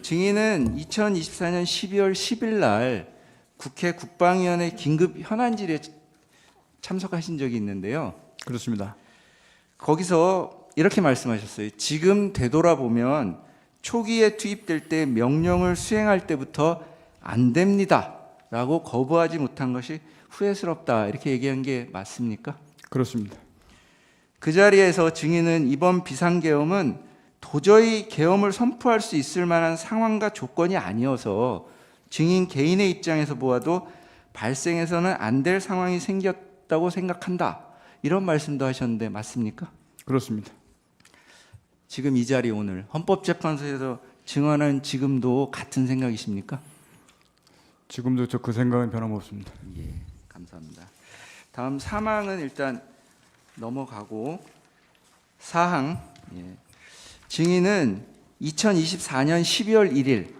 증인은 2024년 12월 10일 날 국회 국방위원회 긴급 현안 질의에 참석하신 적이 있는데요. 그렇습니다. 거기서 이렇게 말씀하셨어요. 지금 되돌아보면 초기에 투입될 때 명령을 수행할 때부터 안 됩니다 라고 거부하지 못한 것이 후회스럽다, 이렇게 얘기한 게 맞습니까? 그렇습니다. 그 자리에서 증인은 이번 비상계엄은 도저히 계엄을 선포할 수 있을 만한 상황과 조건이 아니어서 증인 개인의 입장에서 보아도 발생해서는 안 될 상황이 생겼다고 생각한다, 이런 말씀도 하셨는데 맞습니까? 그렇습니다. 지금 이 자리 오늘 헌법재판소에서 증언한 지금도 같은 생각이십니까? 지금도 저 그 생각은 변함없습니다. 예, 감사합니다. 다음 사항은 일단 넘어가고, 사항, 증인은 2024년 12월 1일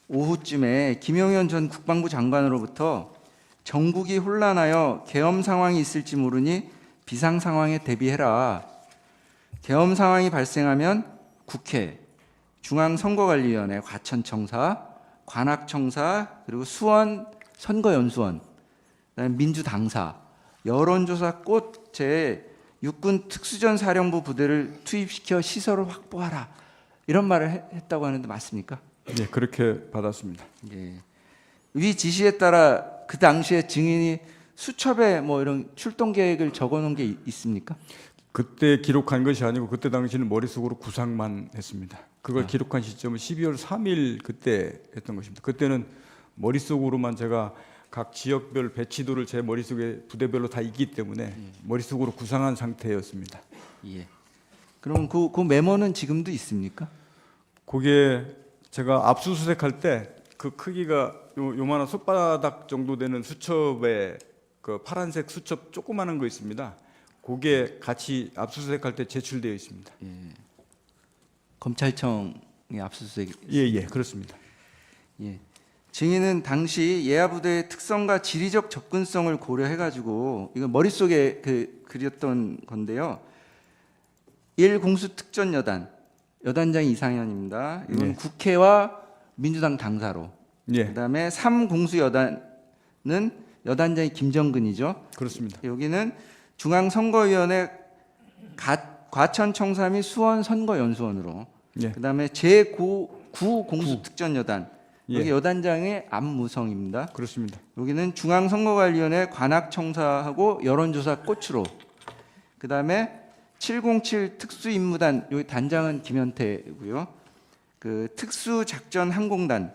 오후쯤에 김용현 전 국방부 장관으로부터 전국이 혼란하여 계엄 상황이 있을지 모르니 비상 상황에 대비해라, 계엄 상황이 발생하면 국회, 중앙선거관리위원회, 과천청사, 관악청사, 그리고 수원 선거연수원, 그다음에 민주당사, 여론조사 꽃 제 육군 특수전 사령부 부대를 투입시켜 시설을 확보하라, 이런 말을 했다고 하는데 맞습니까? 예, 그렇게 받았습니다. 예. 위 지시에 따라 그 당시에 증인이 수첩에 뭐 이런 출동 계획을 적어놓은 게 있습니까? 그때 기록한 것이 아니고 그때 당시는 머릿속으로 구상만 했습니다. 그걸 기록한 시점은 12월 3일 그때 했던 것입니다. 그때는 머릿속으로만 제가 각 지역별 배치도를 제 머릿속에 부대별로 다 있기 때문에 머릿속으로 구상한 상태였습니다. 예. 그럼 그 메모는 지금도 있습니까? 그게 제가 압수수색할 때 그 크기가 요만한 손바닥 정도 되는 수첩에 그 파란색 수첩 조그마한 거 있습니다. 그게 같이 압수수색할 때 제출되어 있습니다. 예. 검찰청의 압수수색. 예, 그렇습니다. 예. 증인은 당시 예하부대의 특성과 지리적 접근성을 고려해가지고 이거 머릿속에 그렸던 건데요. 1공수특전여단 여단장이 이상현입니다. 이건 네. 국회와 민주당 당사로. 예, 그다음에 3공수여단은 여단장이 김정근이죠. 그렇습니다. 여기는 중앙선거위원회 과천청사 및 수원선거연수원으로. 예, 그다음에 제9공수특전여단, 여기 예, 여단장의 안무성입니다. 그렇습니다. 여기는 중앙선거관리위원회 관악청사하고 여론조사 꽃으로. 그다음에 707 특수임무단, 여기 단장은 김현태고요. 그 특수작전항공단,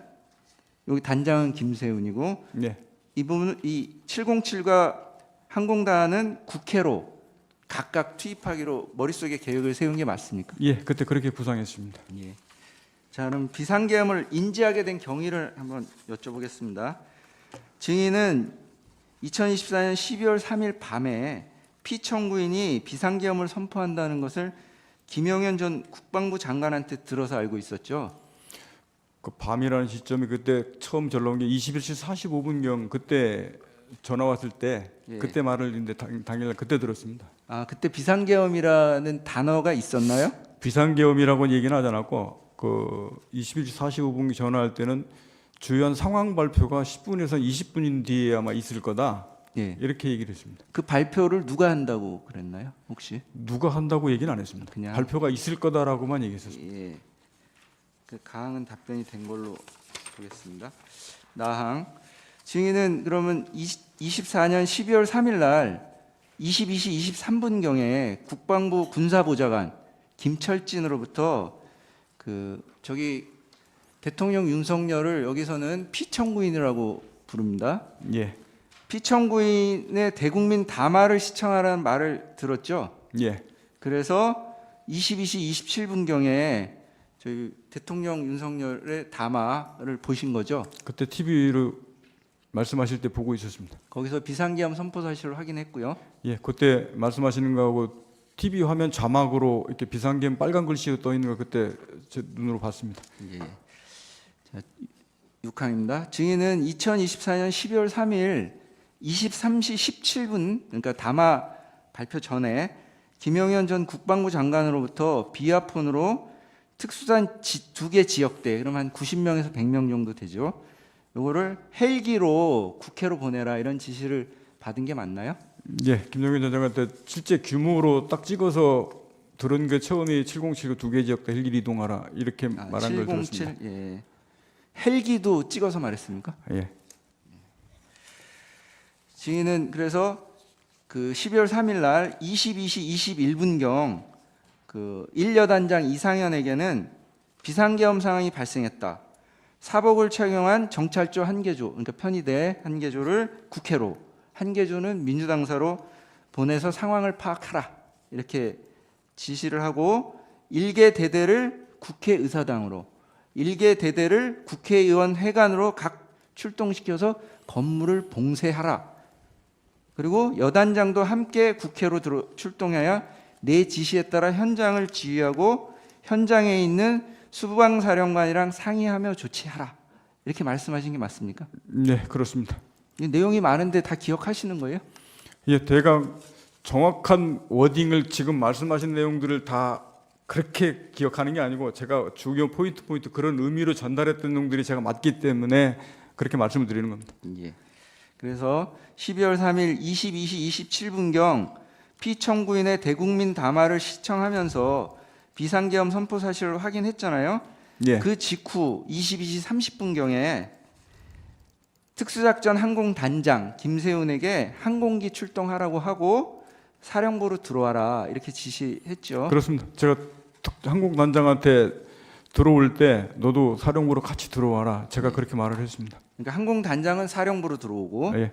여기 단장은 김세훈이고, 예, 이 부분, 이 707과 항공단은 국회로 각각 투입하기로 머릿속에 계획을 세운 게 맞습니까? 예, 그때 그렇게 구상했습니다. 예. 자, 그럼 비상계엄을 인지하게 된 경위를 한번 여쭤보겠습니다. 증인은 2024년 12월 3일 밤에 피청구인이 비상계엄을 선포한다는 것을 김용현 전 국방부 장관한테 들어서 알고 있었죠. 그 밤이라는 시점이 그때 처음 전화온 게 21시 45분경 그때 전화 왔을 때 예. 그때 말을 했는데 당일날 그때 들었습니다. 아, 그때 비상계엄이라는 단어가 있었나요? 비상계엄이라고는 얘기는 하지 않았고 그 21시 45분 전화할 때는 주요한 상황 발표가 10분에서 20분 뒤에 아마 있을 거다. 예. 이렇게 얘기를 했습니다. 그 발표를 누가 한다고 그랬나요? 혹시? 누가 한다고 얘기는 안 했습니다. 그냥 발표가 있을 거다라고만 얘기했었습니다. 예. 그 가항은 답변이 된 걸로 보겠습니다. 나항. 증인은 그러면 24년 12월 3일 날 22시 23분경에 국방부 군사보좌관 김철진으로부터 저기 대통령 윤석열을 여기서는 피청구인이라고 부릅니다. 예, 피청구인의 대국민 담화를 시청하라는 말을 들었죠. 예, 그래서 22시 27분경에 저희 대통령 윤석열의 담화를 보신 거죠. 그때 TV로 말씀하실 때 보고 있었습니다. 거기서 비상계엄 선포 사실을 확인했고요. 예, 그때 말씀하시는 거하고 TV 화면 자막으로 이렇게 비상계엄 빨간 글씨가 떠 있는 거 그때 제 눈으로 봤습니다. 예. 자, 6항입니다. 증인은 2024년 12월 3일 23시 17분, 그러니까 담화 발표 전에 김용현 전 국방부 장관으로부터 비아폰으로 특수단 두 개 지역대, 그럼 한 90명에서 100명 정도 되죠. 요거를 헬기로 국회로 보내라 이런 지시를 받은 게 맞나요? 예, 김정일 전 장관한테 실제 규모로 딱 찍어서 들은 게 처음에 707그 두 개 지역 대 헬기를 이동하라 이렇게 말한 걸 들었습니다. 707, 예. 헬기도 찍어서 말했습니까? 예. 증인은 그래서 그 12월 3일 날 22시 21분경 그 1여단장 이상현에게는 비상계엄 상황이 발생했다. 사복을 착용한 정찰조 한 개조, 그러니까 편의대 한 개조를 국회로, 한 개조는 민주당사로 보내서 상황을 파악하라 이렇게 지시를 하고 1개 대대를 국회의사당으로, 1개 대대를 국회의원 회관으로 각 출동시켜서 건물을 봉쇄하라. 그리고 여단장도 함께 국회로 출동해야 내 지시에 따라 현장을 지휘하고 현장에 있는 수방사령관이랑 상의하며 조치하라. 이렇게 말씀하신 게 맞습니까? 네, 그렇습니다. 이 내용이 많은데 다 기억하시는 거예요? 예, 대강 정확한 워딩을 지금 말씀하신 내용들을 다 그렇게 기억하는 게 아니고 제가 주요 포인트 그런 의미로 전달했던 내용들이 제가 맞기 때문에 그렇게 말씀을 드리는 겁니다. 예. 그래서 12월 3일 22시 27분경 피청구인의 대국민 담화를 시청하면서 비상계엄 선포 사실을 확인했잖아요. 예. 그 직후 22시 30분경에 특수작전 항공단장 김세훈에게 항공기 출동하라고 하고 사령부로 들어와라 이렇게 지시했죠. 그렇습니다. 제가 항공단장한테 들어올 때 너도 사령부로 같이 들어와라. 제가 그렇게 말을 했습니다. 그러니까 항공단장은 사령부로 들어오고 예.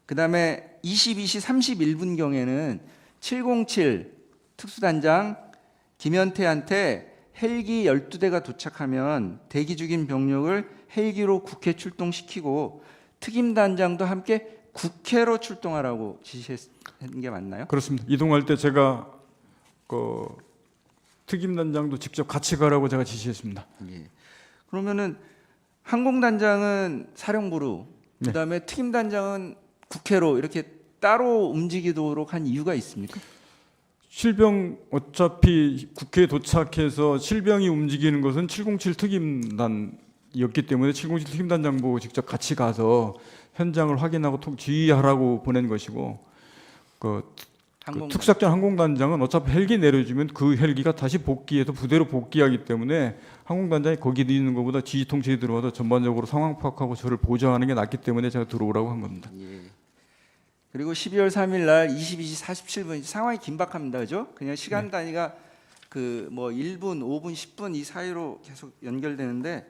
그다음에 22시 31분경에는 707 특수단장 김현태한테 헬기 12대가 도착하면 대기 중인 병력을 헬기로 국회 출동시키고 특임단장도 함께 국회로 출동하라고 지시한 게 맞나요? 그렇습니다. 이동할 때 제가 그 특임단장도 직접 같이 가라고 제가 지시했습니다. 예. 그러면은 항공단장은 사령부로, 네. 그다음에 특임단장은 국회로 이렇게 따로 움직이도록 한 이유가 있습니까? 실병 어차피 국회에 도착해서 실병이 움직이는 것은 707 특임단이었기 때문에 707 특임단장 보고 직접 같이 가서 현장을 확인하고 지휘하라고 보낸 것이고 그 특수작전 항공단장은 어차피 헬기 내려주면 그 헬기가 다시 복귀해서 부대로 복귀하기 때문에 항공단장이 거기 있는 것보다 지휘 통제에 들어와서 전반적으로 상황 파악하고 저를 보좌하는 게 낫기 때문에 제가 들어오라고 한 겁니다. 예. 그리고 12월 3일 날 22시 47분 상황이 긴박합니다. 그죠? 그냥 시간 단위가 그 뭐 1분, 5분, 10분 이 사이로 계속 연결되는데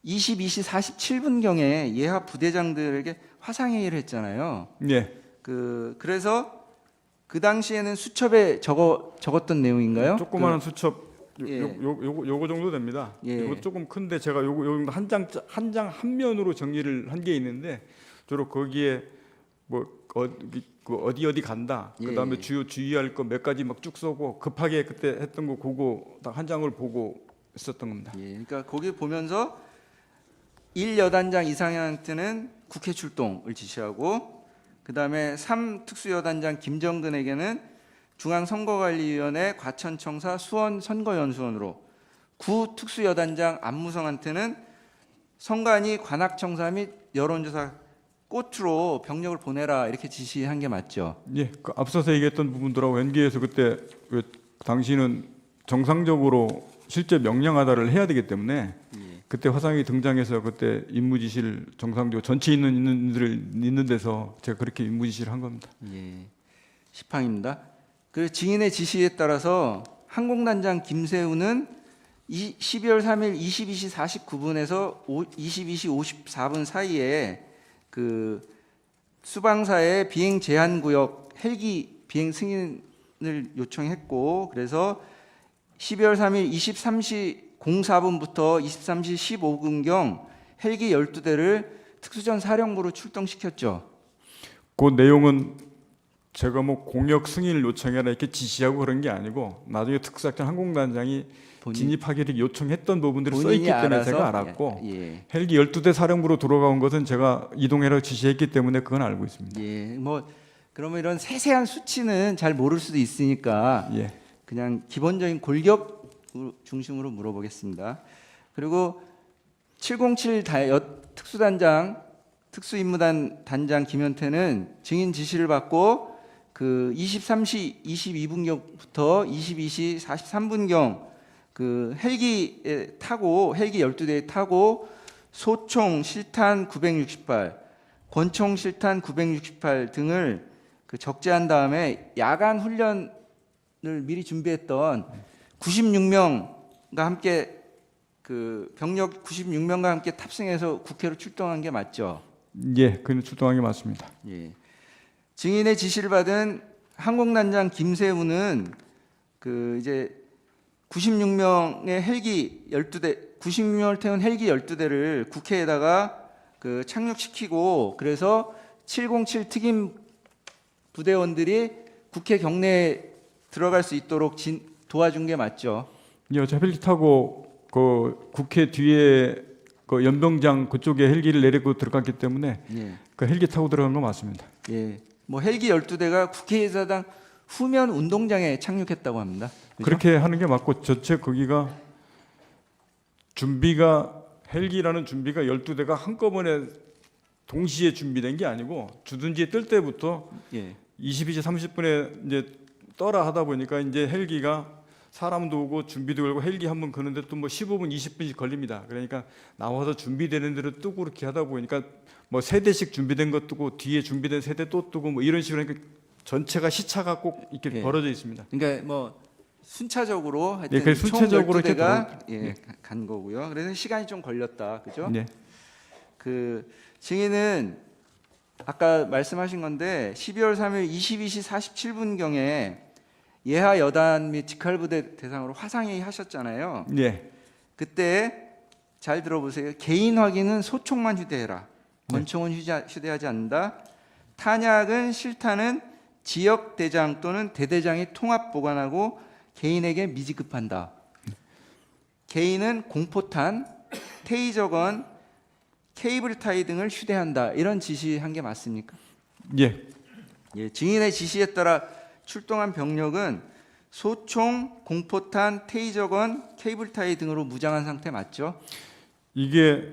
22시 47분경에 예하 부대장들에게 화상회의를 했잖아요. 예. 그래서 그 당시에는 수첩에 적었던 내용인가요? 조그마한 수첩 예. 요거 정도 됩니다. 예. 이거 조금 큰데 제가 요거 한 면으로 정리를 한 게 있는데 주로 거기에 뭐 어디 간다. 예. 그다음에 주의할 거 몇 가지 막 쭉 써고 급하게 그때 했던 거 그거 딱 한 장을 보고 있었던 겁니다. 예. 그러니까 거기 보면서 1여단장 이상현한테는 국회 출동을 지시하고 그다음에 3특수여단장 김정근에게는 중앙선거관리위원회 과천청사 수원 선거연수원으로 9특수여단장 안무성한테는 선관위 관악청사 및 여론조사 꽃으로 병력을 보내라 이렇게 지시한 게 맞죠? 예, 그 앞서서 얘기했던 부분들하고 연계해서 그때 당시는 정상적으로 실제 명령하다를 해야 되기 때문에 그때 화상이 등장해서 그때 임무 지시를 정상적으로 전체 있는 데서 제가 그렇게 임무 지시를 한 겁니다. 예, 시팡입니다. 그 증인의 지시에 따라서 항공단장 김세훈은 12월 3일 22시 49분에서 22시 54분 사이에 그 수방사의 비행 제한 구역 헬기 비행 승인을 요청했고 그래서 12월 3일 23시 04분부터 23시 15분경 헬기 12대를 특수전 사령부로 출동시켰죠. 그 내용은 제가 뭐 공역 승인을 요청해라 이렇게 지시하고 그런 게 아니고 나중에 특수작전 항공단장이 진입하기를 요청했던 부분들이 써 있기 때문에 제가 알았고 예. 헬기 12대 사령부로 들어간 것은 제가 이동해라 지시했기 때문에 그건 알고 있습니다. 예, 뭐 그러면 이런 세세한 수치는 잘 모를 수도 있으니까 예. 그냥 기본적인 골격 중심으로 물어보겠습니다. 그리고 707 특수임무단 단장 김현태는 증인 지시를 받고 그 23시 22분경부터 22시 43분경 그 헬기 12대에 타고 소총 실탄 968, 권총 실탄 968 등을 그 적재한 다음에 야간 훈련을 미리 준비했던 96명과 함께 그 병력 96명과 함께 탑승해서 국회로 출동한 게 맞죠? 예, 그는 출동한 게 맞습니다. 예. 증인의 지시를 받은 항공단장 김세우는 그 이제 96명의 헬기 12대, 96명을 태운 헬기 12대를 국회에다가 그 착륙시키고 그래서 707 특임 부대원들이 국회 경내에 들어갈 수 있도록 도와준 게 맞죠? 예, 저 헬기 타고 그 국회 뒤에 그 연병장 그쪽에 헬기를 내리고 들어갔기 때문에 예. 그 헬기 타고 들어간 거 맞습니다. 예. 뭐 헬기 12대가 국회의사당 후면 운동장에 착륙했다고 합니다. 그죠? 그렇게 하는 게 맞고 전체 거기가 준비가 헬기라는 준비가 12대가 한꺼번에 동시에 준비된 게 아니고 주둔지에 뜰 때부터 예. 22시 30분에 이제 떠라 하다 보니까 이제 헬기가 사람도 오고 준비도 걸고 헬기 한 번 끄는데 또 뭐 15분 20분씩 걸립니다. 그러니까 나와서 준비되는 대로 뜨고 그렇게 하다 보니까 뭐 세대씩 준비된 것 뜨고 뒤에 준비된 세대 또 뜨고 뭐 이런 식으로 하니까 전체가 시차가 꼭 이렇게 예. 벌어져 있습니다. 그러니까 뭐 순차적으로 하여튼 예, 그래서 순차적으로 총 이렇게 12대가 들어올- 예, 간 거고요. 그래서 시간이 좀 걸렸다. 그죠? 네. 그 증인은 아까 말씀하신 건데 12월 3일 22시 47분경에 예하 여단 및 직할부대 대상으로 화상회의 하셨잖아요. 예. 그때 잘 들어보세요. 개인 확인은 소총만 휴대해라. 권총은 휴대하지 않는다. 탄약은 실탄은 지역 대장 또는 대대장이 통합 보관하고 개인에게 미지급한다. 개인은 공포탄, 테이저건, 케이블 타이 등을 휴대한다. 이런 지시한 게 맞습니까? 예. 예, 증인의 지시에 따라 출동한 병력은 소총, 공포탄, 테이저건, 케이블 타이 등으로 무장한 상태 맞죠? 이게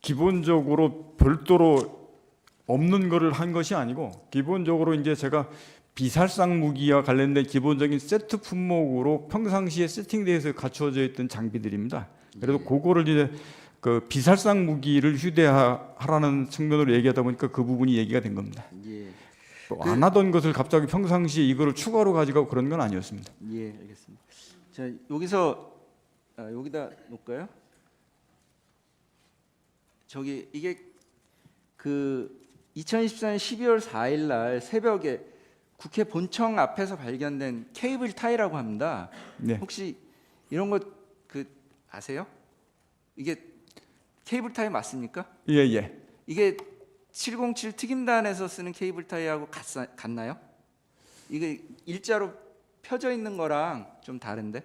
기본적으로 별도로 없는 거를 한 것이 아니고 기본적으로 이제 제가 비살상 무기와 관련된 기본적인 세트 품목으로 평상시에 세팅돼서 갖추어져 있던 장비들입니다. 그래서 그거를 이제 그 비살상 무기를 휴대하라는 측면으로 얘기하다 보니까 그 부분이 얘기가 된 겁니다. 예, 안 하던 것을 갑자기 평상시에 이거를 추가로 가져가고 그런 건 아니었습니다. 예, 알겠습니다. 자, 여기서 여기다 놓을까요? 저기 이게 그 2024년 12월 4일 날 새벽에 국회 본청 앞에서 발견된 케이블 타이라고 합니다. 네. 혹시 이런 거 그 아세요? 이게 케이블 타이 맞습니까? 예, 예. 이게 707 특임단에서 쓰는 케이블 타이하고 같나요? 이게 일자로 펴져 있는 거랑 좀 다른데?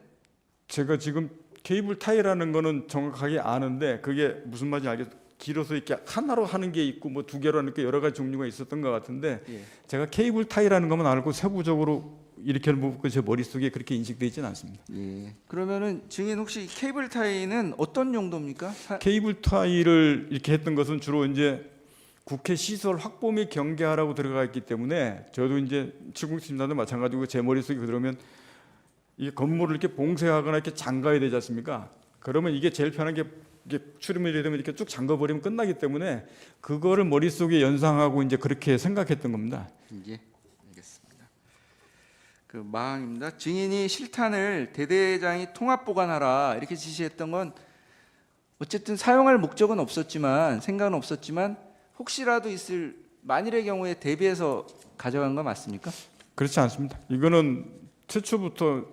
제가 지금 케이블 타이라는 거는 정확하게 아는데 그게 무슨 말인지 알겠어요. 길어서 이렇게 하나로 하는 게 있고 뭐 두 개로 하는 게 여러 가지 종류가 있었던 것 같은데 예. 제가 케이블 타이라는 것만 알고 세부적으로 이렇게 하는 제 머릿속에 그렇게 인식되어 있지는 않습니다. 예. 그러면은 증인 혹시 케이블 타이는 어떤 용도입니까? 케이블 타이를 이렇게 했던 것은 주로 이제 국회 시설 확보 및 경계하라고 들어가 있기 때문에 저도 이제 707단도 마찬가지고 제 머릿속에 들어오면 이 건물을 이렇게 봉쇄하거나 이렇게 잠가야 되지 않습니까? 그러면 이게 제일 편한 게 이게 출입이 되면 이렇게 쭉 잠궈버리면 끝나기 때문에 그거를 머릿속에 연상하고 이제 그렇게 생각했던 겁니다. 예. 알겠습니다. 그 마항입니다. 증인이 실탄을 대대장이 통합 보관하라 이렇게 지시했던 건 어쨌든 사용할 목적은 없었지만 생각은 없었지만 혹시라도 있을 만일의 경우에 대비해서 가져간 거 맞습니까? 그렇지 않습니다. 이거는 최초부터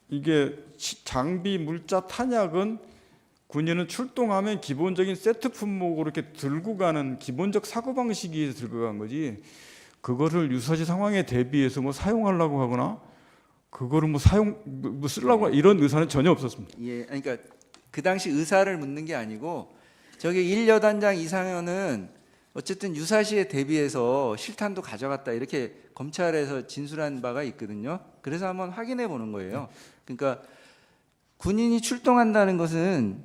이게 장비, 물자, 탄약은 군인은 출동하면 기본적인 세트 품목으로 이렇게 들고 가는 기본적 사고 방식이 들고 간 거지. 그거를 유사시 상황에 대비해서 뭐 사용하려고 하거나 그거를 뭐 쓰려고 이런 의사는 전혀 없었습니다. 예. 그러니까 그 당시 의사를 묻는 게 아니고 저기 1여단장 이상현은 어쨌든 유사시에 대비해서 실탄도 가져갔다 이렇게 검찰에서 진술한 바가 있거든요. 그래서 한번 확인해 보는 거예요. 그러니까 군인이 출동한다는 것은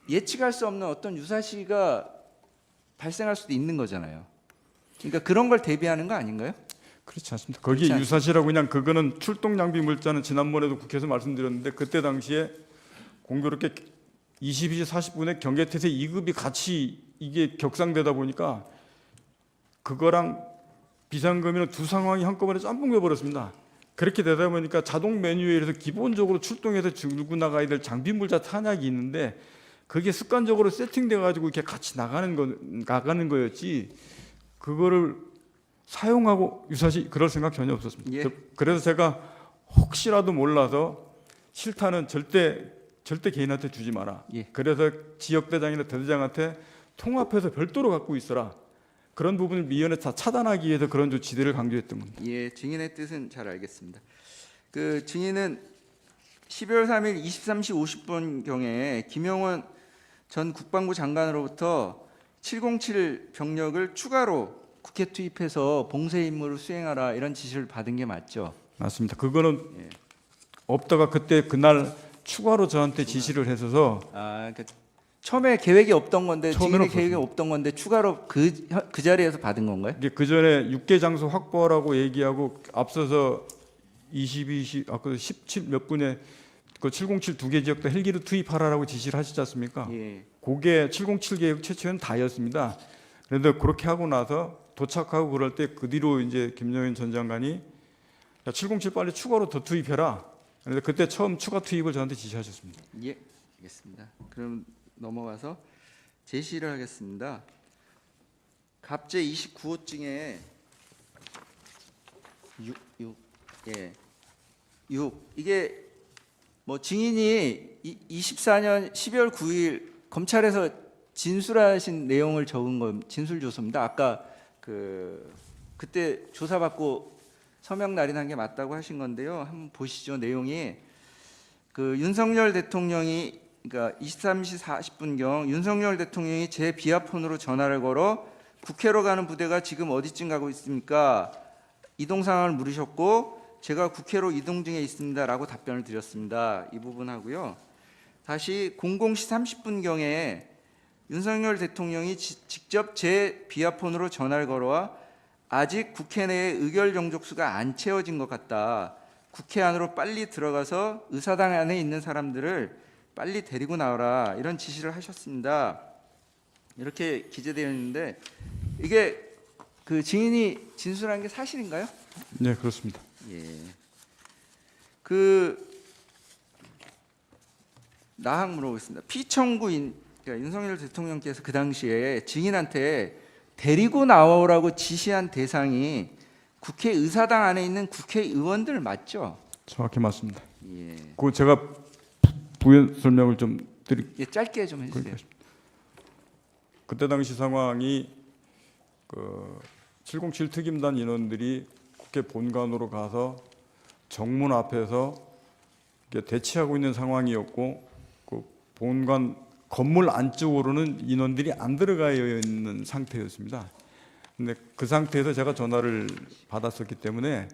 예측할 수 없는 어떤 유사시가 발생할 수도 있는 거잖아요. 그러니까 그런 걸 대비하는 거 아닌가요? 그렇지 않습니다. 거기에 그렇지 유사시라고 그냥 그거는 출동 장비 물자는 지난번에도 국회에서 말씀드렸는데 그때 당시에 공교롭게 22시 40분에 경계태세 2급이 같이 이게 격상되다 보니까 그거랑 비상금이는 두 상황이 한꺼번에 짬뽕돼 버렸습니다. 그렇게 되다 보니까 자동 메뉴에 의해서 기본적으로 출동해서 들고 나가야 될 장비 물자 탄약이 있는데 그게 습관적으로 세팅돼 가지고 이렇게 같이 나가는 거였지 그거를 사용하고 유사시 그럴 생각 전혀 없었습니다. 예. 그래서 제가 혹시라도 몰라서 실탄은 절대 개인한테 주지 마라. 예. 그래서 지역대장이나 대대장한테 통합해서 별도로 갖고 있어라. 그런 부분을 미연에 다 차단하기 위해서 그런 조치들을 강조했던 겁니다. 예, 증인의 뜻은 잘 알겠습니다. 그 증인은 12월 3일 23시 50분 경에 김영원 전 국방부 장관으로부터 707 병력을 추가로 국회 투입해서 봉쇄 임무를 수행하라 이런 지시를 받은 게 맞죠? 맞습니다. 그거는 예. 없다가 그날 추가로 저한테 지시를 해서서 그러니까 처음에 계획이 없던 건데 처음에는 증인의 계획이 없던 건데 추가로 그 자리에서 받은 건가요? 이게 그 전에 육개 장소 확보하라고 얘기하고 앞서서 22시 아까 17 몇 분에 그 707 두 개 지역도 헬기를 투입하라고 지시를 하시지 않습니까? 예. 그게 707 계획 최초는 다였습니다. 그런데 그렇게 하고 나서 도착하고 그럴 때 그 뒤로 이제 김영현 전 장관이 야, 707 빨리 추가로 더 투입해라. 그런데 그때 처음 추가 투입을 저한테 지시하셨습니다. 예, 알겠습니다. 그럼 넘어가서 제시를 하겠습니다. 갑제 29호증에 6 이게 뭐 증인이 24년 12월 9일 검찰에서 진술하신 내용을 적은 건 진술 조서입니다. 아까 그때 조사받고 서명 날인한 게 맞다고 하신 건데요. 한번 보시죠. 내용이 윤석열 대통령이 그러니까 23시 40분경 윤석열 대통령이 제 비아폰으로 전화를 걸어 국회로 가는 부대가 지금 어디쯤 가고 있습니까? 이동 상황을 물으셨고 제가 국회로 이동 중에 있습니다라고 답변을 드렸습니다. 이 부분 하고요. 다시 00시 30분경에 윤석열 대통령이 직접 제 비아폰으로 전화를 걸어와 아직 국회 내에 의결 정족수가 안 채워진 것 같다. 국회 안으로 빨리 들어가서 의사당 안에 있는 사람들을 빨리 데리고 나와라. 이런 지시를 하셨습니다. 이렇게 기재되어 있는데 이게 그 증인이 진술한 게 사실인가요? 네, 그렇습니다. 예. 나항 물어보겠습니다. 피청구인 그러니까 윤석열 대통령께서 그 당시에 증인한테 데리고 나오라고 지시한 대상이 국회 의사당 안에 있는 국회의원들 맞죠? 정확히 맞습니다. 예. 그 제가 부연 설명을 좀 드릴게요. 예, 짧게 좀 해주세요. 그때 당시 상황이 707 특임단 인원들이 국회 본관으로 가서 정문 앞에서 대치하고 있는 상황이었고 그 본관 건물 안쪽으로는 인원들이 안 들어가 있는 상태였습니다. 근데 그 상태에서 제가 전화를 받았었기 때문에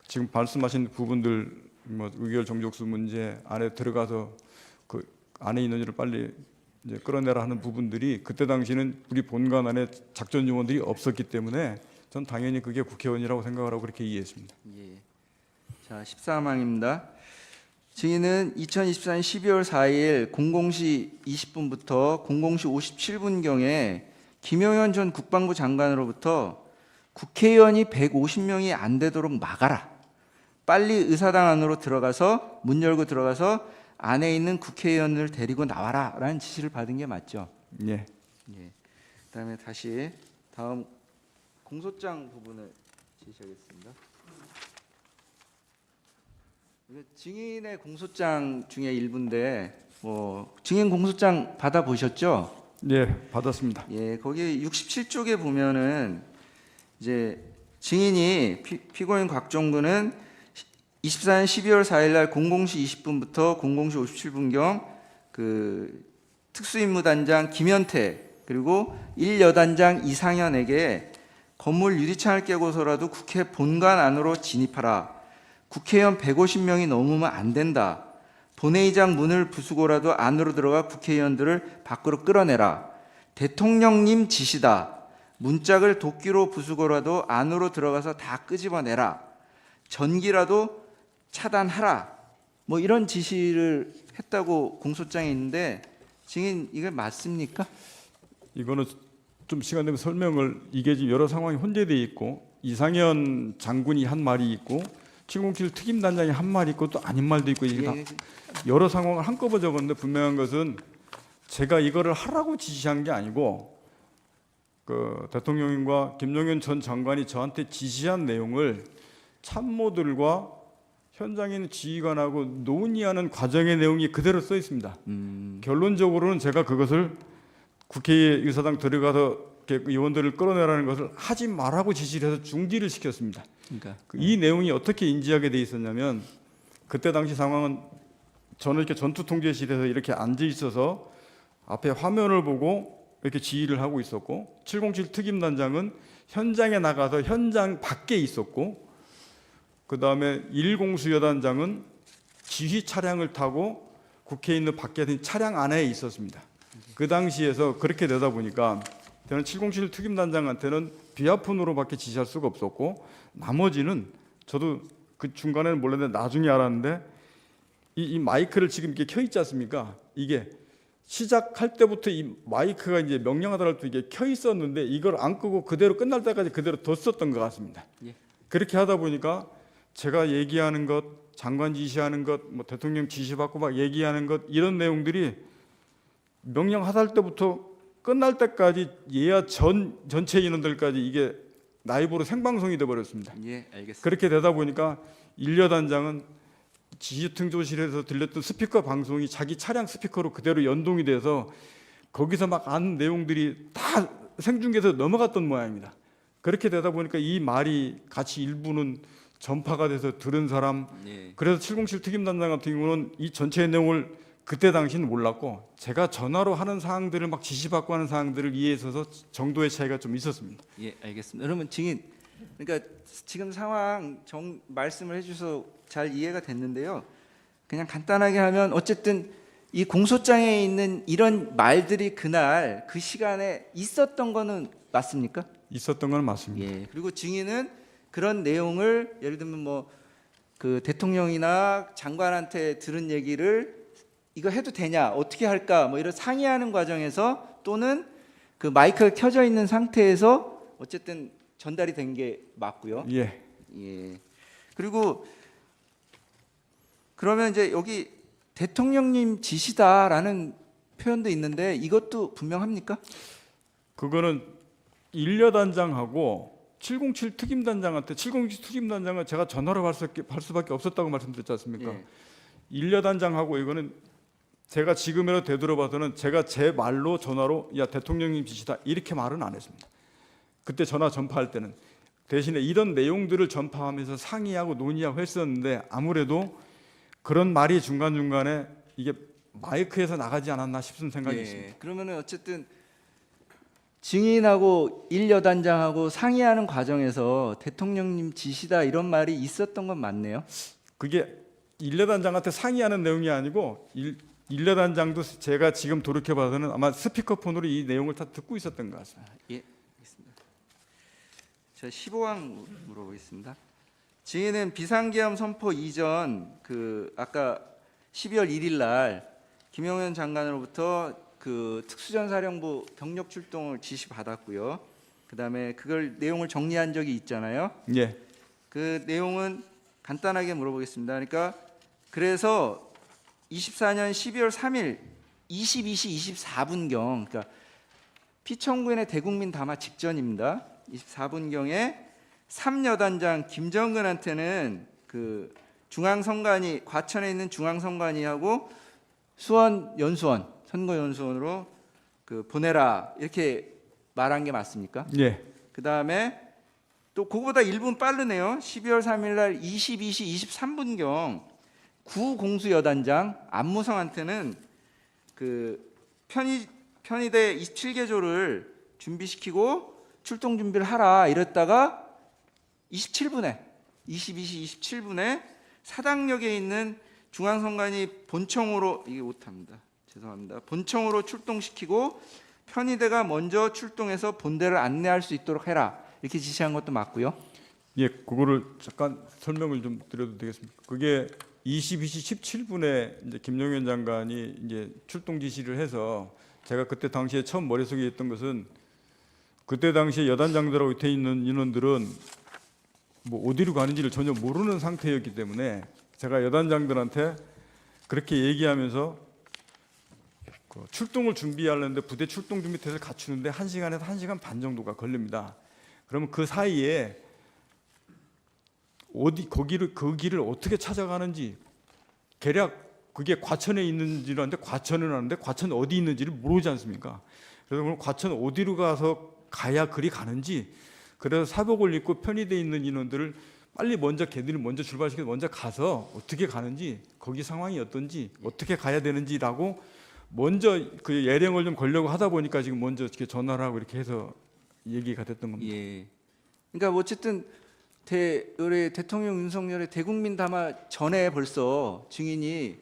지금 말씀하신 부분들 뭐 의결 정족수 문제 안에 들어가서 그 안에 인원들을 빨리 이제 끌어내라 하는 부분들이 그때 당시는 우리 본관 안에 작전 요원들이 없었기 때문에 전 당연히 그게 국회의원이라고 생각을 하고 그렇게 이해했습니다. 예. 자, 14항입니다. 증인은 2024년 12월 4일 00시 20분부터 00시 57분경에 김용현 전 국방부 장관으로부터 국회의원이 150명이 안 되도록 막아라. 빨리 의사당 안으로 들어가서 문 열고 들어가서 안에 있는 국회의원을 데리고 나와라 라는 지시를 받은 게 맞죠? 예. 예. 그다음에 다시 다음 공소장 부분을 제시하겠습니다. 증인의 공소장 중에 일부인데 증인 공소장 받아 보셨죠? 예, 받았습니다. 예, 거기 67쪽에 보면은 이제 증인이 피고인 곽종근은 24년 12월 4일 날 00시 20분부터 00시 57분경 그 특수임무단장 김현태 그리고 1여단장 이상현에게 건물 유리창을 깨고서라도 국회 본관 안으로 진입하라. 국회의원 150명이 넘으면 안 된다. 본회의장 문을 부수고라도 안으로 들어가 국회의원들을 밖으로 끌어내라. 대통령님 지시다. 문짝을 도끼로 부수고라도 안으로 들어가서 다 끄집어내라. 전기라도 차단하라. 뭐 이런 지시를 했다고 공소장에 있는데 증인 이게 맞습니까? 이거는 좀 시간 되면 설명을, 이게 지금 여러 상황이 혼재되어 있고 이상현 장군이 한 말이 있고 707 특임단장이 한 말이 있고 또 아닌 말도 있고 이게 다 여러 상황을 한꺼번에 적었는데, 분명한 것은 제가 이거를 하라고 지시한 게 아니고 그 대통령님과 김용현 전 장관이 저한테 지시한 내용을 참모들과 현장에 있는 지휘관하고 논의하는 과정의 내용이 그대로 써 있습니다. 결론적으로는 제가 그것을 국회의사당 들어가서 이렇게 의원들을 끌어내라는 것을 하지 말라고 지시를 해서 중지를 시켰습니다. 그러니까 이 내용이 어떻게 인지하게 돼 있었냐면, 그때 당시 상황은 저는 이렇게 전투통제실에서 이렇게 앉아 있어서 앞에 화면을 보고 이렇게 지휘를 하고 있었고, 707 특임단장은 현장에 나가서 현장 밖에 있었고, 그 다음에 1공수 여단장은 지휘 차량을 타고 국회에 있는 밖에 차량 안에 있었습니다. 그 당시에서 그렇게 되다 보니까 저는 707 특임단장한테는 비아폰으로밖에 지시할 수가 없었고, 나머지는 저도 그 중간에는 몰랐는데 나중에 알았는데 이 마이크를 지금 이렇게 켜 있지 않습니까? 이게 시작할 때부터 이 마이크가 이제 명령하더라도 이게 켜 있었는데 이걸 안 끄고 그대로 끝날 때까지 그대로 뒀었던 것 같습니다. 예. 그렇게 하다 보니까 제가 얘기하는 것, 장관 지시하는 것, 뭐 대통령 지시받고 막 얘기하는 것, 이런 내용들이 명령하달 때부터 끝날 때까지 예야 전체 인원들까지 이게 라이브로 생방송이 돼 버렸습니다. 예, 알겠습니다. 그렇게 되다 보니까 일여단장은 지휘통조실에서 들렸던 스피커 방송이 자기 차량 스피커로 그대로 연동이 돼서 거기서 막 아는 내용들이 다 생중계에서 넘어갔던 모양입니다. 그렇게 되다 보니까 이 말이 같이 일부는 전파가 돼서 들은 사람, 예. 그래서 707 특임단장 같은 경우는 이 전체의 내용을 그때 당시는 몰랐고, 제가 전화로 하는 사항들을 막 지시받고 하는 사항들을 이해해서 정도의 차이가 좀 있었습니다. 예, 알겠습니다. 여러분 증인, 그러니까 지금 상황 말씀을 해주셔서 잘 이해가 됐는데요. 그냥 간단하게 하면 어쨌든 이 공소장에 있는 이런 말들이 그날 그 시간에 있었던 거는 맞습니까? 있었던 건 맞습니다. 예. 그리고 증인은 그런 내용을 예를 들면 뭐 그 대통령이나 장관한테 들은 얘기를 이거 해도 되냐, 어떻게 할까, 뭐 이런 상의하는 과정에서 또는 그 마이크가 켜져 있는 상태에서 어쨌든 전달이 된 게 맞고요. 예. 예. 그리고 그러면 이제 여기 대통령님 지시다라는 표현도 있는데 이것도 분명합니까? 그거는 일여단장하고 707 특임단장한테, 707 특임단장은 제가 전화로 할 수밖에 없었다고 말씀드렸지 않습니까? 예. 일여단장하고 이거는 제가 지금이라도 되돌아봐서는 제가 제 말로 전화로 야 대통령님 지시다 이렇게 말은 안 했습니다. 그때 전화 전파할 때는 대신에 이런 내용들을 전파하면서 상의하고 논의하고 했었는데, 아무래도 그런 말이 중간중간에 이게 마이크에서 나가지 않았나 싶은 생각이 있습니다. 그러면은 어쨌든 증인하고 일여단장하고 상의하는 과정에서 대통령님 지시다 이런 말이 있었던 건 맞네요. 그게 일여단장한테 상의하는 내용이 아니고 일여단장도 제가 지금 돌이켜봐서는 아마 스피커폰으로 이 내용을 다 듣고 있었던 것 같습니다. 예, 알겠습니다. 자, 15항 물어보겠습니다. 증인은 비상계엄 선포 이전 그 아까 12월 1일 날 김용현 장관으로부터 그 특수전사령부 병력 출동을 지시받았고요. 그다음에 그걸 내용을 정리한 적이 있잖아요. 예. 그 내용은 간단하게 물어보겠습니다. 그러니까 그래서 24년 12월 3일 22시 24분경, 그러니까 피청구인의 대국민 담화 직전입니다. 24분경에 3여단장 김정근한테는 그 중앙선관위, 과천에 있는 중앙선관위하고 수원 연수원, 선거 연수원으로 그 보내라 이렇게 말한 게 맞습니까? 예. 그 다음에 또 그거보다 1분 빠르네요. 12월 3일 날 22시 23분경 구공수 여단장 안무성한테는 그 편의대 27개조를 준비시키고 출동 준비를 하라 이랬다가 22시 27분에 사당역에 있는 중앙선관위 본청으로 이게 오타입니다. 죄송합니다. 본청으로 출동시키고 편의대가 먼저 출동해서 본대를 안내할 수 있도록 해라. 이렇게 지시한 것도 맞고요. 예, 그거를 잠깐 설명을 좀 드려도 되겠습니까? 그게 22시 17분에 이제 김용현 장관이 이제 출동 지시를 해서 제가 그때 당시에 처음 머릿속에 있던 것은 그때 당시에 여단장들하고 밑에 있는 인원들은 뭐 어디로 가는지를 전혀 모르는 상태였기 때문에 제가 여단장들한테 그렇게 얘기하면서 그 출동을 준비하려는데 부대 출동 준비 태세를 갖추는데 1시간에서 1시간 반 정도가 걸립니다. 그러면 그 사이에 그 길을 어떻게 찾아가는지 대략 그게 과천에 있는지를 아는데 과천은 아는데 과천 어디 있는지를 모르지 않습니까? 그래서 그럼 과천 어디로 가서 가야 그리 가는지 그래서 사복을 입고 편의대에 있는 인원들을 빨리 먼저 걔들이 먼저 출발시켜서 먼저 가서 어떻게 가는지 거기 상황이 어떤지 어떻게 가야 되는지라고 먼저 그 예령을 좀 걸려고 하다 보니까 지금 먼저 이렇게 전화를 하고 이렇게 해서 얘기가 됐던 겁니다. 예. 그러니까 뭐 어쨌든 우리 대통령 윤석열의 대국민 담화 전에 벌써 증인이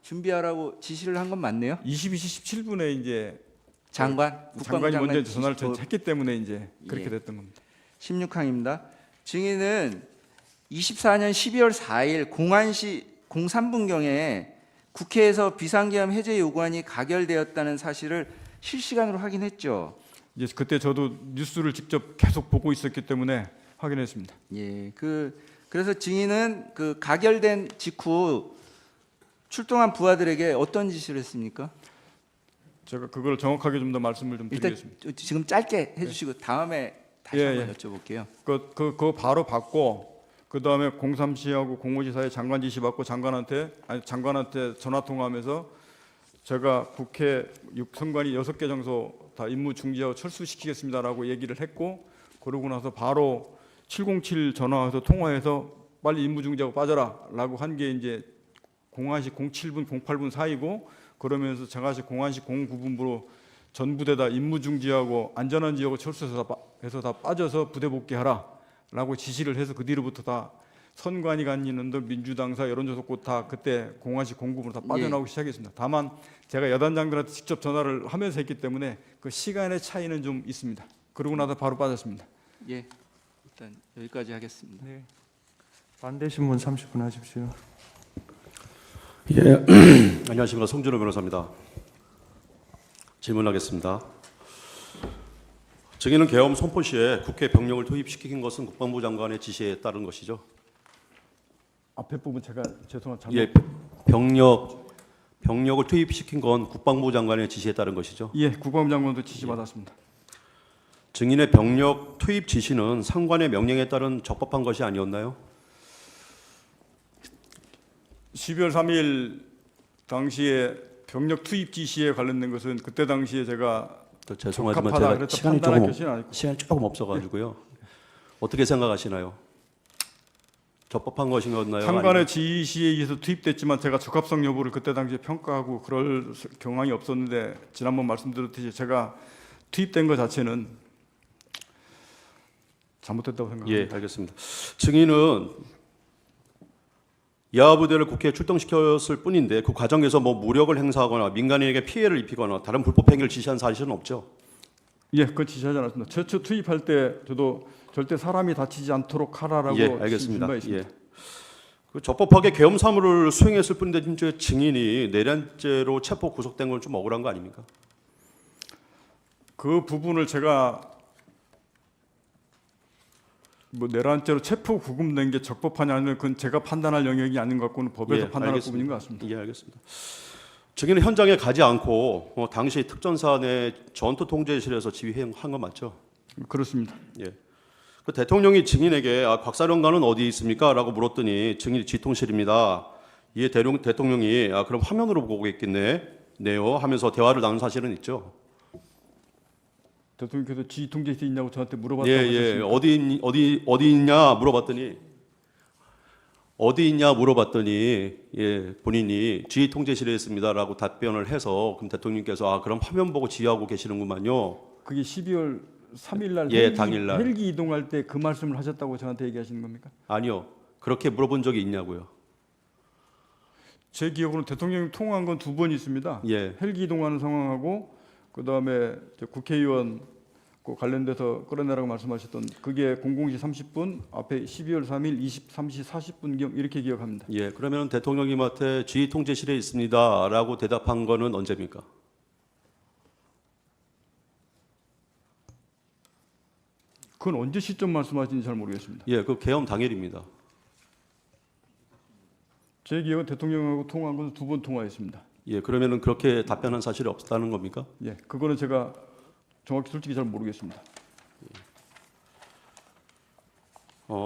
준비하라고 지시를 한 건 맞네요. 22시 17분에 이제 장관이 장관이 먼저 전화를 했기 때문에 이제 그렇게 예. 됐던 겁니다. 16항입니다. 증인은 24년 12월 4일 01시 03분경에 국회에서 비상계엄 해제 요구안이 가결되었다는 사실을 실시간으로 확인했죠. 이제 그때 저도 뉴스를 직접 계속 보고 있었기 때문에 확인했습니다. 예, 그래서 증인은 그 가결된 직후 출동한 부하들에게 어떤 지시를 했습니까? 제가 그걸 정확하게 좀 더 말씀을 좀 일단 드리겠습니다. 지금 짧게 해주시고 다음에 다시 한번 여쭤볼게요. 그거 바로 받고 그 다음에 03시하고 05시 사이에 장관 지시 받고 장관한테 전화 통화하면서 제가 국회 선관위 6개 장소 다 임무 중지하고 철수시키겠습니다라고 얘기를 했고 그러고 나서 바로 707 전화해서 통화해서 빨리 임무 중지하고 빠져라라고 한 게 이제 01시 07분 08분 사이고 그러면서 제가 01시 09분부로 전 부대 다 임무 중지하고 안전한 지역을 철수해서 다 빠져서 부대 복귀하라라고 지시를 해서 그 뒤로부터 다 선관위 간 인원들 민주당사 여론조사국 다 그때 01시 09분으로 다 빠져나오기 시작했습니다. 다만 제가 여단장들한테 직접 전화를 하면서 했기 때문에 그 시간의 차이는 좀 있습니다. 그러고 나서 바로 빠졌습니다. 예, 일단 여기까지 하겠습니다. 네. 반대신 분 30분 하십시오. 예, 안녕하십니까. 송준호 변호사입니다. 질문하겠습니다. 증인은 계엄 선포 시에 국회 병력을 투입시킨 것은 국방부 장관의 지시에 따른 것이죠? 앞에 부분 제가 죄송합니다. 잘못. 예, 병력을 투입시킨 건 국방부 장관의 지시에 따른 것이죠? 예, 국방부 장관도 지시 받았습니다. 증인의 병력 투입 지시는 상관의 명령에 따른 적법한 것이 아니었나요? 12월 3일 당시에 병력 투입 지시에 관련된 것은 그때 당시에 제가 죄송하지만 적합하다 제가 그래서 판단할 것이 아니고 시간이 조금 없어가지고요. 어떻게 생각하시나요? 적법한 것이었나요? 상관의 지시에 의해서 투입됐지만 제가 적합성 여부를 그때 당시에 평가하고 그럴 경향이 없었는데 지난번 말씀드렸듯이 제가 투입된 것 자체는 잘못됐다고 생각합니다. 예, 알겠습니다. 증인은 야부대를 국회에 출동시켰을 뿐인데 그 과정에서 뭐 무력을 행사하거나 민간인에게 피해를 입히거나 다른 불법 행위를 지시한 사실은 없죠? 예, 그건 지시하지 않았습니다. 최초 투입할 때 저도 절대 사람이 다치지 않도록 하라라고 예, 알겠습니다. 바 있습니다. 예. 그 적법하게 계엄 사무를 수행했을 뿐인데 진짜 증인이 내란죄로 체포 구속된 건 좀 억울한 거 아닙니까? 그 부분을 제가 뭐 내란죄로 체포 구금된 게 적법하냐 아니면 그건 제가 판단할 영역이 아닌 것 같고는 법에서 판단할 알겠습니다. 부분인 것 같습니다. 예, 알겠습니다. 증인은 현장에 가지 않고 당시 특전사 내 전투 통제실에서 지휘한 거 맞죠? 그렇습니다. 예. 그 대통령이 증인에게 곽사령관은 어디 있습니까? 라고 물었더니 증인이 지통실입니다. 이에 대통령이 그럼 화면으로 보고 있겠네요 하면서 대화를 나눈 사실은 있죠. 대통령께서 지휘 통제실이 있냐고 저한테 물어봤다고 하셨습니다. 어디 있냐 물어봤더니 예, 본인이 지휘 통제실에 있습니다라고 답변을 해서 그럼 대통령께서 그럼 화면 보고 지휘하고 계시는구만요. 그게 12월 3일 날 예, 당일날. 헬기 이동할 때 그 말씀을 하셨다고 저한테 얘기하시는 겁니까? 아니요. 그렇게 물어본 적이 있냐고요. 제 기억으로는 대통령이 통화한 건 2번 있습니다. 예. 헬기 이동하는 상황하고 그다음에 국회의원 그 관련돼서 끌어내라고 말씀하셨던 그게 00시 30분 앞에 12월 3일 23시 40분경 이렇게 기억합니다. 예. 그러면 대통령님한테 지휘 통제실에 있습니다라고 대답한 거는 언제입니까? 그건 언제 시점 말씀하시는지 잘 모르겠습니다. 예. 그 계엄 당일입니다. 제 기억은 대통령하고 통화한 건 2번 통화했습니다. 예. 그러면은 그렇게 답변한 사실이 없다는 겁니까? 예, 그거는 제가 정확히 솔직히 잘 모르겠습니다.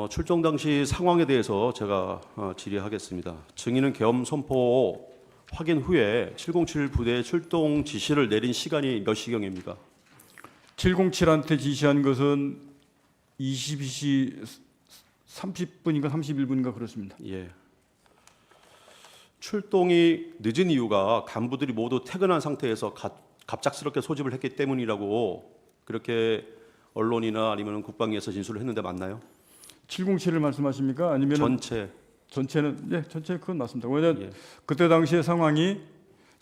출동 당시 상황에 대해서 제가 질의하겠습니다. 증인은 계엄 선포 확인 후에 707 부대의 출동 지시를 내린 시간이 몇 시경입니까? 707한테 지시한 것은 22시 30분인가 31분인가 그렇습니다. 예. 출동이 늦은 이유가 간부들이 모두 퇴근한 상태에서 갑작스럽게 소집을 했기 때문이라고 그렇게 언론이나 아니면 국방위에서 진술을 했는데 맞나요? 707을 말씀하십니까? 아니면 전체는 예, 전체 그건 맞습니다. 왜냐하면 예. 그때 당시의 상황이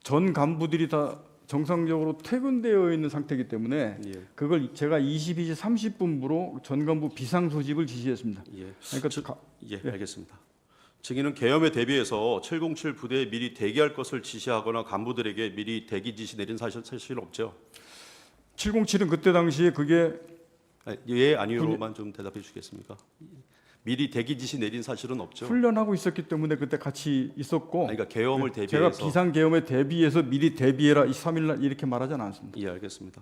전 간부들이 다 정상적으로 퇴근되어 있는 상태이기 때문에 예. 그걸 제가 22시 30분부로 전 간부 비상 소집을 지시했습니다. 예. 그러니까 예, 알겠습니다. 증인은 계엄에 대비해서 707 부대에 미리 대기할 것을 지시하거나 간부들에게 미리 대기 지시 내린 사실 없죠? 707은 그때 당시에 그게 예, 아니요로만 좀 대답해 주시겠습니까? 미리 대기 지시 내린 사실은 없죠? 훈련하고 있었기 때문에 그때 같이 있었고 그러니까 계엄을 제가 대비해서 비상 계엄에 대비해서 미리 대비해라 23일 날 이렇게 말하지 않았습니다. 예, 알겠습니다.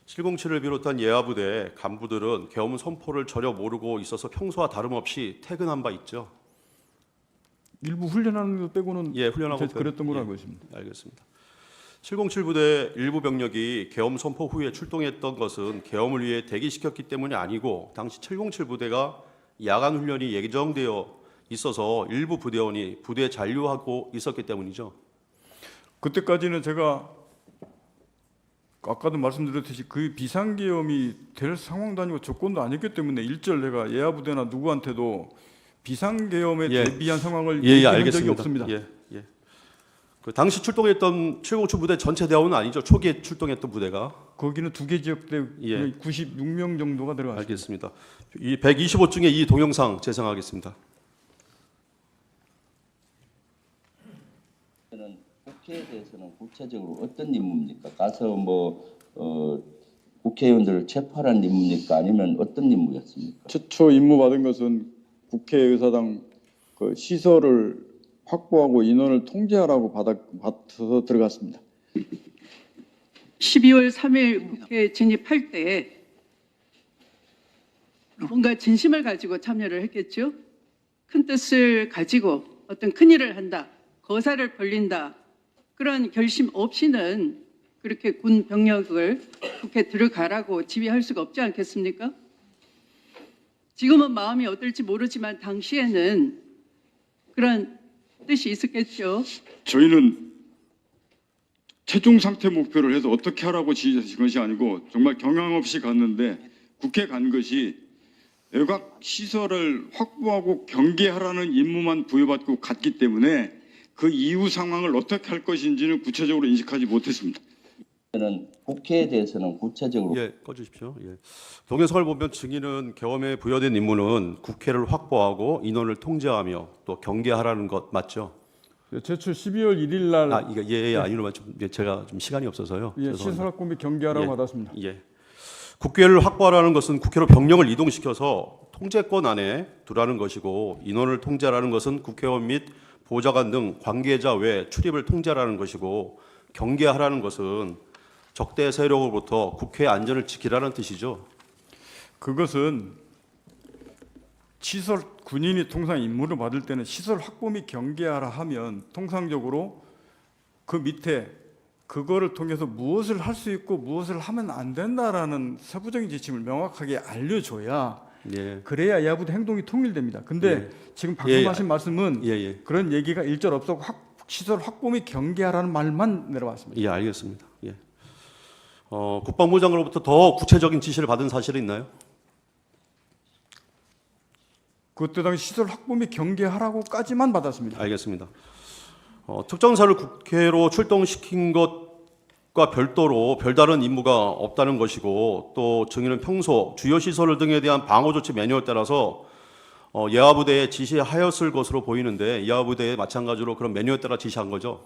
707을 비롯한 예하부대 간부들은 계엄 선포를 전혀 모르고 있어서 평소와 다름없이 퇴근한 바 있죠? 일부 훈련하는 것 빼고는 예, 훈련하고 그랬던 걸로 예, 알고 있습니다. 알겠습니다. 707 부대 일부 병력이 계엄 선포 후에 출동했던 것은 계엄을 위해 대기시켰기 때문이 아니고 당시 707 부대가 야간 훈련이 예정되어 있어서 일부 부대원이 부대 잔류하고 있었기 때문이죠. 그때까지는 제가 아까도 말씀드렸듯이 그 비상계엄이 될 상황도 아니고 조건도 아니었기 때문에 일절 내가 예하부대나 누구한테도 비상계엄에 예. 대비한 상황을 예, 얘기한 적이 알겠습니다. 없습니다. 예, 예. 그 당시 출동했던 707 부대 전체 대원은 아니죠. 초기에 출동했던 부대가. 거기는 2개 지역대 예. 96명 정도가 들어갔습니다. 알겠습니다. 이 125중에 이 동영상 재생하겠습니다. 저는 국회에 대해서는 구체적으로 어떤 임무입니까? 가서 국회의원들을 체포하라는 임무입니까? 아니면 어떤 임무였습니까? 최초 임무 받은 것은 국회의사당 그 시설을 확보하고 인원을 통제하라고 받아서 들어갔습니다. 12월 3일 국회에 진입할 때 뭔가 진심을 가지고 참여를 했겠죠. 큰 뜻을 가지고 어떤 큰일을 한다, 거사를 벌린다, 그런 결심 없이는 그렇게 군 병력을 국회에 들어가라고 지휘할 수가 없지 않겠습니까? 지금은 마음이 어떨지 모르지만 당시에는 그런 뜻이 있었겠죠. 저희는 최종 상태 목표를 해서 어떻게 하라고 지시하신 것이 아니고 정말 경향 없이 갔는데 국회 간 것이 외곽 시설을 확보하고 경계하라는 임무만 부여받고 갔기 때문에 그 이후 상황을 어떻게 할 것인지는 구체적으로 인식하지 못했습니다. 저는 국회에 대해서는 구체적으로 예, 꺼주십시오. 예. 동영상을 보면 증인은 계엄에 부여된 임무는 국회를 확보하고 인원을 통제하며 또 경계하라는 것 맞죠? 제출 12월 1일 날 이거 예, 아니로만 좀 제가 좀 시간이 없어서요. 죄송합니다. 시설 확보 및 경계하라고 예. 받았습니다. 예. 국회를 확보하라는 것은 국회로 병력을 이동시켜서 통제권 안에 두라는 것이고 인원을 통제하라는 것은 국회의원 및 보좌관 등 관계자 외 출입을 통제하라는 것이고 경계하라는 것은 적대 세력으로부터 국회 안전을 지키라는 뜻이죠. 그것은 시설 군인이 통상 임무를 받을 때는 시설 확보 및 경계하라 하면 통상적으로 그 밑에 그거를 통해서 무엇을 할 수 있고 무엇을 하면 안 된다라는 세부적인 지침을 명확하게 알려줘야 예. 그래야 야부대 행동이 통일됩니다. 근데 예. 지금 방금 예, 하신 말씀은 예. 그런 얘기가 일절 없었고 시설 확보 및 경계하라는 말만 내려왔습니다. 예, 알겠습니다. 예. 국방부 장관으로부터 더 구체적인 지시를 받은 사실이 있나요? 그때 당시 시설 확보 및 경계하라고까지만 받았습니다. 알겠습니다. 특전사를 국회로 출동시킨 것과 별도로 별다른 임무가 없다는 것이고 또 증인은 평소 주요 시설 등에 대한 방어 조치 매뉴얼에 따라서 예하부대에 지시하였을 것으로 보이는데 예하부대에 마찬가지로 그런 매뉴얼에 따라 지시한 거죠.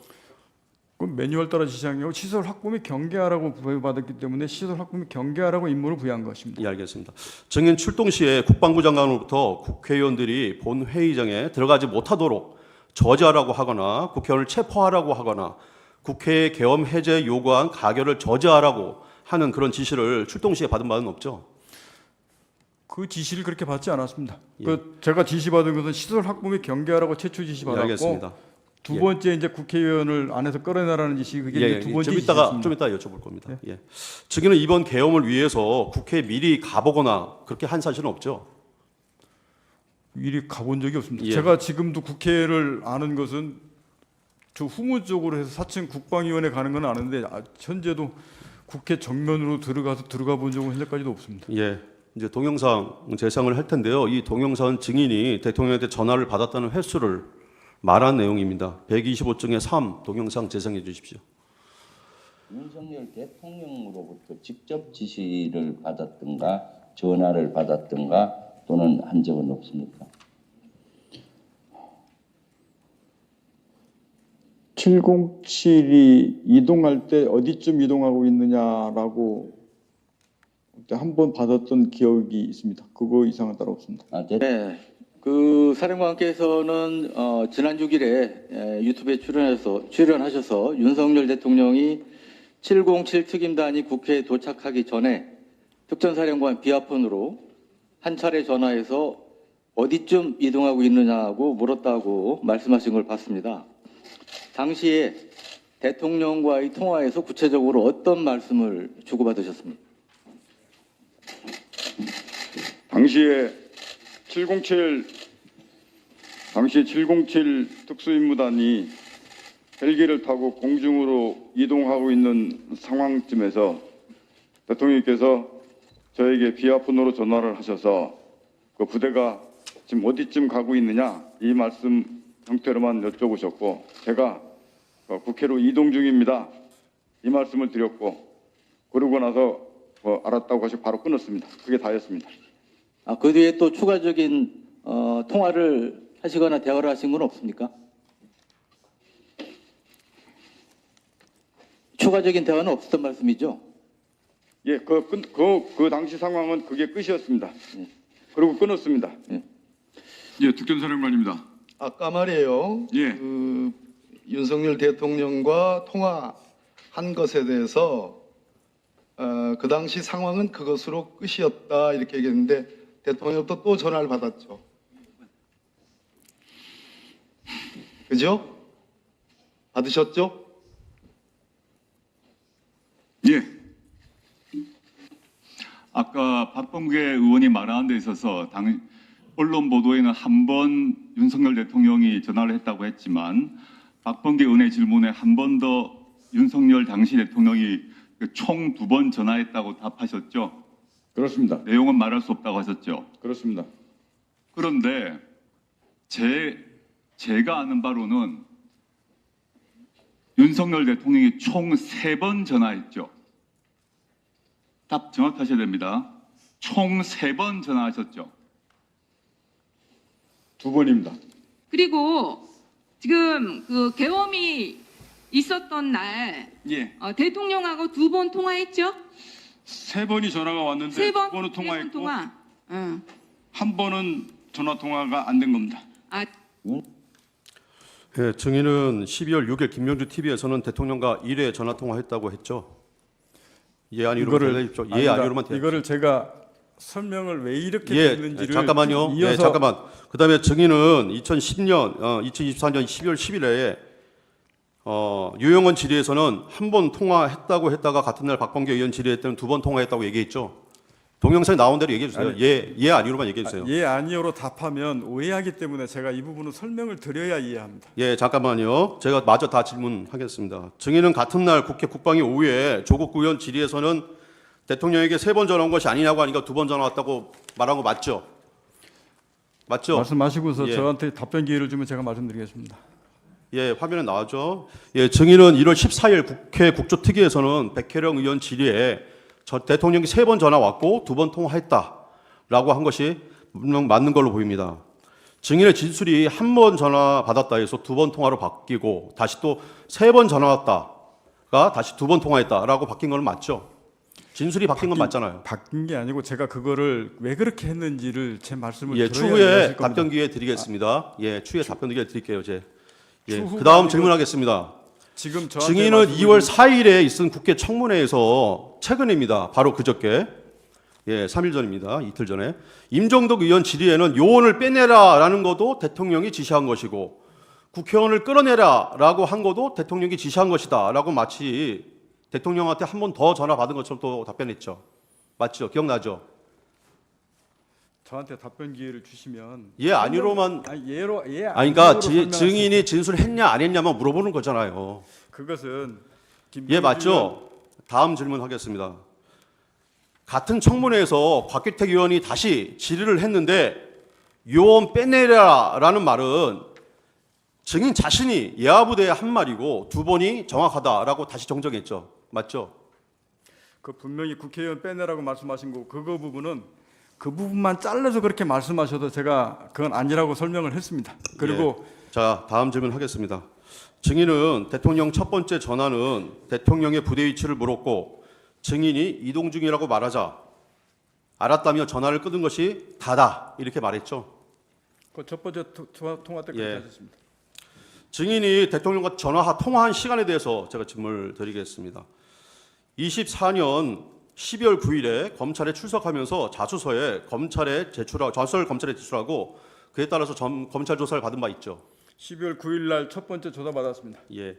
그 매뉴얼 따라 지시한 게 시설 확보 및 경계하라고 부여받았기 때문에 시설 확보 및 경계하라고 임무를 부여한 것입니다. 예, 알겠습니다. 증인 출동 시에 국방부 장관으로부터 국회의원들이 본 회의장에 들어가지 못하도록 저지하라고 하거나 국회의원을 체포하라고 하거나 국회의 계엄 해제 요구한 가결을 저지하라고 하는 그런 지시를 출동 시에 받은 바는 없죠. 그 지시를 그렇게 받지 않았습니다. 예. 그 제가 지시받은 것은 시설 확보 및 경계하라고 최초 지시 예, 받았고 알겠습니다. 두 번째 이제 국회의원을 안에서 끌어내라는 지시 그게 이제 두 번째 지시였습니다. 좀 이따 여쭤볼 겁니다. 예. 증인은 이번 계엄을 위해서 국회에 미리 가보거나 그렇게 한 사실은 없죠. 미리 가본 적이 없습니다. 예. 제가 지금도 국회를 아는 것은 저 후문 쪽으로 해서 4층 국방위원회 가는 건 아는데 현재도 국회 정면으로 들어가 본 적은 현재까지도 없습니다. 예. 이제 동영상 재상을 할 텐데요. 이 동영상 증인이 대통령한테 전화를 받았다는 횟수를 말한 내용입니다. 125쪽의 3 동영상 재상해 주십시오. 윤석열 대통령으로부터 직접 지시를 받았든가 전화를 받았든가 또는 한 적은 없습니까? 707이 이동할 때 어디쯤 이동하고 있느냐라고 한 번 받았던 기억이 있습니다. 그거 이상은 따로 없습니다. 네, 그 사령관께서는 지난 6일에 유튜브에 출연하셔서 윤석열 대통령이 707 특임단이 국회에 도착하기 전에 특전사령관 비아폰으로 한 차례 전화해서 어디쯤 이동하고 있느냐고 물었다고 말씀하신 걸 봤습니다. 당시에 대통령과의 통화에서 구체적으로 어떤 말씀을 주고받으셨습니까? 당시에 707 특수임무단이 헬기를 타고 공중으로 이동하고 있는 상황쯤에서 대통령께서 저에게 비아폰으로 전화를 하셔서 그 부대가 지금 어디쯤 가고 있느냐 이 말씀 형태로만 여쭤보셨고 제가 국회로 이동 중입니다 이 말씀을 드렸고 그러고 나서 알았다고 하시고 바로 끊었습니다. 그게 다였습니다. 그 뒤에 또 추가적인 통화를 하시거나 대화를 하신 건 없습니까? 추가적인 대화는 없었던 말씀이죠? 예, 그 당시 상황은 그게 끝이었습니다. 그리고 끊었습니다. 예, 특전사령관입니다. 아까 말이에요. 예. 그 윤석열 대통령과 통화한 것에 대해서 그 당시 상황은 그것으로 끝이었다 이렇게 얘기했는데 대통령도 또 전화를 받았죠. 그죠? 받으셨죠? 예. 아까 박범계 의원이 말한 데 있어서 언론 보도에는 한 번 윤석열 대통령이 전화를 했다고 했지만 박범계 의원의 질문에 한 번 더 윤석열 당시 대통령이 총 2번 전화했다고 답하셨죠? 그렇습니다. 내용은 말할 수 없다고 하셨죠? 그렇습니다. 그런데 제가 아는 바로는 윤석열 대통령이 총 3번 전화했죠. 답 정확하셔야 됩니다. 총 3번 전화하셨죠. 2번입니다. 그리고 지금 그 계엄이 있었던 날 예. 대통령하고 2번 통화했죠? 3번이 전화가 왔는데 3번? 2번은 통화했고 통화. 응. 한 번은 전화 통화가 안 된 겁니다. 예, 증인은 12월 6일 김명주 TV에서는 대통령과 1회 전화 통화했다고 했죠. 예 아니로만 대답해주십시오. 예 아니로만 대답. 이거를 제가 설명을 왜 이렇게 예, 됐는지를 잠깐만요. 이어서 예, 잠깐만. 그다음에 증인은 2024년 12월 10일에 유영원 질의에서는 한 번 통화했다고 했다가 같은 날 박범계 의원 질의할 때는 2번 통화했다고 얘기했죠. 동영상에 나온 대로 얘기해 주세요. 예 아니로만 얘기해 주세요. 예 아니요로 답하면 오해하기 때문에 제가 이 부분은 설명을 드려야 이해합니다. 예, 잠깐만요. 제가 마저 다 질문하겠습니다. 증인은 같은 날 국회 국방위 오후에 조국 의원 질의에서는 대통령에게 3번 전화 온 것이 아니냐고 하니까 2번 전화 왔다고 말한 거 맞죠? 맞죠? 말씀하시고서 예. 저한테 답변 기회를 주면 제가 말씀드리겠습니다. 예, 화면에 나오죠. 예, 증인은 1월 14일 국회 국조특위에서는 백혜령 의원 질의에 대통령이 3번 전화 왔고 2번 통화했다라고 한 것이 분명 맞는 걸로 보입니다. 증인의 진술이 1번 전화 받았다 해서 2번 통화로 바뀌고 다시 또 3번 전화 왔다가 다시 2번 통화했다라고 바뀐 건 맞죠? 진술이 바뀐 건 맞잖아요. 바뀐 게 아니고 제가 그거를 왜 그렇게 했는지를 제 말씀을 예, 들어야 추후에 아실 겁니다. 답변 기회 드리겠습니다. 예, 추후에 답변 기회 드릴게요, 제. 예, 추후가 그다음 아니고 질문하겠습니다. 지금 저한테 증인은 말씀을 2월 4일에 있은 국회 청문회에서 최근입니다. 바로 그저께. 예, 3일 전입니다. 이틀 전에. 임종덕 의원 질의에는 요원을 빼내라라는 것도 대통령이 지시한 것이고 국회의원을 끌어내라라고 한 것도 대통령이 지시한 것이다라고 마치 대통령한테 한 번 더 전화 받은 것처럼 또 답변했죠. 맞죠? 기억나죠? 저한테 답변 기회를 주시면 예, 아니로만 아니 예로 예 아니 그러니까 아니로로 설명할 수 증인이 진술했냐 안 했냐만 물어보는 거잖아요. 그것은 예, 맞죠? 다음 질문 하겠습니다. 같은 청문회에서 곽규택 의원이 다시 질의를 했는데 요원 빼내라라는 말은 증인 자신이 예하부대에 한 말이고 2번이 정확하다라고 다시 정정했죠. 맞죠? 그 분명히 국회의원 빼내라고 말씀하신 거고 그거 부분은 그 부분만 잘라서 그렇게 말씀하셔도 제가 그건 아니라고 설명을 했습니다. 그리고 예. 자, 다음 질문 하겠습니다. 증인은 대통령 첫 번째 전화는 대통령의 부대 위치를 물었고 증인이 이동 중이라고 말하자 알았다며 전화를 끊은 것이 다다 이렇게 말했죠. 그 첫 번째 통화 때 그렇게 예. 하셨습니다. 증인이 대통령과 통화한 시간에 대해서 제가 질문을 드리겠습니다. 24년 12월 9일에 검찰에 출석하면서 자수서를 검찰에 제출하고 그에 따라서 검찰 조사를 받은 바 있죠. 12월 9일 날 첫 번째 조사 받았습니다. 예.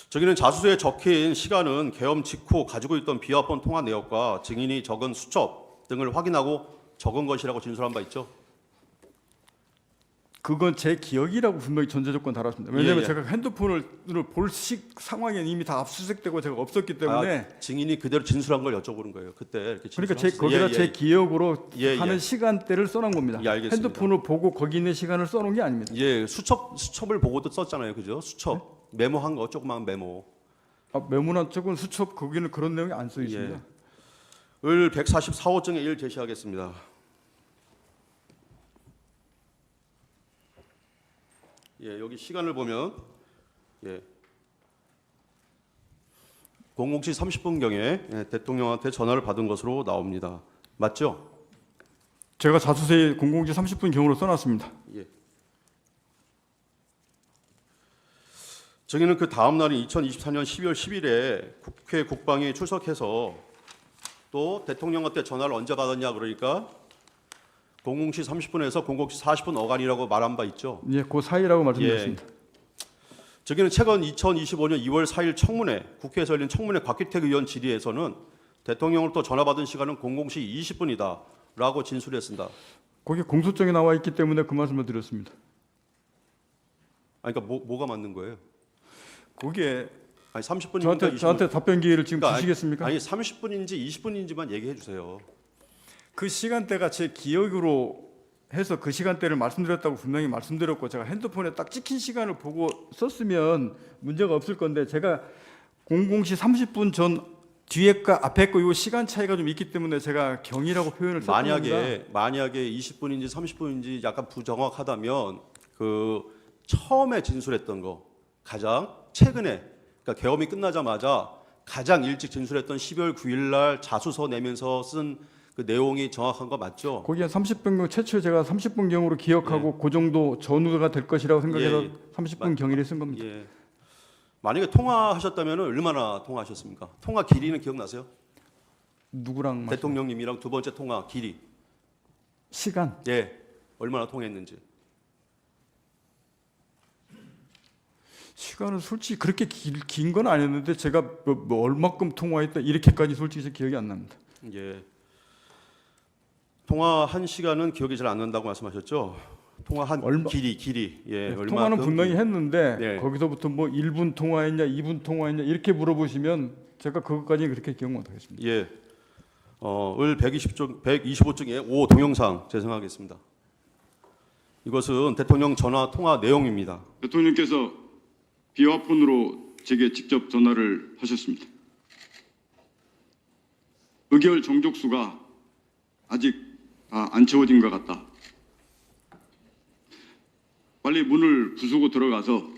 저기는 자수서에 적힌 시간은 계엄 직후 가지고 있던 비화폰 통화 내역과 증인이 적은 수첩 등을 확인하고 적은 것이라고 진술한 바 있죠. 그건 제 기억이라고 분명히 전제 조건 달았습니다. 왜냐하면 예. 제가 핸드폰을 볼 상황에 이미 다 압수수색되고 제가 없었기 때문에 증인이 그대로 진술한 걸 여쭤보는 거예요. 그때 이렇게 그러니까 진술하셨어요. 거기다 제 기억으로 예, 하는 예. 시간대를 써놓은 겁니다. 예, 알겠습니다. 핸드폰을 보고 거기 있는 시간을 써놓은 게 아닙니다. 예, 수첩을 보고도 썼잖아요, 그죠? 수첩 메모한 거 조그만 메모. 메모나 쪽은 수첩 거기는 그런 내용이 안 써 있습니다. 예. 을 144호증에 1 제시하겠습니다. 예, 여기 시간을 보면 예. 00시 30분경에 대통령한테 전화를 받은 것으로 나옵니다. 맞죠? 제가 자수서에 00시 30분 경으로 써놨습니다. 예. 증인은 그 다음 날인 2024년 12월 10일에 국회 국방에 출석해서 또 대통령한테 전화를 언제 받았냐 그러니까 00시 30분에서 00시 40분 어간이라고 말한 바 있죠. 예, 그 사이라고 말씀드렸습니다. 저기는 최근 2025년 2월 4일 청문회, 국회에서 열린 청문회 곽규택 의원 질의에서는 대통령으로부터 전화받은 시간은 00시 20분이다라고 진술했습니다. 거기 공소장에 나와 있기 때문에 그 말씀을 드렸습니다. 아니, 그러니까 뭐가 맞는 거예요? 거기에 아니 30분입니까? 저한테 답변 기회를 지금 주시겠습니까? 아니 30분인지 20분인지만 얘기해 주세요. 그 시간대가 제 기억으로 해서 그 시간대를 말씀드렸다고 분명히 말씀드렸고 제가 핸드폰에 딱 찍힌 시간을 보고 썼으면 문제가 없을 건데 제가 00시 30분 전 뒤에 거 앞에 거 이 시간 차이가 좀 있기 때문에 제가 경이라고 표현을 썼던 겁니다. 만약에 20분인지 30분인지 약간 부정확하다면 그 처음에 진술했던 거 가장 최근에 그러니까 계엄이 끝나자마자 가장 일찍 진술했던 12월 9일 날 자수서 내면서 쓴 그 내용이 정확한 거 맞죠? 거기에 30분 최초에 제가 30분 경으로 기억하고 그 정도 전후가 될 것이라고 생각해서 30분 경위를 쓴 겁니다. 예. 만약에 통화하셨다면 얼마나 통화하셨습니까? 통화 길이는 기억나세요? 누구랑 대통령님이랑 두 번째 통화 길이. 시간? 예. 얼마나 통했는지. 시간은 솔직히 그렇게 긴 건 아니었는데 제가 뭐 얼마큼 통화했다 이렇게까지 솔직히 기억이 안 납니다. 예. 통화한 시간은 기억이 잘 안 난다고 말씀하셨죠? 통화한 길이. 예. 네, 통화는 분명히 했는데 네. 거기서부터 뭐 1분 통화했냐, 2분 통화했냐 이렇게 물어보시면 제가 그것까지 그렇게 기억 못 하겠습니다. 예. 을 125쪽에 5 동영상 제공하겠습니다. 이것은 대통령 전화 통화 내용입니다. 대통령께서 비화폰으로 제게 직접 전화를 하셨습니다. 의결 정족수가 아직 다 안 채워진 것 같다. 빨리 문을 부수고 들어가서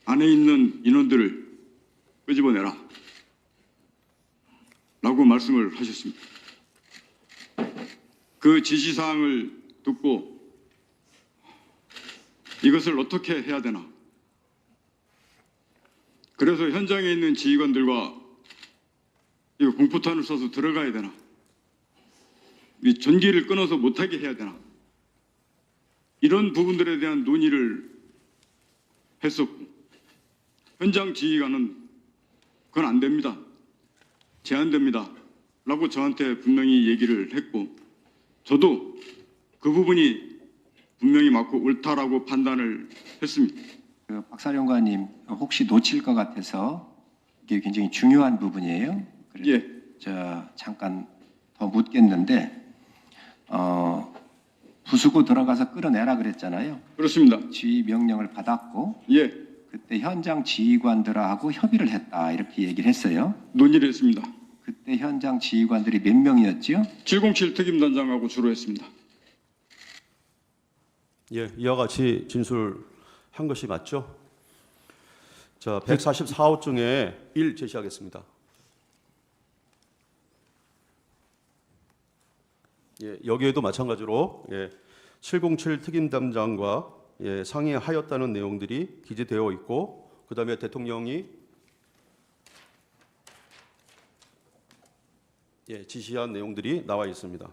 안에 있는 인원들을 끄집어내라 라고 말씀을 하셨습니다. 그 지시사항을 듣고 이것을 어떻게 해야 되나, 그래서 현장에 있는 지휘관들과 이거 공포탄을 쏴서 들어가야 되나, 이 전기를 끊어서 못하게 해야 되나, 이런 부분들에 대한 논의를 했었고, 현장 지휘관은 그건 안 됩니다, 제한됩니다 라고 저한테 분명히 얘기를 했고, 저도 그 부분이 분명히 맞고 옳다라고 판단을 했습니다. 그 박사령관님 혹시 놓칠 것 같아서 이게 굉장히 중요한 부분이에요. 그래서 예. 저 잠깐 더 묻겠는데 부수고 들어가서 끌어내라 그랬잖아요. 그렇습니다. 지휘 명령을 받았고 예, 그때 현장 지휘관들하고 협의를 했다 이렇게 얘기를 했어요. 논의를 했습니다. 그때 현장 지휘관들이 몇 명이었죠? 707 특임단장하고 주로 했습니다. 예, 이와 같이 진술한 것이 맞죠? 자, 144호 중에 1 제시하겠습니다. 예, 여기에도 마찬가지로 707 특임단장과 상의하였다는 내용들이 기재되어 있고, 그 다음에 대통령이 지시한 내용들이 나와 있습니다.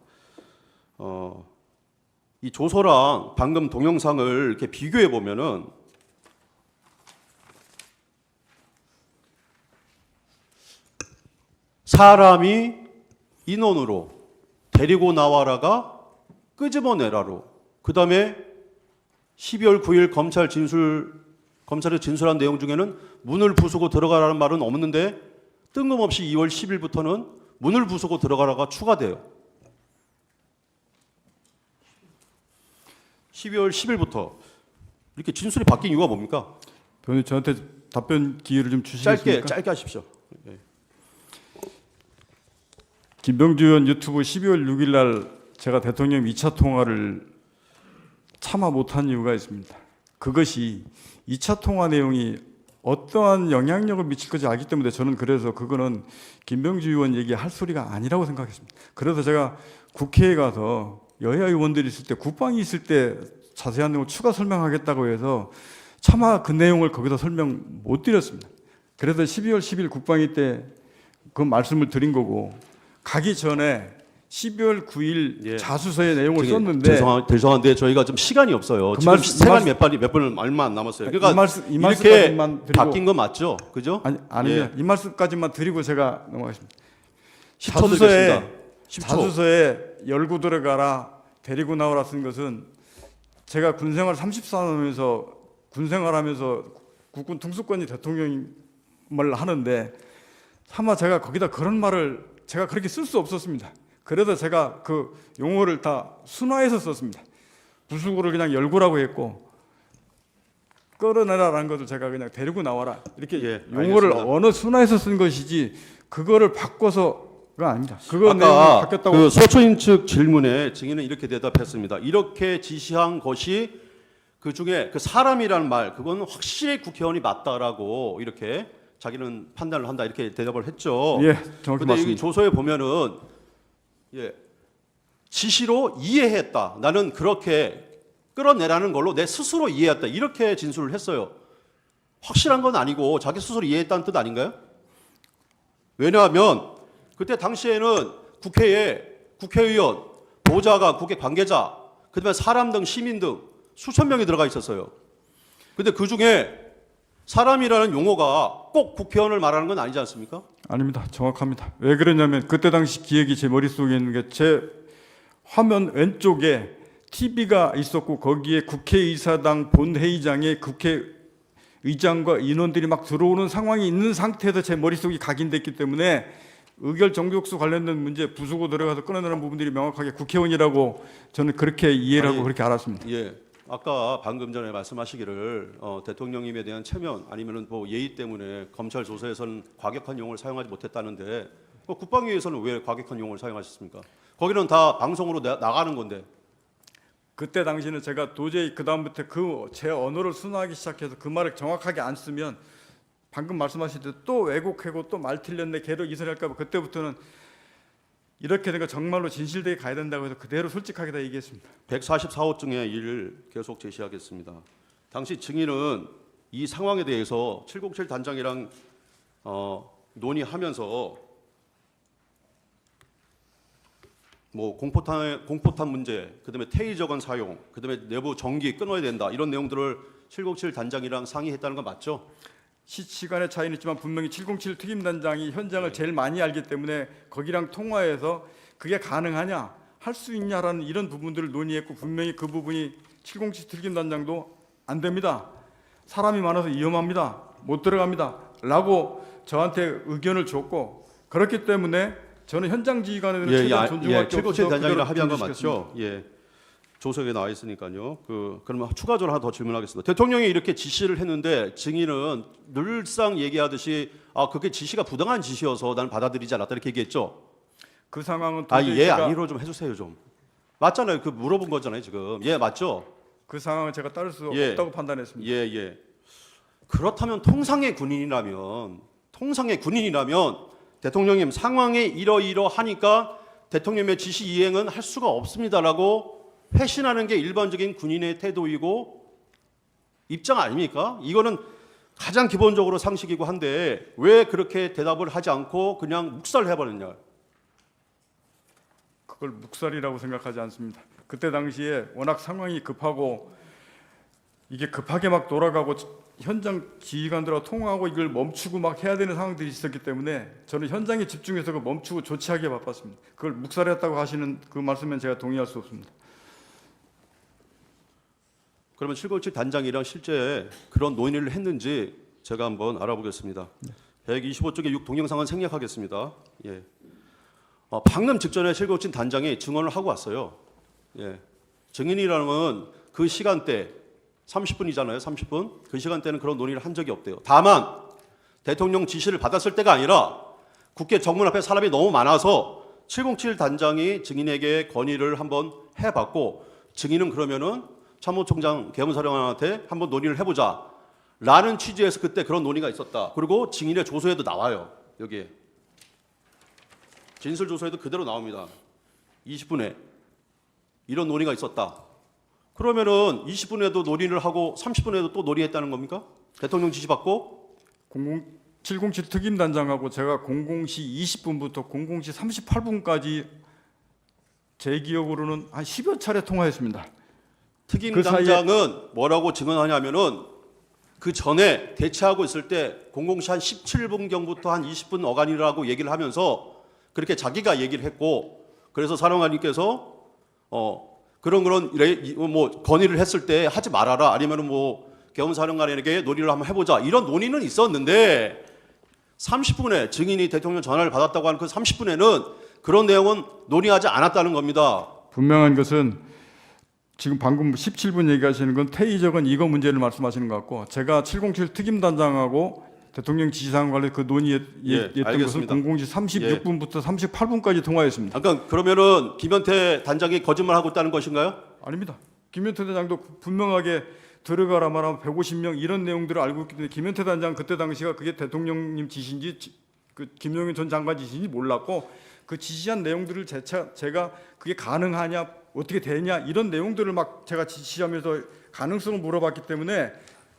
이 조서랑 방금 동영상을 이렇게 비교해 보면은 사람이 인원으로 데리고 나와라가 끄집어내라로, 그 다음에 12월 9일 검찰이 진술한 내용 중에는 문을 부수고 들어가라는 말은 없는데 뜬금없이 2월 10일부터는 문을 부수고 들어가라가 추가돼요. 12월 10일부터 이렇게 진술이 바뀐 이유가 뭡니까? 변호사님 저한테 답변 기회를 좀 주시겠습니까? 짧게 하십시오. 김병주 의원 유튜브 12월 6일 날 제가 대통령 2차 통화를 참아 못한 이유가 있습니다. 그것이 2차 통화 내용이 어떠한 영향력을 미칠 것인지 알기 때문에 저는 그래서 그거는 김병주 의원 얘기할 소리가 아니라고 생각했습니다. 그래서 제가 국회에 가서 여야 의원들이 있을 때, 국방이 있을 때 자세한 내용을 추가 설명하겠다고 해서 차마 그 내용을 거기서 설명 못 드렸습니다. 그래서 12월 10일 국방위 때 그 말씀을 드린 거고, 가기 전에 12월 9일 자수서의 내용을 썼는데, 죄송한데 저희가 좀 시간이 없어요. 그 지금 말씀- 시간이 몇 분 얼마 안 남았어요. 그러니까 이 이렇게 말씀까지만 드리고, 바뀐 거 맞죠? 그죠? 아닙니다. 이 말씀까지만 드리고 제가 넘어가겠습니다. 10초 드리겠습니다. 10초. 자수서에 열고 들어가라, 데리고 나오라 쓴 것은 제가 군생활 34년하면서 군생활하면서 국군 통수권이 대통령을 하는데 차마 제가 거기다 그런 말을 제가 그렇게 쓸 수 없었습니다. 그래서 제가 그 용어를 다 순화해서 썼습니다. 부수고를 그냥 열고라고 했고, 끌어내라라는 것을 제가 그냥 데리고 나와라 이렇게 용어를 알겠습니다. 어느 순화해서 쓴 것이지 그거를 바꿔서가 아닙니다. 그거 내용이 아까 바뀌었다고. 그 소초인 측 질문에 증인은 이렇게 대답했습니다. 이렇게 지시한 것이 그 중에 그 사람이라는 말, 그건 확실히 국회의원이 맞다라고 이렇게 자기는 판단을 한다 이렇게 대답을 했죠. 예, 정확히 근데 이 맞습니다. 조서에 보면은 지시로 이해했다. 나는 그렇게 끌어내라는 걸로 내 스스로 이해했다. 이렇게 진술을 했어요. 확실한 건 아니고 자기 스스로 이해했다는 뜻 아닌가요? 왜냐하면 그때 당시에는 국회에 국회의원, 보좌관, 국회 관계자, 그다음에 사람 등 시민 등 수천 명이 들어가 있었어요. 근데 그 중에 사람이라는 용어가 꼭 국회의원을 말하는 건 아니지 않습니까? 아닙니다. 정확합니다. 왜 그러냐면 그때 당시 기획이 제 머릿속에 있는 게, 제 화면 왼쪽에 TV가 있었고 거기에 국회의사당 본회의장에 국회의장과 인원들이 막 들어오는 상황이 있는 상태에서 제 머릿속이 각인됐기 때문에 의결 정족수 관련된 문제 부수고 들어가서 끊어내는 부분들이 명확하게 국회의원이라고 저는 그렇게 이해를 하고 그렇게 알았습니다. 예. 아까 방금 전에 말씀하시기를 대통령님에 대한 체면 아니면은 뭐 예의 때문에 검찰 조사에서는 과격한 용어를 사용하지 못했다는데 국방위에서는 왜 과격한 용어를 사용하셨습니까? 거기는 다 방송으로 나가는 건데. 그때 당시는 제가 도저히 그 다음부터 그 제 언어를 순화하기 시작해서 그 말을 정확하게 안 쓰면 방금 말씀하신 또 왜곡하고 또 말 틀렸네 걔로 이선할까 봐 그때부터는 이렇게 된 거 정말로 진실되게 가야 된다고 해서 그대로 솔직하게 다 얘기했습니다. 144호증의 일을 계속 제시하겠습니다. 당시 증인은 이 상황에 대해서 707 단장이랑 논의하면서 뭐 공포탄 문제, 그다음에 테이저건 사용, 그다음에 내부 전기 끊어야 된다 이런 내용들을 707 단장이랑 상의했다는 건 맞죠? 시간의 차이는 있지만 분명히 707 특임단장이 현장을 제일 많이 알기 때문에 거기랑 통화해서 그게 가능하냐, 할 수 있냐라는 이런 부분들을 논의했고 분명히 그 부분이 707 특임단장도 안 됩니다. 사람이 많아서 위험합니다. 못 들어갑니다. 라고 저한테 의견을 줬고 그렇기 때문에 저는 현장 지휘관에 대한 최대한 존중할 게 없어서 707 단장이랑 합의한 거 존중시켰습니다. 맞죠? 예. 조서에 나와 있으니까요. 그러면 추가적으로 하나 더 질문하겠습니다. 대통령이 이렇게 지시를 했는데 증인은 늘상 얘기하듯이 그게 지시가 부당한 지시여서 나는 받아들이지 않았다 이렇게 얘기했죠. 그 상황은 예 아니로 좀 해주세요 좀. 맞잖아요. 그 물어본 거잖아요 지금. 예 맞죠. 그 상황은 제가 따를 수 예. 없다고 판단했습니다. 예. 그렇다면 통상의 군인이라면 대통령님 상황에 이러이러하니까 대통령의 지시 이행은 할 수가 없습니다라고 회신하는 게 일반적인 군인의 태도이고 입장 아닙니까? 이거는 가장 기본적으로 상식이고 한데 왜 그렇게 대답을 하지 않고 그냥 묵살해버렸냐? 그걸 묵살이라고 생각하지 않습니다. 그때 당시에 워낙 상황이 급하고 이게 급하게 막 돌아가고 현장 지휘관들하고 통화하고 이걸 멈추고 막 해야 되는 상황들이 있었기 때문에 저는 현장에 집중해서 그 멈추고 조치하기에 바빴습니다. 그걸 묵살했다고 하시는 그 말씀엔 제가 동의할 수 없습니다. 그러면 707 단장이랑 실제 그런 논의를 했는지 제가 한번 알아보겠습니다. 125쪽의 6 동영상은 생략하겠습니다. 예. 방금 직전에 707 단장이 증언을 하고 왔어요. 예. 증인이라면 그 시간대 30분이잖아요. 30분. 그 시간대는 그런 논의를 한 적이 없대요. 다만 대통령 지시를 받았을 때가 아니라 국회 정문 앞에 사람이 너무 많아서 707 단장이 증인에게 건의를 한번 해봤고 증인은 그러면은 참모총장 계엄사령관한테 한번 논의를 해보자 라는 취지에서 그때 그런 논의가 있었다. 그리고 증인의 조서에도 나와요. 여기에 진술조서에도 그대로 나옵니다. 20분에 이런 논의가 있었다. 그러면은 20분에도 논의를 하고 30분에도 또 논의했다는 겁니까? 대통령 지시 받고 707 특임단장하고 제가 00시 20분부터 00시 38분까지 제 기억으로는 한 10여 차례 통화했습니다. 특임단장은 뭐라고 증언하냐면은 그 전에 대치하고 있을 때 00시 한 17분경부터 한 20분 어간이라고 얘기를 하면서 그렇게 자기가 얘기를 했고 그래서 사령관님께서 그런 뭐 건의를 했을 때 하지 말아라 아니면은 뭐 계엄사령관에게 논의를 한번 해보자 이런 논의는 있었는데 30분에 증인이 대통령 전화를 받았다고 하는 그 30분에는 그런 내용은 논의하지 않았다는 겁니다. 분명한 것은 지금 방금 17분 얘기하시는 건 테이저건 이거 문제를 말씀하시는 것 같고 제가 707 특임단장하고 대통령 지시사항 관련 그 논의했던 것은 00시 36분부터 38분까지 통화했습니다. 잠깐 그러면은 김현태 단장이 거짓말하고 있다는 것인가요? 아닙니다. 김현태 단장도 분명하게 들어가라 말하면 150명 이런 내용들을 알고 있기 때문에 김현태 단장 그때 당시가 그게 대통령님 지시인지 그 김용현 전 장관 지시인지 몰랐고 그 지시한 내용들을 제가 그게 가능하냐 어떻게 되냐 이런 내용들을 막 제가 지시하면서 가능성을 물어봤기 때문에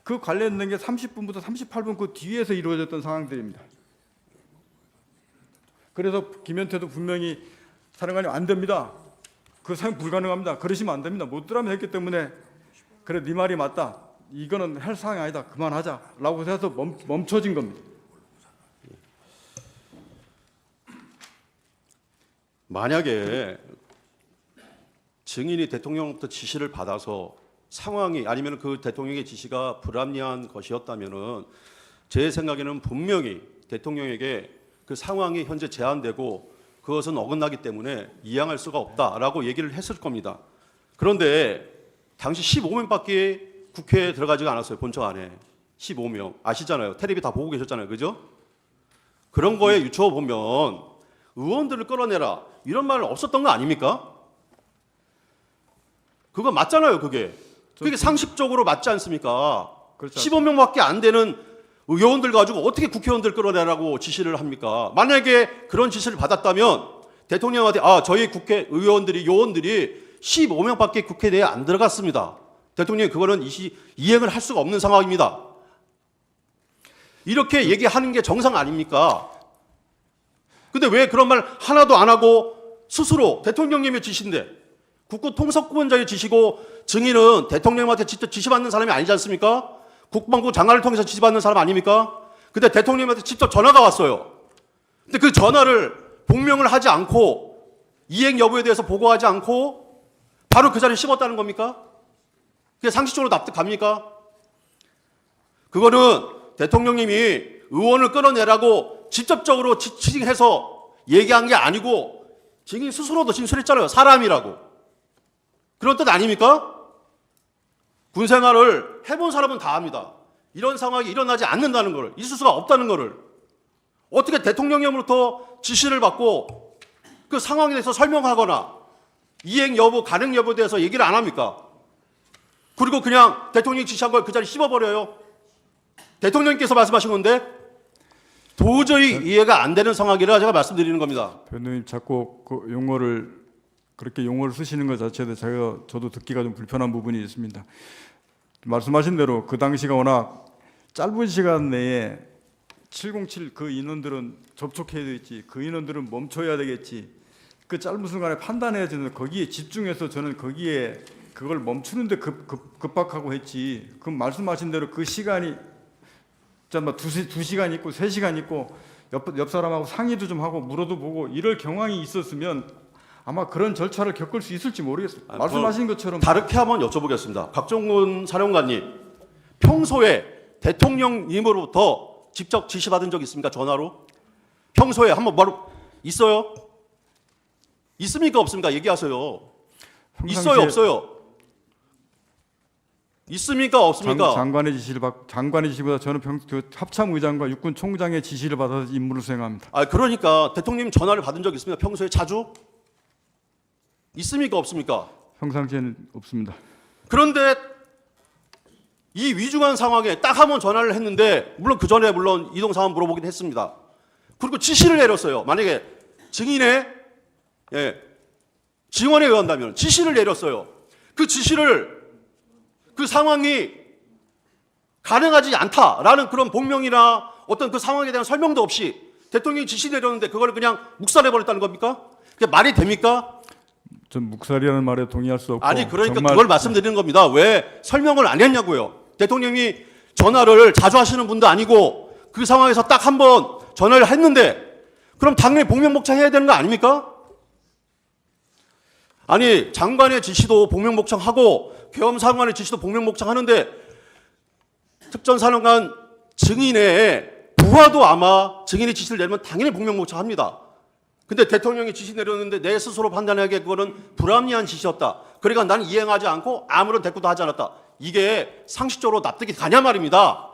그 관련된 게 30분부터 38분 그 뒤에서 이루어졌던 상황들입니다. 그래서 김현태도 분명히 사령관님 안 됩니다. 그 사용 불가능합니다. 그러시면 안 됩니다. 못 들으면 했기 때문에 그래 네 말이 맞다. 이거는 할 상황이 아니다. 그만하자라고 해서 멈춰진 겁니다. 만약에 증인이 대통령부터 지시를 받아서 상황이 아니면 그 대통령의 지시가 불합리한 것이었다면은 제 생각에는 분명히 대통령에게 그 상황이 현재 제한되고 그것은 어긋나기 때문에 이양할 수가 없다라고 얘기를 했을 겁니다. 그런데 당시 15명밖에 국회에 들어가지가 않았어요. 본청 안에 15명 아시잖아요. 텔레비 다 보고 계셨잖아요. 그죠? 그런 거에 유추어 보면 의원들을 끌어내라 이런 말 없었던 거 아닙니까? 그거 맞잖아요. 그게 상식적으로 맞지 않습니까? 그렇죠. 15명밖에 안 되는 의원들 가지고 어떻게 국회의원들 끌어내라고 지시를 합니까? 만약에 그런 지시를 받았다면 대통령한테 저희 국회의원들이 요원들이 15명밖에 국회 내에 안 들어갔습니다. 대통령이 그거는 이행을 할 수가 없는 상황입니다. 이렇게 얘기하는 게 정상 아닙니까? 근데 왜 그런 말 하나도 안 하고 스스로 대통령님의 지시인데 국가통수권자의 지시고 증인은 대통령한테 직접 지시받는 사람이 아니지 않습니까? 국방부 장관을 통해서 지시받는 사람 아닙니까? 근데 대통령한테 직접 전화가 왔어요. 근데 그 전화를 복명을 하지 않고 이행 여부에 대해서 보고하지 않고 바로 그 자리에 씹었다는 겁니까? 그게 상식적으로 납득갑니까? 그거는 대통령님이 의원을 끌어내라고 직접적으로 지칭해서 얘기한 게 아니고 증인 스스로도 진술했잖아요. 사람이라고. 그런 뜻 아닙니까? 군 생활을 해본 사람은 다 압니다. 이런 상황이 일어나지 않는다는 것을, 있을 수가 없다는 것을 어떻게 대통령님으로부터 지시를 받고 그 상황에 대해서 설명하거나 이행 여부, 가능 여부에 대해서 얘기를 안 합니까? 그리고 그냥 대통령이 지시한 걸 그 자리에 씹어버려요. 대통령님께서 말씀하신 건데 도저히 이해가 안 되는 상황이라 제가 말씀드리는 겁니다. 변호사님 자꾸 그렇게 용어를 쓰시는 것 자체도 저도 듣기가 좀 불편한 부분이 있습니다. 말씀하신 대로 그 당시가 워낙 짧은 시간 내에 707 그 인원들은 접촉해야 되겠지, 그 인원들은 멈춰야 되겠지, 그 짧은 순간에 판단해야 되는 거기에 집중해서 저는 거기에 그걸 멈추는데 급박하고 했지. 그 말씀하신 대로 그 시간이 두 시간 있고 3시간 있고 옆 사람하고 상의도 좀 하고 물어도 보고 이럴 경황이 있었으면 아마 그런 절차를 겪을 수 있을지 모르겠습니다. 말씀하신 것처럼 다르게 한번 여쭤보겠습니다. 박정훈 사령관님, 평소에 대통령님으로부터 직접 지시받은 적 있습니까? 전화로? 평소에 한번 바로 있어요? 있습니까? 없습니까? 얘기하세요. 있어요? 없어요? 있습니까? 없습니까? 장관의 지시보다 저는 합참의장과 육군 총장의 지시를 받아서 임무를 수행합니다. 그러니까 대통령님 전화를 받은 적 있습니까? 평소에 자주? 있습니까? 없습니까? 평상시에는 없습니다. 그런데 이 위중한 상황에 딱 한 번 전화를 했는데 물론 그 전에 이동 상황 물어보긴 했습니다. 그리고 지시를 내렸어요. 만약에 증인의 증언에 의한다면 지시를 내렸어요. 그 지시를 그 상황이 가능하지 않다라는 그런 복명이나 어떤 그 상황에 대한 설명도 없이 대통령이 지시 내렸는데 그걸 그냥 묵살해버렸다는 겁니까? 그게 말이 됩니까? 전 묵살이라는 말에 동의할 수 없고 그러니까 정말 그걸 말씀드리는 겁니다. 왜 설명을 안 했냐고요. 대통령이 전화를 자주 하시는 분도 아니고 그 상황에서 딱 한 번 전화를 했는데 그럼 당연히 복명복창해야 되는 거 아닙니까? 아니 장관의 지시도 복명복창하고 계엄사령관의 지시도 복명복창하는데 특전사령관 증인의 부하도 아마 증인의 지시를 내면 당연히 복명복창합니다. 근데 대통령이 지시 내렸는데 내 스스로 판단하기에 그거는 불합리한 지시였다. 그러니까 나는 이행하지 않고 아무런 대꾸도 하지 않았다. 이게 상식적으로 납득이 가냐 말입니다.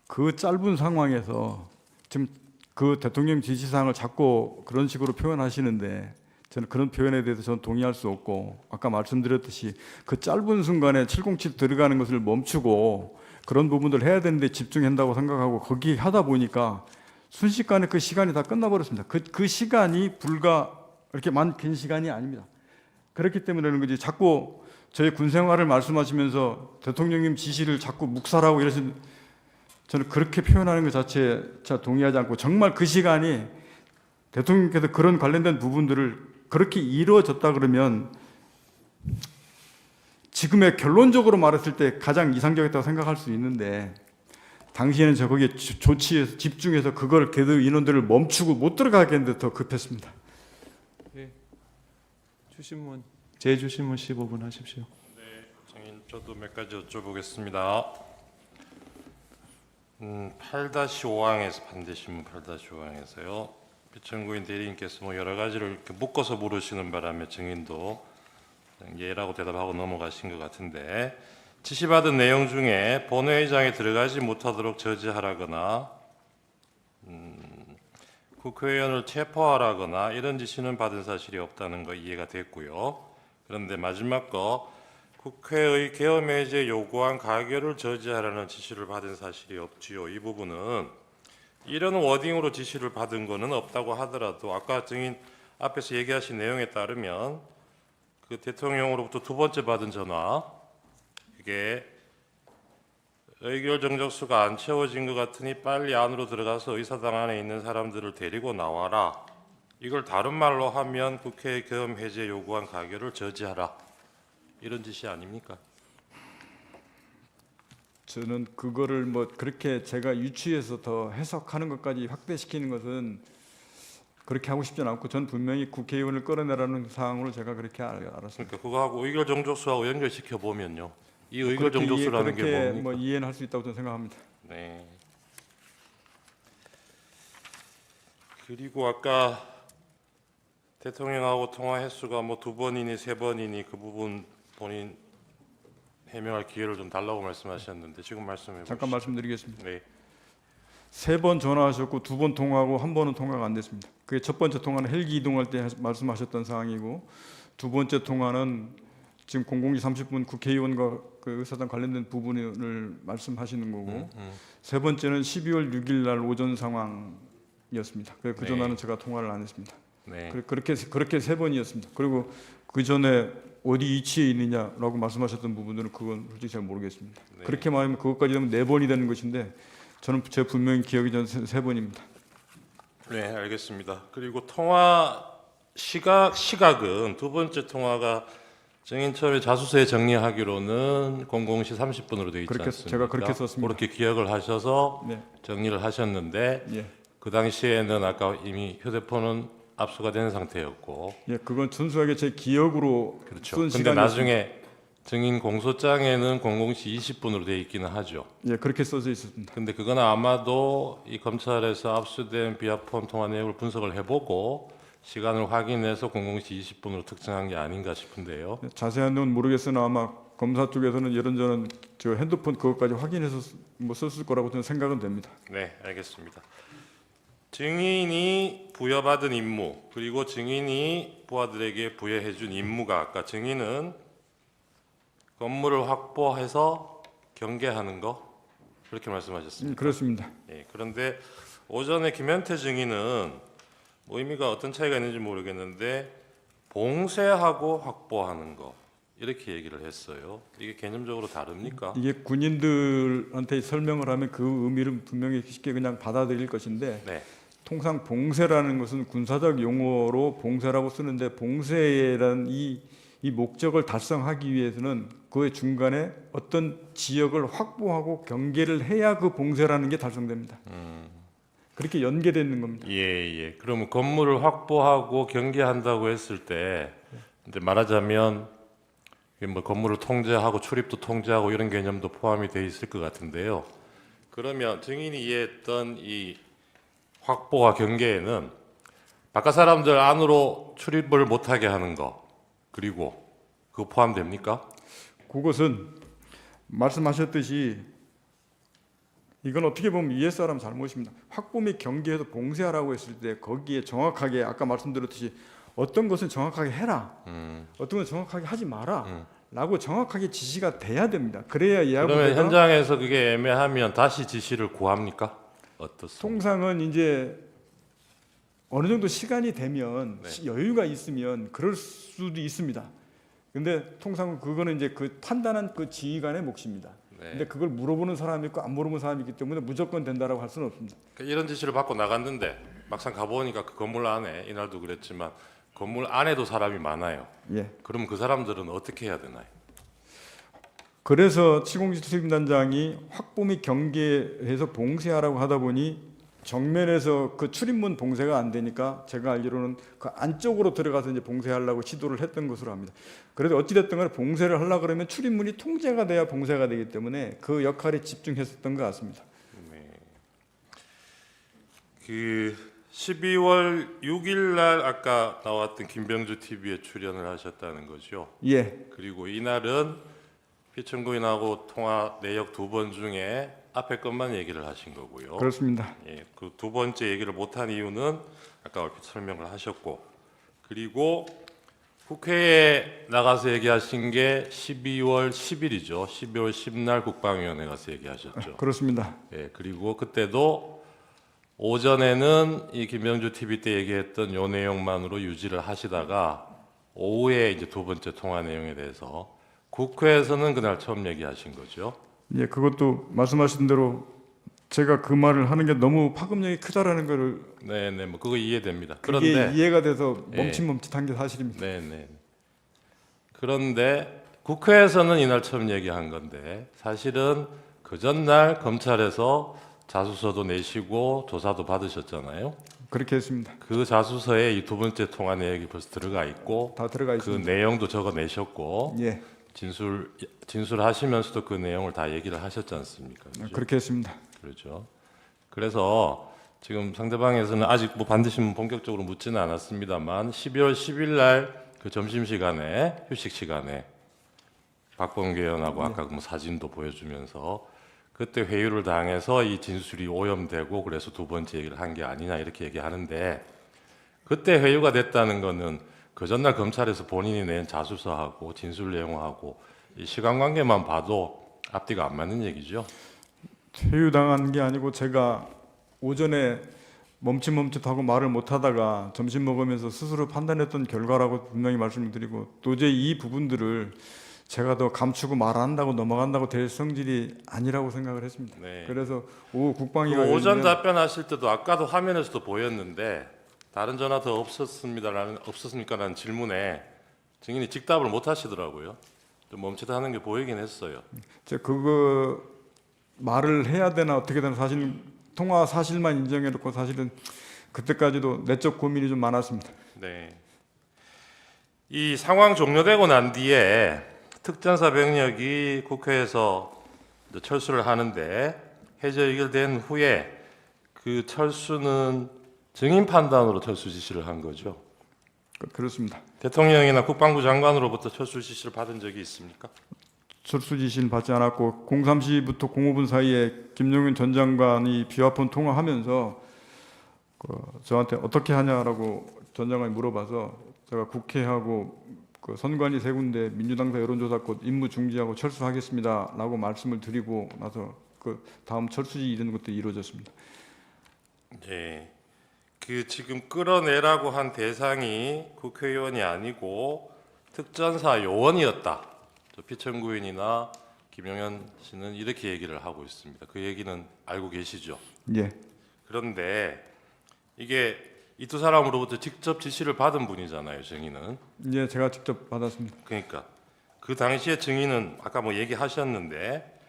그 짧은 상황에서 지금 그 대통령 지시사항을 자꾸 그런 식으로 표현하시는데 저는 그런 표현에 대해서 저는 동의할 수 없고 아까 말씀드렸듯이 그 짧은 순간에 707 들어가는 것을 멈추고 그런 부분들 해야 되는데 집중한다고 생각하고 거기 하다 보니까 순식간에 그 시간이 다 끝나버렸습니다. 그 시간이 불과 이렇게 긴 시간이 아닙니다. 그렇기 때문에 그런 거지. 자꾸 저희 군 생활을 말씀하시면서 대통령님 지시를 자꾸 묵살하고 이러신 저는 그렇게 표현하는 것 자체에 동의하지 않고 정말 그 시간이 대통령께서 그런 관련된 부분들을 그렇게 이루어졌다 그러면 지금의 결론적으로 말했을 때 가장 이상적이었다고 생각할 수 있는데 당시에는 저 거기에 조치해서 집중해서 그걸 걔들 인원들을 멈추고 못 들어가게 했는데 더 급했습니다. 주신문 재주신문 15분 하십시오. 네, 장인 저도 몇 가지 여쭤보겠습니다. 8-5항에서 반대신문 8-5항에서요. 피청구인 대리인께서 여러 가지를 이렇게 묶어서 물으시는 바람에 증인도 예라고 대답하고 넘어가신 것 같은데, 지시받은 내용 중에 본회의장에 들어가지 못하도록 저지하라거나 국회의원을 체포하라거나 이런 지시는 받은 사실이 없다는 거 이해가 됐고요. 그런데 마지막 거 국회의 계엄해제 요구안 가결을 저지하라는 지시를 받은 사실이 없지요. 이 부분은 이런 워딩으로 지시를 받은 거는 없다고 하더라도 아까 증인 앞에서 얘기하신 내용에 따르면 그 대통령으로부터 두 번째 받은 전화, 이게 의결 정적수가 안 채워진 것 같으니 빨리 안으로 들어가서 의사당 안에 있는 사람들을 데리고 나와라. 이걸 다른 말로 하면 국회의 계엄 해제 요구안 가결을 저지하라. 이런 지시 아닙니까? 저는 그거를 뭐 그렇게 제가 유추해서 더 해석하는 것까지 확대시키는 것은 그렇게 하고 싶지는 않고, 전 분명히 국회의원을 끌어내라는 사항으로 제가 그렇게 알았습니다. 그러니까 그거하고 의결 정적수하고 연결시켜 보면요. 이 의결 정적수라는 게 그렇게 뭡니까? 뭐 이해는 할 수 있다고 저는 생각합니다. 네. 그리고 아까 대통령하고 통화 횟수가 뭐 2번이니 3번이니 그 부분 본인 해명할 기회를 좀 달라고 말씀하셨는데 지금 말씀해 보시죠. 잠깐 말씀드리겠습니다. 네. 3번 전화하셨고 2번 통화하고 1번은 통화가 안 됐습니다. 그게 첫 번째 통화는 헬기 이동할 때 말씀하셨던 사항이고, 두 번째 통화는 지금 00시 30분 국회의원과 그 의사당 관련된 부분을 말씀하시는 거고, 세 번째는 12월 6일 날 오전 상황이었습니다. 그 네. 전화는 제가 통화를 안 했습니다. 네. 그렇게 세 번이었습니다. 그리고 그 전에 어디 위치에 있느냐라고 말씀하셨던 부분들은 그건 솔직히 잘 모르겠습니다. 네. 그렇게 말하면 그것까지 되면 4번이 되는 것인데, 저는 제 분명히 기억이 전 3번입니다. 네, 알겠습니다. 그리고 통화 시각은 두 번째 통화가 증인 처음에 자수서에 정리하기로는 00시 30분으로 되어 있지 그렇게 않습니까? 제가 그렇게 썼습니다. 그렇게 기억을 하셔서 네. 정리를 하셨는데 예. 그 당시에는 아까 이미 휴대폰은 압수가 된 상태였고, 예, 그건 순수하게 제 기억으로 그렇죠. 쓴 근데 시간이었습니다. 나중에 증인 공소장에는 00시 20분으로 되어 있기는 하죠. 예, 그렇게 써져 있습니다. 근데 그건 아마도 이 검찰에서 압수된 비아폰 통화 내용을 분석을 해보고 시간을 확인해서 00시 20분으로 특정한 게 아닌가 싶은데요. 예, 자세한 건 모르겠으나 아마 검사 쪽에서는 이런저런 저 핸드폰 그것까지 확인해서 뭐 썼을 거라고 저는 생각은 됩니다. 네, 알겠습니다. 증인이 부여받은 임무, 그리고 증인이 부하들에게 부여해준 임무가, 아까 증인은 건물을 확보해서 경계하는 거 그렇게 말씀하셨습니다. 그렇습니다. 예, 그런데 오전에 김현태 증인은 뭐 의미가 어떤 차이가 있는지 모르겠는데 봉쇄하고 확보하는 거 이렇게 얘기를 했어요. 이게 개념적으로 다릅니까? 이게 군인들한테 설명을 하면 그 의미를 분명히 쉽게 그냥 받아들일 것인데, 네. 통상 봉쇄라는 것은 군사적 용어로 봉쇄라고 쓰는데, 봉쇄라는 이 목적을 달성하기 위해서는 그 중간에 어떤 지역을 확보하고 경계를 해야 그 봉쇄라는 게 달성됩니다. 그렇게 연계되어 있는 겁니다. 예. 그러면 건물을 확보하고 경계한다고 했을 때, 이제 말하자면 뭐 건물을 통제하고 출입도 통제하고 이런 개념도 포함이 돼 있을 것 같은데요. 그러면 증인이 이해했던 이 확보와 경계에는 바깥 사람들 안으로 출입을 못하게 하는 거, 그리고 그거 포함됩니까? 그것은 말씀하셨듯이 이건 어떻게 보면 위에 사람 잘못입니다. 확보 및 경계해서 봉쇄하라고 했을 때 거기에 정확하게 아까 말씀드렸듯이 어떤 것은 정확하게 해라, 어떤 것은 정확하게 하지 마라 라고 정확하게 지시가 돼야 됩니다. 그래야 이해하고. 그러면 현장에서 그게 애매하면 다시 지시를 구합니까? 어떻습니까? 통상은 이제 어느 정도 시간이 되면 네. 여유가 있으면 그럴 수도 있습니다. 근데 통상은 그거는 이제 그 판단한 그 지휘관의 몫입니다. 네. 근데 그걸 물어보는 사람이 있고 안 물어보는 사람이 있기 때문에 무조건 된다라고 할 수는 없습니다. 그러니까 이런 지시를 받고 나갔는데 막상 가보니까 그 건물 안에, 이날도 그랬지만 건물 안에도 사람이 많아요. 예. 그럼 그 사람들은 어떻게 해야 되나요? 그래서 치공지 수임단장이 확보 및 경계해서 봉쇄하라고 하다 보니 정면에서 그 출입문 봉쇄가 안 되니까 제가 알기로는 그 안쪽으로 들어가서 이제 봉쇄하려고 시도를 했던 것으로 합니다. 그래도 어찌됐든 간에 봉쇄를 하려고 그러면 출입문이 통제가 돼야 봉쇄가 되기 때문에 그 역할에 집중했었던 것 같습니다. 네. 그 12월 6일 날 아까 나왔던 김병주 TV에 출연을 하셨다는 거죠. 예, 그리고 이날은 피청구인하고 통화 내역 2번 중에 앞에 것만 얘기를 하신 거고요. 그렇습니다. 예, 그 두 번째 얘기를 못한 이유는 아까 얼핏 설명을 하셨고, 그리고 국회에 나가서 얘기하신 게 12월 10일이죠. 12월 10날 국방위원회 가서 얘기하셨죠. 그렇습니다. 예, 그리고 그때도 오전에는 이 김병주 TV 때 얘기했던 요 내용만으로 유지를 하시다가 오후에 이제 두 번째 통화 내용에 대해서 국회에서는 그날 처음 얘기하신 거죠. 예, 그것도 말씀하신 대로 제가 그 말을 하는 게 너무 파급력이 크다라는 거를 네네, 뭐 그거 이해됩니다. 그게 그런데 이해가 돼서 예. 멈칫멈칫한 게 사실입니다. 네네. 그런데 국회에서는 이날 처음 얘기한 건데 사실은 그 전날 검찰에서 자수서도 내시고 조사도 받으셨잖아요. 그렇게 했습니다. 그 자수서에 이 두 번째 통화 내역이 벌써 들어가 있고 다 들어가 그 있습니다. 내용도 적어 내셨고 예, 진술하시면서도 그 내용을 다 얘기를 하셨지 않습니까? 그죠? 그렇게 했습니다. 그렇죠. 그래서 지금 상대방에서는 아직 뭐 반드시 본격적으로 묻지는 않았습니다만 12월 10일 날 그 점심 시간에 휴식 시간에 박범계 의원하고 아까 뭐 사진도 보여주면서 그때 회유를 당해서 이 진술이 오염되고 그래서 두 번째 얘기를 한 게 아니냐 이렇게 얘기하는데 그때 회유가 됐다는 거는 그 전날 검찰에서 본인이 낸 자수서하고 진술 내용하고 이 시간관계만 봐도 앞뒤가 안 맞는 얘기죠. 회유당한 게 아니고 제가 오전에 멈칫멈칫하고 말을 못하다가 점심 먹으면서 스스로 판단했던 결과라고 분명히 말씀을 드리고 도저히 이 부분들을 제가 더 감추고 말 안 한다고 넘어간다고 될 성질이 아니라고 생각을 했습니다. 네. 그래서 오후 국방위가 그 오전 열리면 답변하실 때도 아까도 화면에서도 보였는데 다른 전화 더 없었습니까라는 질문에 증인이 직답을 못 하시더라고요. 좀 멈칫하는 게 보이긴 했어요. 제가 그거 말을 해야 되나 어떻게 되나 사실 통화 사실만 인정해놓고 사실은 그때까지도 내적 고민이 좀 많았습니다. 네. 이 상황 종료되고 난 뒤에 특전사 병력이 국회에서 이제 철수를 하는데 해제 의결된 후에 그 철수는 증인 판단으로 철수 지시를 한 거죠. 그렇습니다. 대통령이나 국방부 장관으로부터 철수 지시를 받은 적이 있습니까? 철수 지시는 받지 않았고 03시부터 05분 사이에 김용현 전 장관이 비화폰 통화하면서 저한테 어떻게 하냐라고 전 장관이 물어봐서 제가 국회하고 그 선관위 세 군데 민주당사 여론조사권 임무 중지하고 철수하겠습니다라고 말씀을 드리고 나서 그 다음 철수지 이런 것도 이루어졌습니다. 네. 그 지금 끌어내라고 한 대상이 국회의원이 아니고 특전사 요원이었다. 피청구인이나 김용현 씨는 이렇게 얘기를 하고 있습니다. 그 얘기는 알고 계시죠? 예. 그런데 이게 이 두 사람으로부터 직접 지시를 받은 분이잖아요, 증인은. 예, 제가 직접 받았습니다. 그러니까 그 당시에 증인은 아까 뭐 얘기하셨는데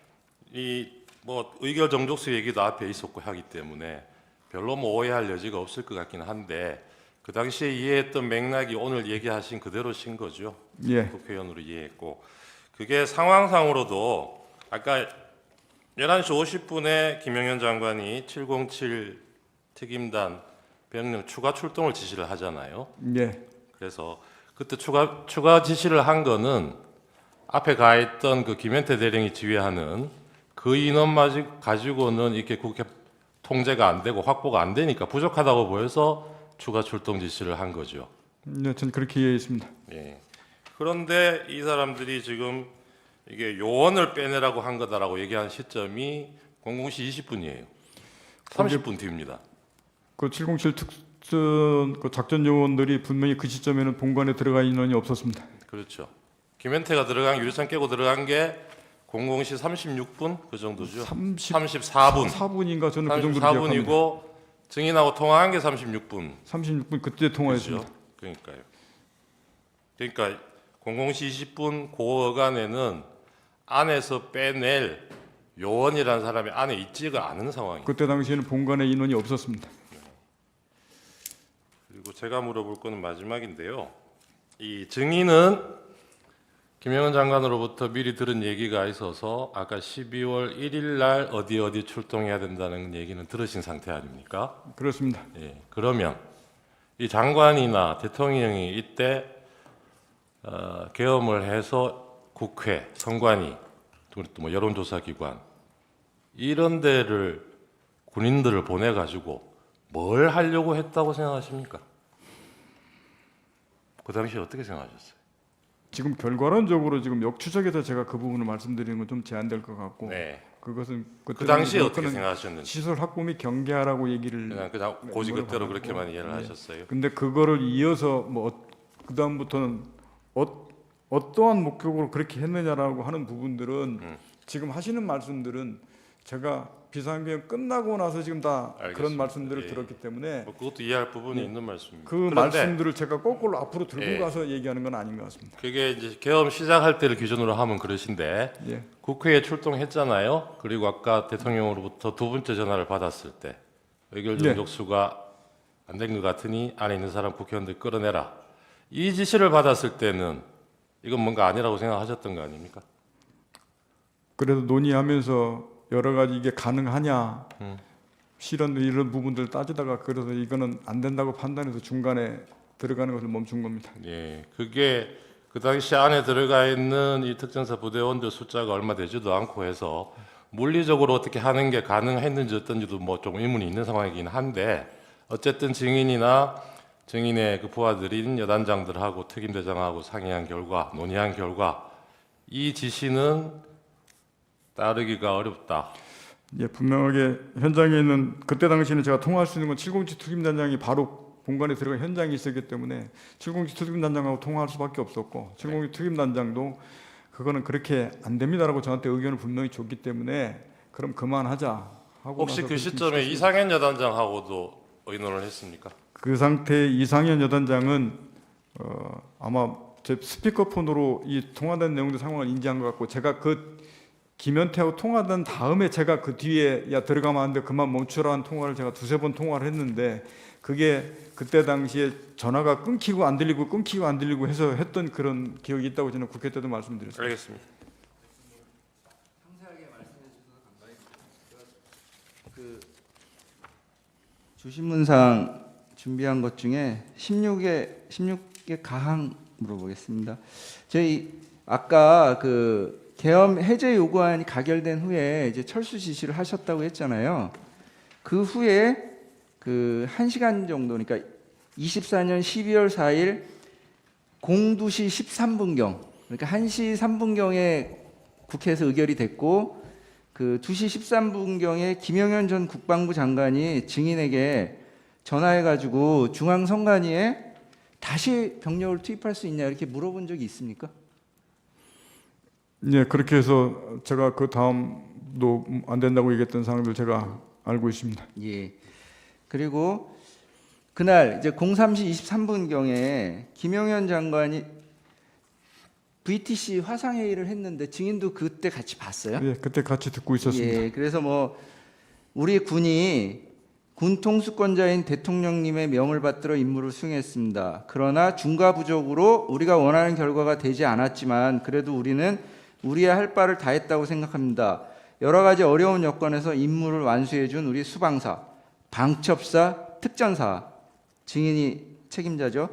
이 뭐 의결 정족수 얘기도 앞에 있었고 하기 때문에 별로 뭐 오해할 여지가 없을 것 같기는 한데 그 당시에 이해했던 맥락이 오늘 얘기하신 그대로신 거죠. 예. 국회의원으로 이해했고 그게 상황상으로도 아까 11시 50분에 김용현 장관이 707 특임단 병력 추가 출동을 지시를 하잖아요. 예. 그래서 그때 추가 지시를 한 거는 앞에 가 있던 그 김현태 대령이 지휘하는 그 인원만 가지고는 이렇게 국회 통제가 안 되고 확보가 안 되니까 부족하다고 보여서 추가 출동 지시를 한 거죠. 네, 저는 그렇게 이해했습니다. 예. 그런데 이 사람들이 지금 이게 요원을 빼내라고 한 거다라고 얘기한 시점이 00시 20분이에요. 30분 뒤입니다. 그 707 특전 그 작전 요원들이 분명히 그 시점에는 본관에 들어가 인원이 없었습니다. 그렇죠. 김현태가 들어간 유리창 깨고 들어간 게 00시 36분 그 정도죠. 34분. 4분인가 저는 그 정도로 기억합니다. 34분이고 증인하고 통화한 게 36분. 36분 그때 통화했습니다. 그렇죠? 그러니까 00시 20분 그 어간에는 안에서 빼낼 요원이라는 사람이 안에 있지가 않은 상황이에요. 그때 당시에는 본관에 인원이 없었습니다. 그리고 제가 물어볼 거는 마지막인데요. 이 증인은 김영은 장관으로부터 미리 들은 얘기가 있어서 아까 12월 1일 날 어디 출동해야 된다는 얘기는 들으신 상태 아닙니까? 그렇습니다. 예. 그러면 이 장관이나 대통령이 이때 계엄을 해서 국회, 선관위, 또 뭐 여론조사기관 이런 데를 군인들을 보내가지고 뭘 하려고 했다고 생각하십니까? 그 당시에 어떻게 생각하셨어요? 지금 결과론적으로 지금 역추적해서 제가 그 부분을 말씀드리는 건 좀 제한될 것 같고 네. 그것은 그 당시에 어떻게 그거는 생각하셨는지 시설 확보 및 경계하라고 얘기를 그냥 고지 그대로 그렇게만 이해를 하셨어요. 근데 그거를 이어서 그 다음부터는 어떠한 목적으로 그렇게 했느냐라고 하는 부분들은 지금 하시는 말씀들은 제가 비상계엄 끝나고 나서 지금 다 알겠습니다. 그런 말씀들을 예. 들었기 때문에 뭐 그것도 이해할 부분이 있는 말씀입니다. 그 그런데 말씀들을 제가 거꾸로 앞으로 들고 예. 가서 얘기하는 건 아닌 것 같습니다. 그게 이제 계엄 시작할 때를 기준으로 하면 그러신데 예. 국회에 출동했잖아요. 그리고 아까 대통령으로부터 두 번째 전화를 받았을 때 의결 네. 정족수가 안 된 것 같으니 안에 있는 사람 국회의원들 끌어내라. 이 지시를 받았을 때는 이건 뭔가 아니라고 생각하셨던 거 아닙니까? 그래도 논의하면서 여러 가지 이게 가능하냐 실현 이런 부분들 따지다가 그래서 이거는 안 된다고 판단해서 중간에 들어가는 것을 멈춘 겁니다. 예, 그게 그 당시 안에 들어가 있는 이 특전사 부대원들 숫자가 얼마 되지도 않고 해서 물리적으로 어떻게 하는 게 가능했는지 어떤지도 뭐 좀 의문이 있는 상황이긴 한데 어쨌든 증인이나 증인의 그 부하들인 여단장들하고 특임대장하고 상의한 결과, 논의한 결과 이 지시는 따르기가 어렵다. 예, 분명하게 현장에 있는 그때 당시에는 제가 통화할 수 있는 건 707 특임단장이 바로 본관에 들어가 현장에 있었기 때문에 707 특임단장하고 통화할 수밖에 없었고 707 특임단장도 그거는 그렇게 안 됩니다라고 저한테 의견을 분명히 줬기 때문에 그럼 그만하자 하고 혹시 나서 그 그렇게 시점에 시켰습니다. 이상현 여단장하고도 의논을 했습니까? 그 상태의 이상현 여단장은 아마 제 스피커폰으로 이 통화된 내용들 상황을 인지한 것 같고 제가 그 김현태하고 통화된 다음에 제가 그 뒤에 야 들어가면 안 돼 그만 멈추라는 통화를 제가 두세 번 통화를 했는데 그게 그때 당시에 전화가 끊기고 안 들리고 해서 했던 그런 기억이 있다고 저는 국회 때도 말씀드렸습니다. 알겠습니다. 주신문상 준비한 것 중에 16개 가항 물어보겠습니다. 저희 아까 그 계엄 해제 요구안이 가결된 후에 이제 철수 지시를 하셨다고 했잖아요. 그 후에 그 1시간 정도, 그러니까 24년 12월 4일 02시 13분경, 그러니까 1시 3분경에 국회에서 의결이 됐고 그 2시 13분경에 김영현 전 국방부 장관이 증인에게 전화해가지고 중앙선관위에 다시 병력을 투입할 수 있냐 이렇게 물어본 적이 있습니까? 네, 그렇게 해서 제가 그 다음도 안 된다고 얘기했던 사항들 제가 알고 있습니다. 예. 그리고 그날 이제 03시 23분경에 김영현 장관이 VTC 화상회의를 했는데 증인도 그때 같이 봤어요? 예, 그때 같이 듣고 있었습니다. 예, 그래서 뭐 우리 군이 군 통수권자인 대통령님의 명을 받들어 임무를 수행했습니다. 그러나 중과부적으로 우리가 원하는 결과가 되지 않았지만 그래도 우리는 우리의 할 바를 다했다고 생각합니다. 여러 가지 어려운 여건에서 임무를 완수해 준 우리 수방사, 방첩사, 특전사, 증인이 책임자죠.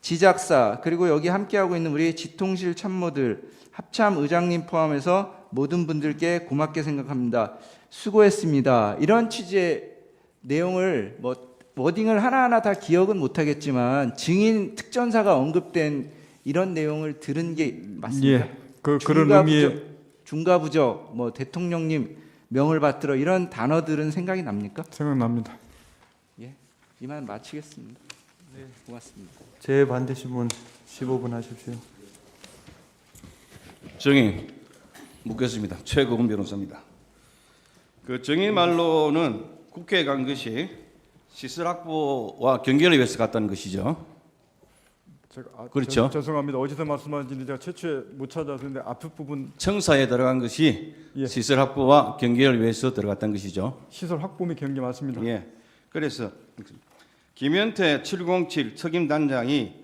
지작사, 그리고 여기 함께하고 있는 우리 지통실 참모들, 합참 의장님 포함해서 모든 분들께 고맙게 생각합니다. 수고했습니다. 이런 취지의 내용을 뭐 워딩을 하나하나 다 기억은 못하겠지만 증인 특전사가 언급된 이런 내용을 들은 게 맞습니까? 예, 그런 의미의 중과부적, 뭐 대통령님 명을 받들어 이런 단어들은 생각이 납니까? 생각납니다. 예, 이만 마치겠습니다. 네, 고맙습니다. 재반대 신문 15분 하십시오. 증인 묻겠습니다. 최고은 변호사입니다. 그 증인 말로는 국회에 간 것이 시설 확보와 경계를 위해서 갔다는 것이죠. 제가 그렇죠. 죄송합니다. 어디서 말씀하신지 제가 최초에 못 찾았는데 앞에 부분 청사에 들어간 것이 예. 시설 확보와 경계를 위해서 들어갔다는 것이죠. 시설 확보 및 경계 맞습니다. 예. 그래서 김현태 707 특임단장이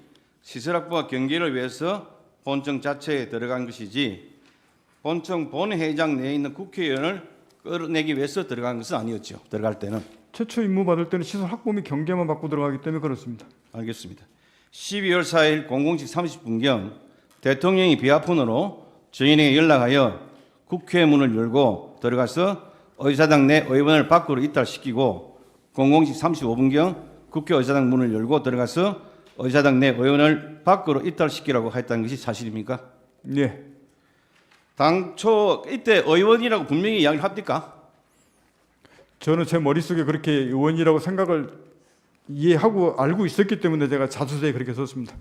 시설 확보와 경계를 위해서 본청 자체에 들어간 것이지 본청 본회의장 내에 있는 국회의원을 끌어내기 위해서 들어간 것은 아니었죠. 들어갈 때는. 최초 임무 받을 때는 시설 확보 및 경계만 받고 들어가기 때문에 그렇습니다. 알겠습니다. 12월 4일 00시 30분경 대통령이 비아폰으로 저희에게 연락하여 국회 문을 열고 들어가서 의사당 내 의원을 밖으로 이탈시키고 00시 35분경 국회 의사당 문을 열고 들어가서 의사당 내 의원을 밖으로 이탈시키라고 했다는 것이 사실입니까? 예. 당초 이때 의원이라고 분명히 이야기를 합니까? 저는 제 머릿속에 그렇게 의원이라고 생각을 이해하고 알고 있었기 때문에 제가 자수서에 그렇게 썼습니다.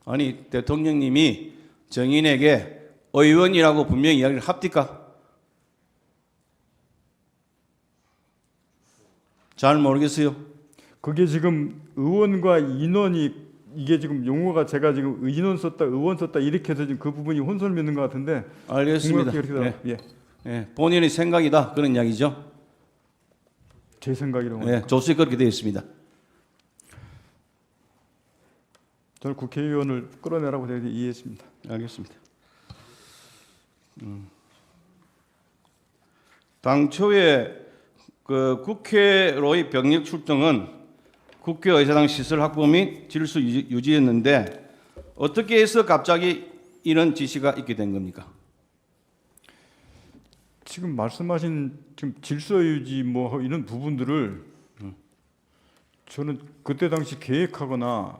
아니 대통령님이 정인에게 의원이라고 분명히 이야기를 합니까? 잘 모르겠어요. 그게 지금 의원과 인원이 이게 지금 용어가 제가 지금 인원 썼다, 의원 썼다 이렇게 해서 지금 그 부분이 혼선을 맺는 것 같은데. 알겠습니다. 예. 예, 본인의 생각이다 그런 이야기죠. 제 생각이라고. 예, 조수에 그렇게 되어 있습니다. 저는 국회의원을 끌어내라고 제가 이해했습니다. 알겠습니다. 당초에 그 국회로의 병력 출동은 국회의사당 시설 확보 및 질서 유지였는데 어떻게 해서 갑자기 이런 지시가 있게 된 겁니까? 지금 말씀하신 지금 질서 유지 뭐 이런 부분들을 저는 그때 당시 계획하거나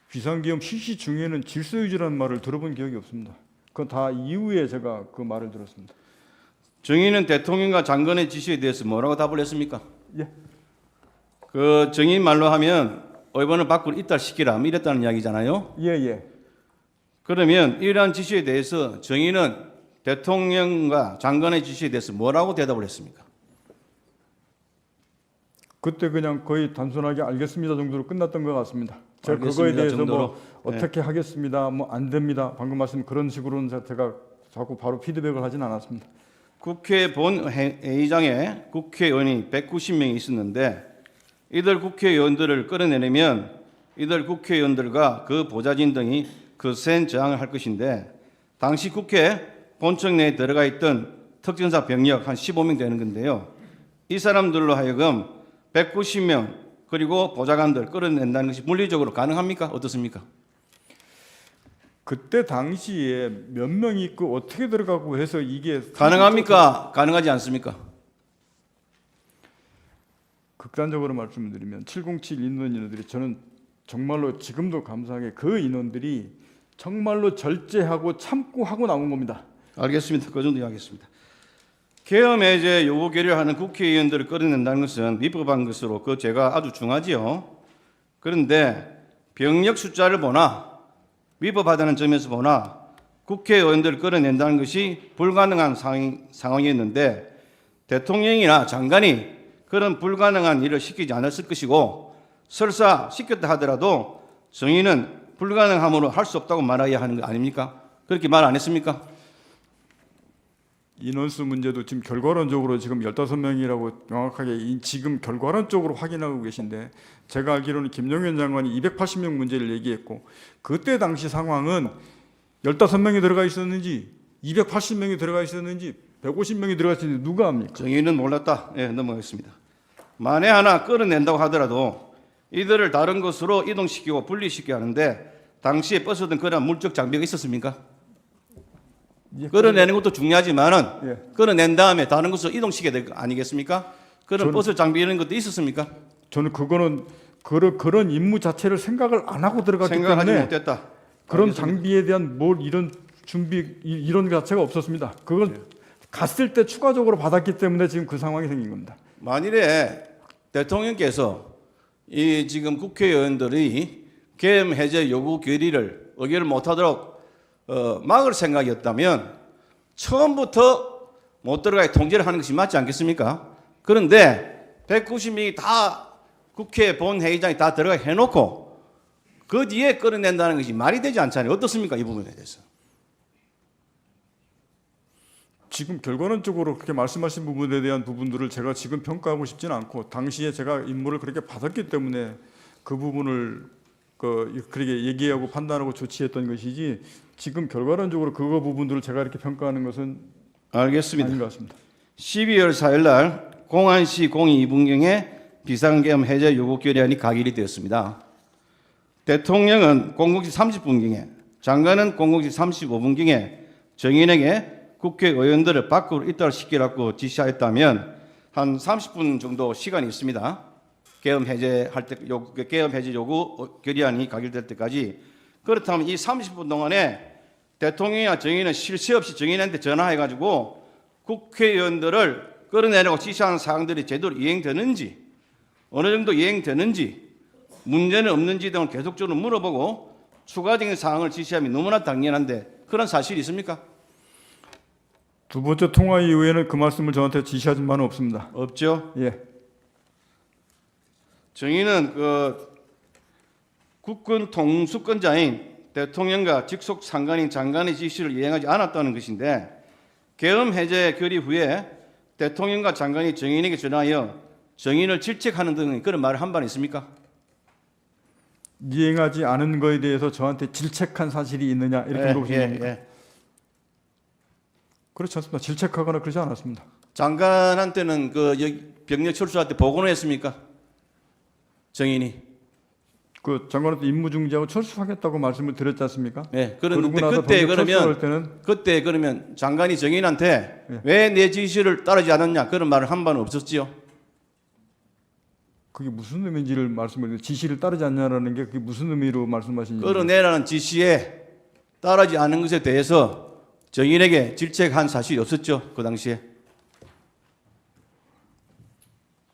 비상계엄 실시 중에는 질서 유지라는 말을 들어본 기억이 없습니다. 그건 다 이후에 제가 그 말을 들었습니다. 정의는 대통령과 장관의 지시에 대해서 뭐라고 답을 했습니까? 예. 그 정의 말로 하면 의원을 밖으로 이탈시키라 이랬다는 이야기잖아요. 예. 그러면 이러한 지시에 대해서 정의는 대통령과 장관의 지시에 대해서 뭐라고 대답을 했습니까? 그때 그냥 거의 단순하게 알겠습니다 정도로 끝났던 것 같습니다. 제가 알겠습니다 그거에 대해서 정도로. 뭐 어떻게 하겠습니다, 뭐 안 됩니다. 방금 말씀 그런 식으로는 제가 자꾸 바로 피드백을 하진 않았습니다. 국회 본회의장에 국회의원이 190명이 있었는데 이들 국회의원들을 끌어내려면 이들 국회의원들과 그 보좌진 등이 거센 저항을 할 것인데 당시 국회 본청 내에 들어가 있던 특전사 병력 한 15명 되는 건데요. 이 사람들로 하여금 190명 그리고 보좌관들 끌어낸다는 것이 물리적으로 가능합니까? 어떻습니까? 그때 당시에 몇 명이 있고 어떻게 들어가고 해서 이게 가능합니까? 가능하지 않습니까? 극단적으로 말씀드리면 707 인원들이 저는 정말로 지금도 감사하게 그 인원들이 정말로 절제하고 참고 하고 나온 겁니다. 알겠습니다. 그 정도 이야기했습니다. 계엄 해제 요구 결의하는 국회의원들을 끌어낸다는 것은 위법한 것으로 그 죄가 아주 중하지요. 그런데 병력 숫자를 보나 위법하다는 점에서 보나 국회의원들을 끌어낸다는 것이 불가능한 상황이었는데 대통령이나 장관이 그런 불가능한 일을 시키지 않았을 것이고 설사 시켰다 하더라도 정의는 불가능함으로 할 수 없다고 말해야 하는 거 아닙니까? 그렇게 말 안 했습니까? 인원수 문제도 지금 결과론적으로 지금 15명이라고 명확하게 지금 결과론적으로 확인하고 계신데 제가 알기로는 김용현 장관이 280명 문제를 얘기했고 그때 당시 상황은 15명이 들어가 있었는지 280명이 들어가 있었는지 150명이 들어가 있었는지 누가 압니까? 정의는 몰랐다. 예, 넘어가겠습니다. 만에 하나 끌어낸다고 하더라도 이들을 다른 곳으로 이동시키고 분리시켜야 하는데 당시에 버스든 그런 물적 장비가 있었습니까? 끌어내는 것도 중요하지만은 끌어낸 다음에 다른 곳으로 이동시켜야 될 거 아니겠습니까? 그런 버스 장비 이런 것도 있었습니까? 저는 그거는 그런 임무 자체를 생각을 안 하고 들어갔기 생각하지 때문에 못했다. 그런 알겠습니다. 장비에 대한 뭘 이런 준비 이런 것 자체가 없었습니다. 그건 갔을 때 추가적으로 받았기 때문에 지금 그 상황이 생긴 겁니다. 만일에 대통령께서 이 지금 국회의원들이 계엄 해제 요구 결의를 의결을 못하도록 막을 생각이었다면 처음부터 못 들어가게 통제를 하는 것이 맞지 않겠습니까? 그런데 190명이 다 국회 본회의장에 다 들어가 해놓고 그 뒤에 끌어낸다는 것이 말이 되지 않잖아요. 어떻습니까? 이 부분에 대해서. 지금 결과론적으로 그렇게 말씀하신 부분에 대한 부분들을 제가 지금 평가하고 싶지는 않고 당시에 제가 임무를 그렇게 받았기 때문에 그 부분을 그렇게 얘기하고 판단하고 조치했던 것이지 지금 결과론적으로 그거 부분들을 제가 이렇게 평가하는 것은 알겠습니다. 아닌 것 같습니다. 12월 4일 날 공안시 02분경에 비상계엄 해제 요구 결의안이 가결이 되었습니다. 대통령은 00시 30분경에, 장관은 00시 35분경에 정인에게 국회의원들을 밖으로 입달시키라고 지시하였다면 한 30분 정도 시간이 있습니다. 계엄 해제 요구 결의안이 가결될 때까지. 그렇다면 이 30분 동안에 대통령이나 정인은 쉴 새 없이 정인한테 전화해가지고 국회의원들을 끌어내려고 지시하는 사항들이 제대로 이행되는지, 어느 정도 이행되는지, 문제는 없는지 등을 계속적으로 물어보고 추가적인 사항을 지시하면 너무나 당연한데 그런 사실이 있습니까? 두 번째 통화 이후에는 그 말씀을 저한테 지시하신 바는 없습니다. 없죠. 예. 정의는 국군 통수권자인 대통령과 직속 상관인 장관의 지시를 이행하지 않았다는 것인데, 계엄 해제 결의 후에 대통령과 장관이 정인에게 전하여 정인을 질책하는 등 그런 말을 한 바는 있습니까? 이행하지 않은 거에 대해서 저한테 질책한 사실이 있느냐 이렇게 물어보신 겁니까? 그렇지 않습니다. 질책하거나 그러지 않았습니다. 장관한테는 병력 철수할 때 보고는 했습니까? 정인이. 그 장관한테 임무 중지하고 철수하겠다고 말씀을 드렸지 않습니까? 네. 그러고 그런데 나서 그때 그러면 장관이 정인한테 왜 내 지시를 따르지 않았냐 그런 말을 한 바는 없었지요? 그게 무슨 의미인지를 말씀을 지시를 따르지 않냐라는 게 그게 무슨 의미로 말씀하시는지. 끌어내라는 지시에 따르지 않은 것에 대해서 정인에게 질책한 사실이 없었죠, 그 당시에.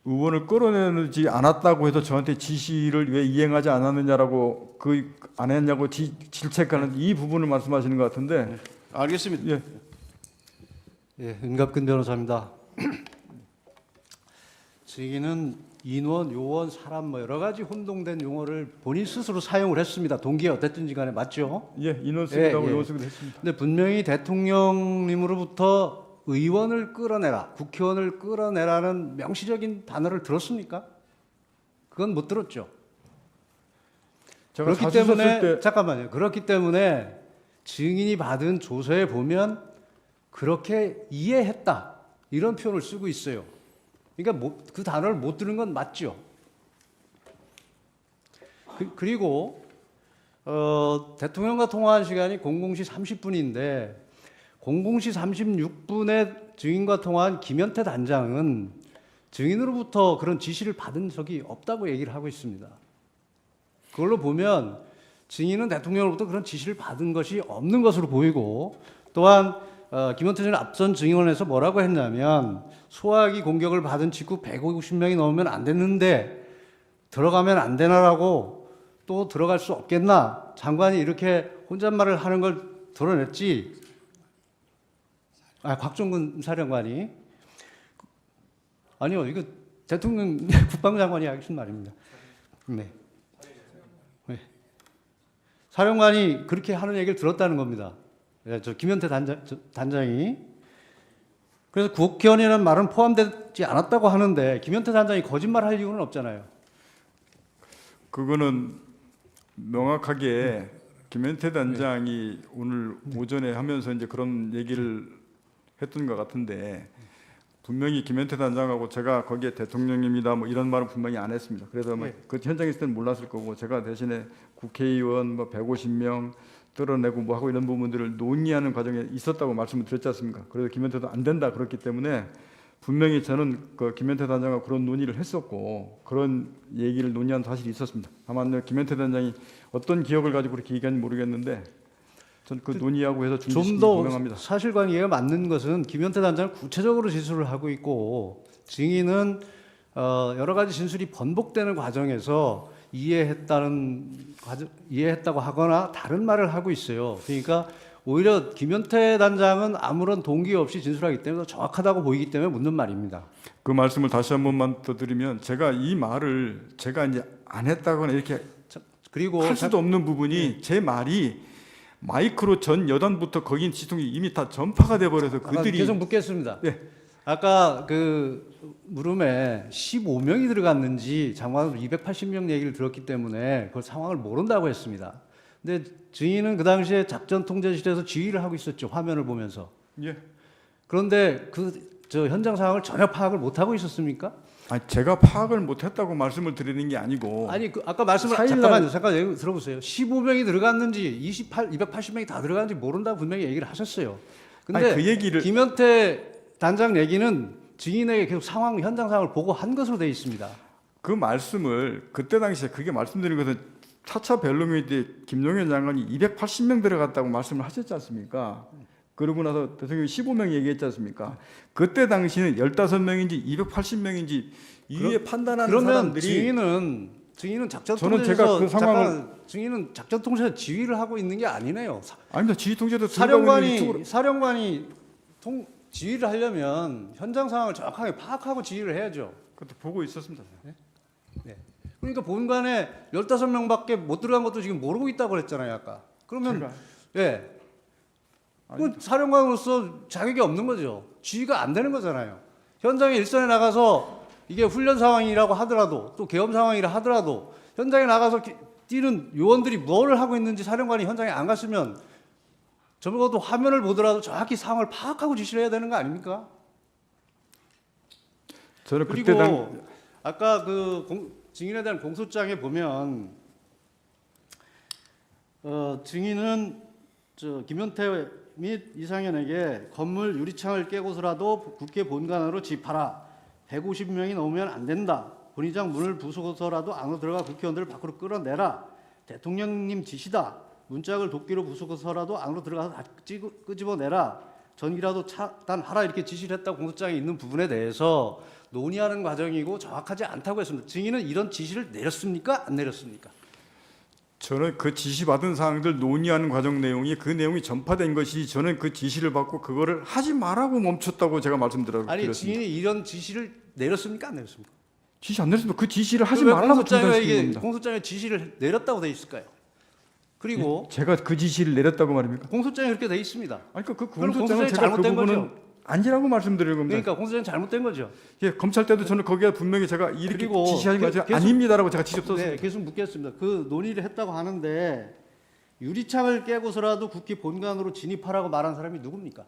의원을 끌어내지 않았다고 해서 저한테 지시를 왜 이행하지 않았느냐라고 안 했냐고 질책하는 이 부분을 말씀하시는 것 같은데. 알겠습니다. 예. 예, 은갑근 변호사입니다. 증인은 인원, 요원, 사람 뭐 여러 가지 혼동된 용어를 본인 스스로 사용을 했습니다. 동기에 어땠든지 간에 맞죠? 예, 인원 쓰기도 하고 요원 쓰기도 했습니다. 근데 분명히 대통령님으로부터 의원을 끌어내라, 국회의원을 끌어내라는 명시적인 단어를 들었습니까? 그건 못 들었죠. 그렇기 때문에 잠깐만요. 그렇기 때문에 증인이 받은 조서에 보면 그렇게 이해했다 이런 표현을 쓰고 있어요. 그러니까 그 단어를 못 들은 건 맞죠. 그리고 대통령과 통화한 시간이 00시 30분인데 00시 36분에 증인과 통화한 김현태 단장은 증인으로부터 그런 지시를 받은 적이 없다고 얘기를 하고 있습니다. 그걸로 보면 증인은 대통령으로부터 그런 지시를 받은 것이 없는 것으로 보이고, 또한 김현태 전 앞선 증인원에서 뭐라고 했냐면 소화기 공격을 받은 직후 150명이 넘으면 안 됐는데 들어가면 안 되나라고, 또 들어갈 수 없겠나, 장관이 이렇게 혼잣말을 하는 걸 드러냈지. 곽종근 사령관이. 아니요, 이거 대통령 국방장관이 하신 말입니다. 네. 네. 사령관이 그렇게 하는 얘기를 들었다는 겁니다. 저 김현태 단장이. 그래서 국회의원이라는 말은 포함되지 않았다고 하는데 김현태 단장이 거짓말할 이유는 없잖아요. 그거는 명확하게 김현태 단장이 오늘 오전에 하면서 이제 그런 얘기를 했던 것 같은데, 분명히 김현태 단장하고 제가 거기에 대통령입니다 뭐 이런 말은 분명히 안 했습니다. 그래서 그 현장에 있을 때는 몰랐을 거고, 제가 대신에 국회의원 뭐 150명 뚫어내고 뭐 하고 이런 부분들을 논의하는 과정에 있었다고 말씀을 드렸지 않습니까? 그래서 김현태도 안 된다 그렇기 때문에 분명히 저는 그 김현태 단장과 그런 논의를 했었고 그런 얘기를 논의한 사실이 있었습니다. 다만 김현태 단장이 어떤 기억을 가지고 그렇게 얘기하는지 모르겠는데 전 그 논의하고 해서 좀 더 사실관계가 맞는 것은 김현태 단장은 구체적으로 진술을 하고 있고, 증인은 여러 가지 진술이 번복되는 과정에서 이해했다고 하거나 다른 말을 하고 있어요. 그러니까 오히려 김현태 단장은 아무런 동기 없이 진술하기 때문에 정확하다고 보이기 때문에 묻는 말입니다. 그 말씀을 다시 한 번만 더 드리면, 제가 이 말을 제가 이제 안 했다거나 이렇게 그리고 할 수도 없는 부분이, 제 말이 마이크로 전 여단부터 거긴 지통이 이미 다 전파가 돼 버려서 그들이 계속 묻겠습니다. 네. 아까 그 물음에 15명이 들어갔는지 장관으로 280명 얘기를 들었기 때문에 그 상황을 모른다고 했습니다. 근데 증인은 그 당시에 작전 통제실에서 지휘를 하고 있었죠. 화면을 보면서. 예. 그런데 저 현장 상황을 전혀 파악을 못 하고 있었습니까? 아니 제가 파악을 못했다고 말씀을 드리는 게 아니고 아니 아까 말씀을 4일 잠깐 얘기 들어보세요. 15명이 들어갔는지 280명이 다 들어갔는지 모른다고 분명히 얘기를 하셨어요. 근데 아니, 그 얘기를 김현태 단장 얘기는 증인에게 계속 현장 상황을 보고한 것으로 되어 있습니다. 그 말씀을 그때 당시에 그게 말씀드린 것은 4차 벨로미 때 김용현 장관이 280명 들어갔다고 말씀을 하셨지 않습니까? 그러고 나서 대통령이 15명 얘기했지 않습니까? 그때 당시는 15명인지 280명인지 이후에 판단하는 그러면 사람들이 증인은 작전 저는 통제에서 제가 그 상황을 증인은 작전 통제에서 지휘를 하고 있는 게 아니네요. 아닙니다. 지휘 통제도 들어가고 있는 이쪽으로 사령관이 지휘를 하려면 현장 상황을 정확하게 파악하고 지휘를 해야죠. 그것도 보고 있었습니다. 네. 그러니까 본관에 15명밖에 못 들어간 것도 지금 모르고 있다고 그랬잖아요, 아까. 그러면 제가? 예. 그 사령관으로서 자격이 없는 거죠. 지휘가 안 되는 거잖아요. 현장에 일선에 나가서 이게 훈련 상황이라고 하더라도 또 계엄 상황이라 하더라도 현장에 나가서 뛰는 요원들이 뭘 하고 있는지 사령관이 현장에 안 갔으면 적어도 화면을 보더라도 정확히 상황을 파악하고 지시를 해야 되는 거 아닙니까? 저는 그리고 그때 아까 증인에 대한 공소장에 보면 증인은 김현태 및 이상현에게 건물 유리창을 깨고서라도 국회 본관으로 집하라. 150명이 넘으면 안 된다. 본의장 문을 부수고서라도 안으로 들어가 국회의원들을 밖으로 끌어내라. 대통령님 지시다. 문짝을 도끼로 부수고서라도 안으로 들어가서 다 끄집어내라. 전기라도 차단하라. 이렇게 지시를 했다고 공소장에 있는 부분에 대해서 논의하는 과정이고 정확하지 않다고 했습니다. 증인은 이런 지시를 내렸습니까? 안 내렸습니까? 저는 그 지시 받은 사항들 논의하는 과정 내용이 그 내용이 전파된 것이 저는 그 지시를 받고 그거를 하지 말라고 멈췄다고 제가 말씀드렸습니다. 아니 증인이 이런 지시를 내렸습니까? 안 내렸습니까? 지시 안 내렸습니다. 그 지시를 하지 왜 말라고 중단시킨 겁니다. 공소장에 지시를 내렸다고 돼 있을까요? 그리고 제가 그 지시를 내렸다고 말입니까? 공소장에 그렇게 돼 있습니다. 아니 그 그럼 공소장은 제가 그 잘못된 부분은 거죠? 아니라고 말씀드리는 겁니다. 그러니까 공소장이 잘못된 거죠. 예, 검찰 때도 저는 거기에 분명히 제가 이렇게 그리고 지시하는 거 계속- 아닙니다라고 제가 지적 썼습니다. 네, 계속 묻겠습니다. 그 논의를 했다고 하는데 유리창을 깨고서라도 국회 본관으로 진입하라고 말한 사람이 누굽니까?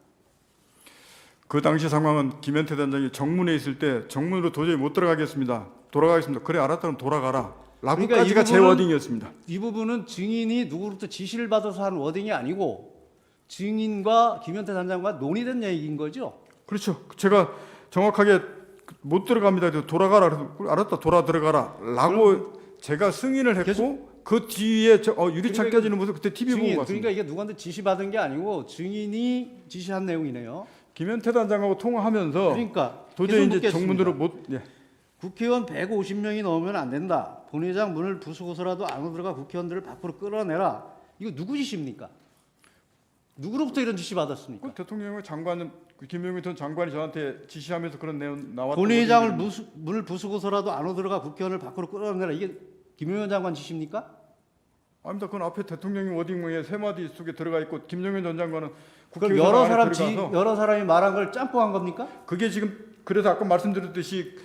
그 당시 상황은 김현태 단장이 정문에 있을 때 정문으로 도저히 못 들어가겠습니다. 돌아가겠습니다. 그래 알았다면 돌아가라. 라고까지가 그러니까 제 워딩이었습니다. 이 부분은 증인이 누구로부터 지시를 받아서 한 워딩이 아니고 증인과 김현태 단장과 논의된 얘기인 거죠. 그렇죠. 제가 정확하게 못 들어갑니다. 그래서 돌아가라. 그래서 알았다. 돌아 들어가라. 라고 제가 승인을 했고 그 뒤에 유리창 그러니까 깨지는 모습 그때 TV 보고 증인, 갔습니다. 그러니까 이게 누구한테 지시 받은 게 아니고 증인이 지시한 내용이네요. 김현태 단장하고 통화하면서 그러니까 도저히 계속 이제 묻겠습니다. 정문으로 못 예. 국회의원 150명이 넘으면 안 된다. 본회장 문을 부수고서라도 안으로 들어가 국회의원들을 밖으로 끌어내라. 이거 누구 지시입니까? 누구로부터 이런 지시 받았습니까? 그 대통령의 장관은 김용현 전 장관이 저한테 지시하면서 그런 내용 나왔던 본회의장을 것인데 문을 부수고서라도 안으로 들어가 국회의원을 밖으로 끌어내라. 이게 김용현 장관 지시입니까? 아닙니다. 그건 앞에 대통령이 워딩에 세 마디 속에 들어가 있고 김용현 전 장관은 그럼 국회의원 여러 안에 사람 들어가서 여러 사람이 말한 걸 짬뽕한 겁니까? 그게 지금 그래서 아까 말씀드렸듯이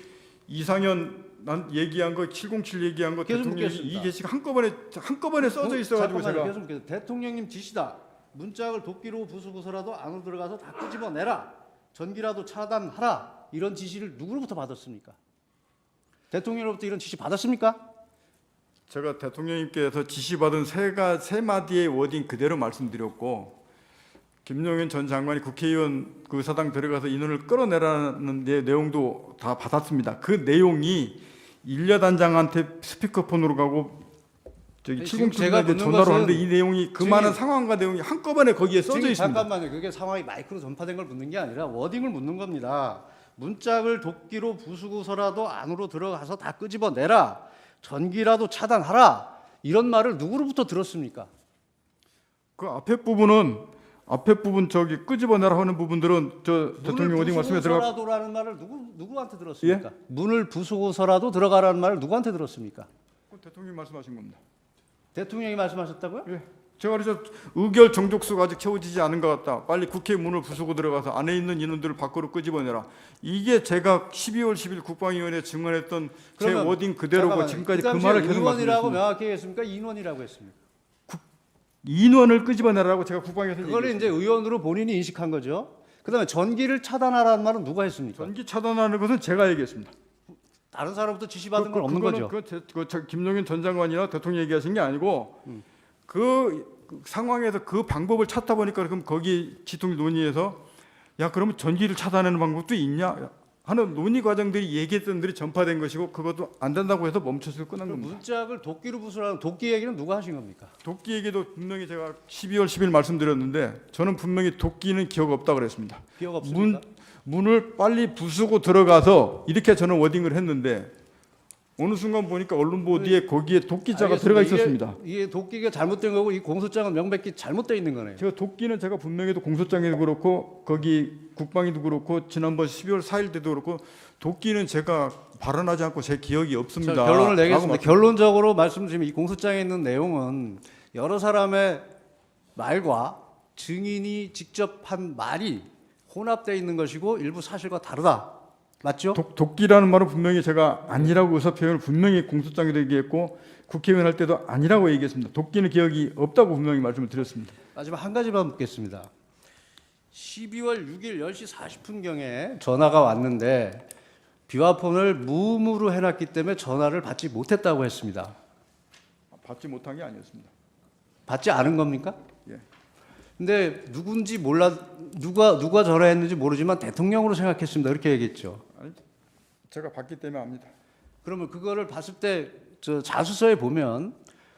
이상현 난 얘기한 거 707 얘기한 거 계속 대통령이 묻겠습니다. 이 게시가 한꺼번에 써져 있어가지고 잠깐만요. 제가 계속 묻겠습니다. 대통령님 지시다. 문짝을 도끼로 부수고서라도 안으로 들어가서 다 끄집어내라. 전기라도 차단하라. 이런 지시를 누구로부터 받았습니까? 대통령으로부터 이런 지시 받았습니까? 제가 대통령님께서 지시받은 세 마디의 워딩 그대로 말씀드렸고 김용현 전 장관이 국회의원 그 사당 들어가서 인원을 끌어내라는 내용도 다 받았습니다. 그 내용이 일야단장한테 스피커폰으로 가고 저기 지금 707 제가 한테 묻는 전화로 것은 하는데 이 내용이 그 증인- 많은 상황과 내용이 한꺼번에 거기에 써져 지금 있습니다. 잠깐만요. 그게 상황이 마이크로 전파된 걸 묻는 게 아니라 워딩을 묻는 겁니다. 문짝을 도끼로 부수고서라도 안으로 들어가서 다 끄집어내라. 전기라도 차단하라. 이런 말을 누구로부터 들었습니까? 그 앞에 부분 저기 끄집어내라 하는 부분들은 저 대통령 워딩 말씀에 들어가 부수고서라도라는 말을 누구한테 들었습니까? 문을 부수고서라도 들어가라는 말을 누구한테 들었습니까? 대통령이 말씀하신 겁니다. 대통령이 말씀하셨다고요? 예. 제가 그래서 의결 정족수가 아직 채워지지 않은 것 같다. 빨리 국회 문을 부수고 들어가서 안에 있는 인원들을 밖으로 끄집어내라. 이게 제가 12월 10일 국방위원회에 증언했던 제 그러면 워딩 그대로고 잠깐만요. 지금까지 그 그 당시에 말을 계속 의원이라고 말씀드렸습니다. 명확히 했습니까? 인원이라고 했습니까? 인원을 끄집어내라고 제가 국방위에서 그걸 이제 의원으로 본인이 인식한 거죠. 그다음에 전기를 차단하라는 말은 누가 했습니까? 전기 차단하는 것은 제가 얘기했습니다. 다른 사람부터 지시받은 건 없는 거죠. 김용현 전 장관이나 대통령 얘기하신 게 아니고 그 상황에서 그 방법을 찾다 보니까 그럼 거기 지통 논의에서 야 그러면 전기를 차단하는 방법도 있냐 하는 논의 과정들이 얘기했던 들이 전파된 것이고 그것도 안 된다고 해서 멈춰서 끝난 그 겁니다. 문짝을 도끼로 부수라는 도끼 얘기는 누가 하신 겁니까? 도끼 얘기도 분명히 제가 12월 10일 말씀드렸는데 저는 분명히 도끼는 기억 없다고 그랬습니다. 기억 없습니까? 문을 빨리 부수고 들어가서 이렇게 저는 워딩을 했는데 어느 순간 보니까 언론 보도에 거기에 도끼자가 들어가 있었습니다. 이게 도끼가 잘못된 거고 이 공소장은 명백히 잘못되어 있는 거네요. 제가 도끼는 제가 분명히도 공소장에도 그렇고 거기 국방위도 그렇고 지난번 12월 4일 때도 그렇고 도끼는 제가 발언하지 않고 제 기억이 없습니다. 자, 결론을 내겠습니다. 라고 결론적으로 말씀드리면 이 공소장에 있는 내용은 여러 사람의 말과 증인이 직접 한 말이 혼합되어 있는 것이고 일부 사실과 다르다. 맞죠? 도끼라는 말은 분명히 제가 아니라고 의사 표현을 분명히 공소장에도 얘기했고 국회의원 할 때도 아니라고 얘기했습니다. 도끼는 기억이 없다고 분명히 말씀을 드렸습니다. 마지막 한 가지만 묻겠습니다. 12월 6일 10시 40분경에 전화가 왔는데 비화폰을 무음으로 해놨기 때문에 전화를 받지 못했다고 했습니다. 받지 못한 게 아니었습니다. 받지 않은 겁니까? 예. 근데 누군지 몰라 누가 전화했는지 모르지만 대통령으로 생각했습니다. 이렇게 얘기했죠. 아니, 제가 받기 때문에 압니다. 그러면 그거를 봤을 때 저 자수서에 보면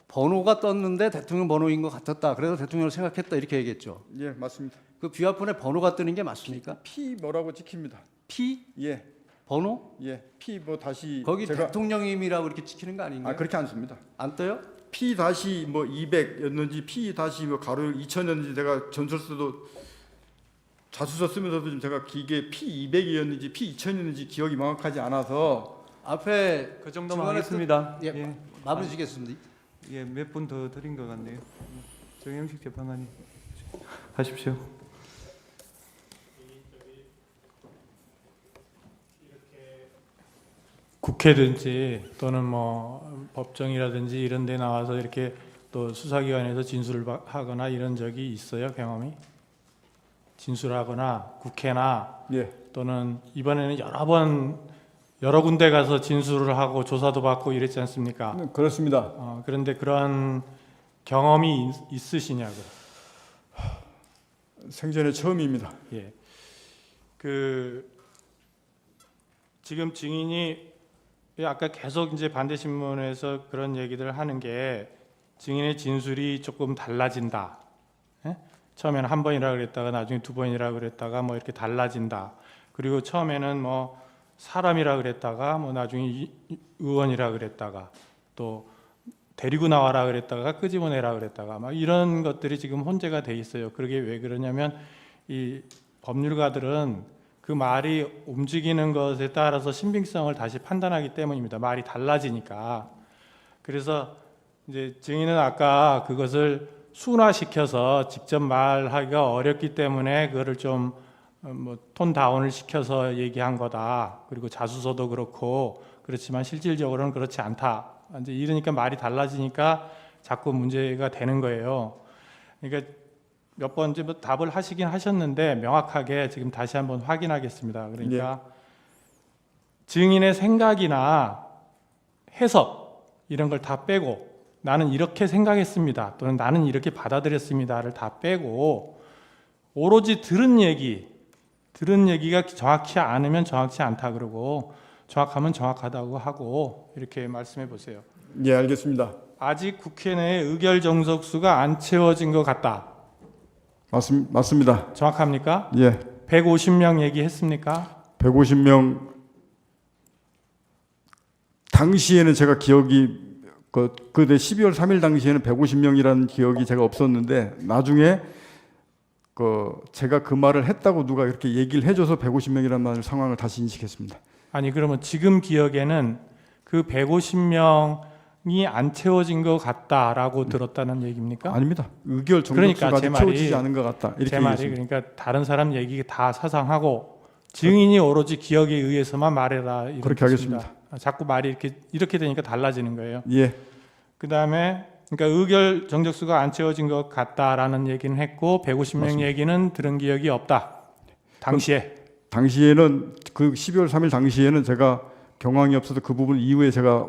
번호가 떴는데 대통령 번호인 것 같았다. 그래서 대통령을 생각했다 이렇게 얘기했죠. 예, 맞습니다. 그 비화폰에 번호가 뜨는 게 맞습니까? P 뭐라고 찍힙니다. P? 예, 번호? 예, P 뭐 다시 거기 제가 대통령님이라고 이렇게 찍히는 거 아닌가요? 그렇게 안 씁니다. 안 떠요? P 다시 뭐 200였는지 P 다시 뭐 가로 2000였는지 제가 전설서도 자수서 쓰면서도 지금 제가 기계 P 200이었는지 P 2000이었는지 기억이 명확하지 않아서 앞에 그 정도만 하겠습니다. 예, 마무리 지겠습니다. 예, 몇 분 더 드린 것 같네요. 정영식 재판관님 하십시오. 국회든지 또는 뭐 법정이라든지 이런 데 나와서 이렇게 또 수사기관에서 진술을 하거나 이런 적이 있어요, 경험이? 진술하거나 국회나 예. 또는 이번에는 여러 군데 가서 진술을 하고 조사도 받고 이랬지 않습니까? 그렇습니다. 그런데 그런 경험이 있으시냐고. 생전에 처음입니다. 예. 지금 증인이 아까 계속 이제 반대 신문에서 그런 얘기들을 하는 게 증인의 진술이 조금 달라진다. 예? 처음에는 한 번이라 그랬다가 나중에 두 번이라 그랬다가 뭐 이렇게 달라진다. 그리고 처음에는 뭐 사람이라 그랬다가 뭐 나중에 의원이라 그랬다가 또 데리고 나와라 그랬다가 끄집어내라 그랬다가 막 이런 것들이 지금 혼재가 돼 있어요. 그게 왜 그러냐면 이 법률가들은 그 말이 움직이는 것에 따라서 신빙성을 다시 판단하기 때문입니다. 말이 달라지니까. 그래서 이제 증인은 아까 그것을 순화시켜서 직접 말하기가 어렵기 때문에 그거를 좀 톤 다운을 시켜서 얘기한 거다. 그리고 자수서도 그렇고 그렇지만 실질적으로는 그렇지 않다. 이제 이러니까 말이 달라지니까 자꾸 문제가 되는 거예요. 그러니까 몇 번 이제 답을 하시긴 하셨는데 명확하게 지금 다시 한번 확인하겠습니다. 그러니까 증인의 생각이나 해석 이런 걸 다 빼고 나는 이렇게 생각했습니다. 또는 나는 이렇게 받아들였습니다를 다 빼고 오로지 들은 얘기가 정확히 않으면 정확치 않다 그러고 정확하면 정확하다고 하고 이렇게 말씀해 보세요. 예, 알겠습니다. 아직 국회 내에 의결 정석수가 안 채워진 것 같다. 맞습니다. 정확합니까? 예. 150명 얘기했습니까? 150명 당시에는 제가 기억이 그때 12월 3일 당시에는 150명이라는 기억이 제가 없었는데 나중에 제가 그 말을 했다고 누가 이렇게 얘기를 해줘서 150명이라는 상황을 다시 인식했습니다. 아니 그러면 지금 기억에는 그 150명 안 채워진 것 같다라고 들었다는 얘기입니까? 아닙니다. 의결 그러니까 정족수가 제 아직 말이- 채워지지 않은 것 같다. 이렇게 제 말이 얘기했습니다. 그러니까 다른 사람 얘기 다 사상하고 증인이 오로지 기억에 의해서만 말해라. 이런 그렇게 뜻입니다. 하겠습니다. 자꾸 말이 이렇게 되니까 달라지는 거예요. 예, 그다음에 그러니까 의결 정적수가 안 채워진 것 같다라는 얘기는 했고 150명 맞습니다. 얘기는 들은 기억이 없다. 당시에 당시에는 그 12월 3일 당시에는 제가 경황이 없어서 그 부분 이후에 제가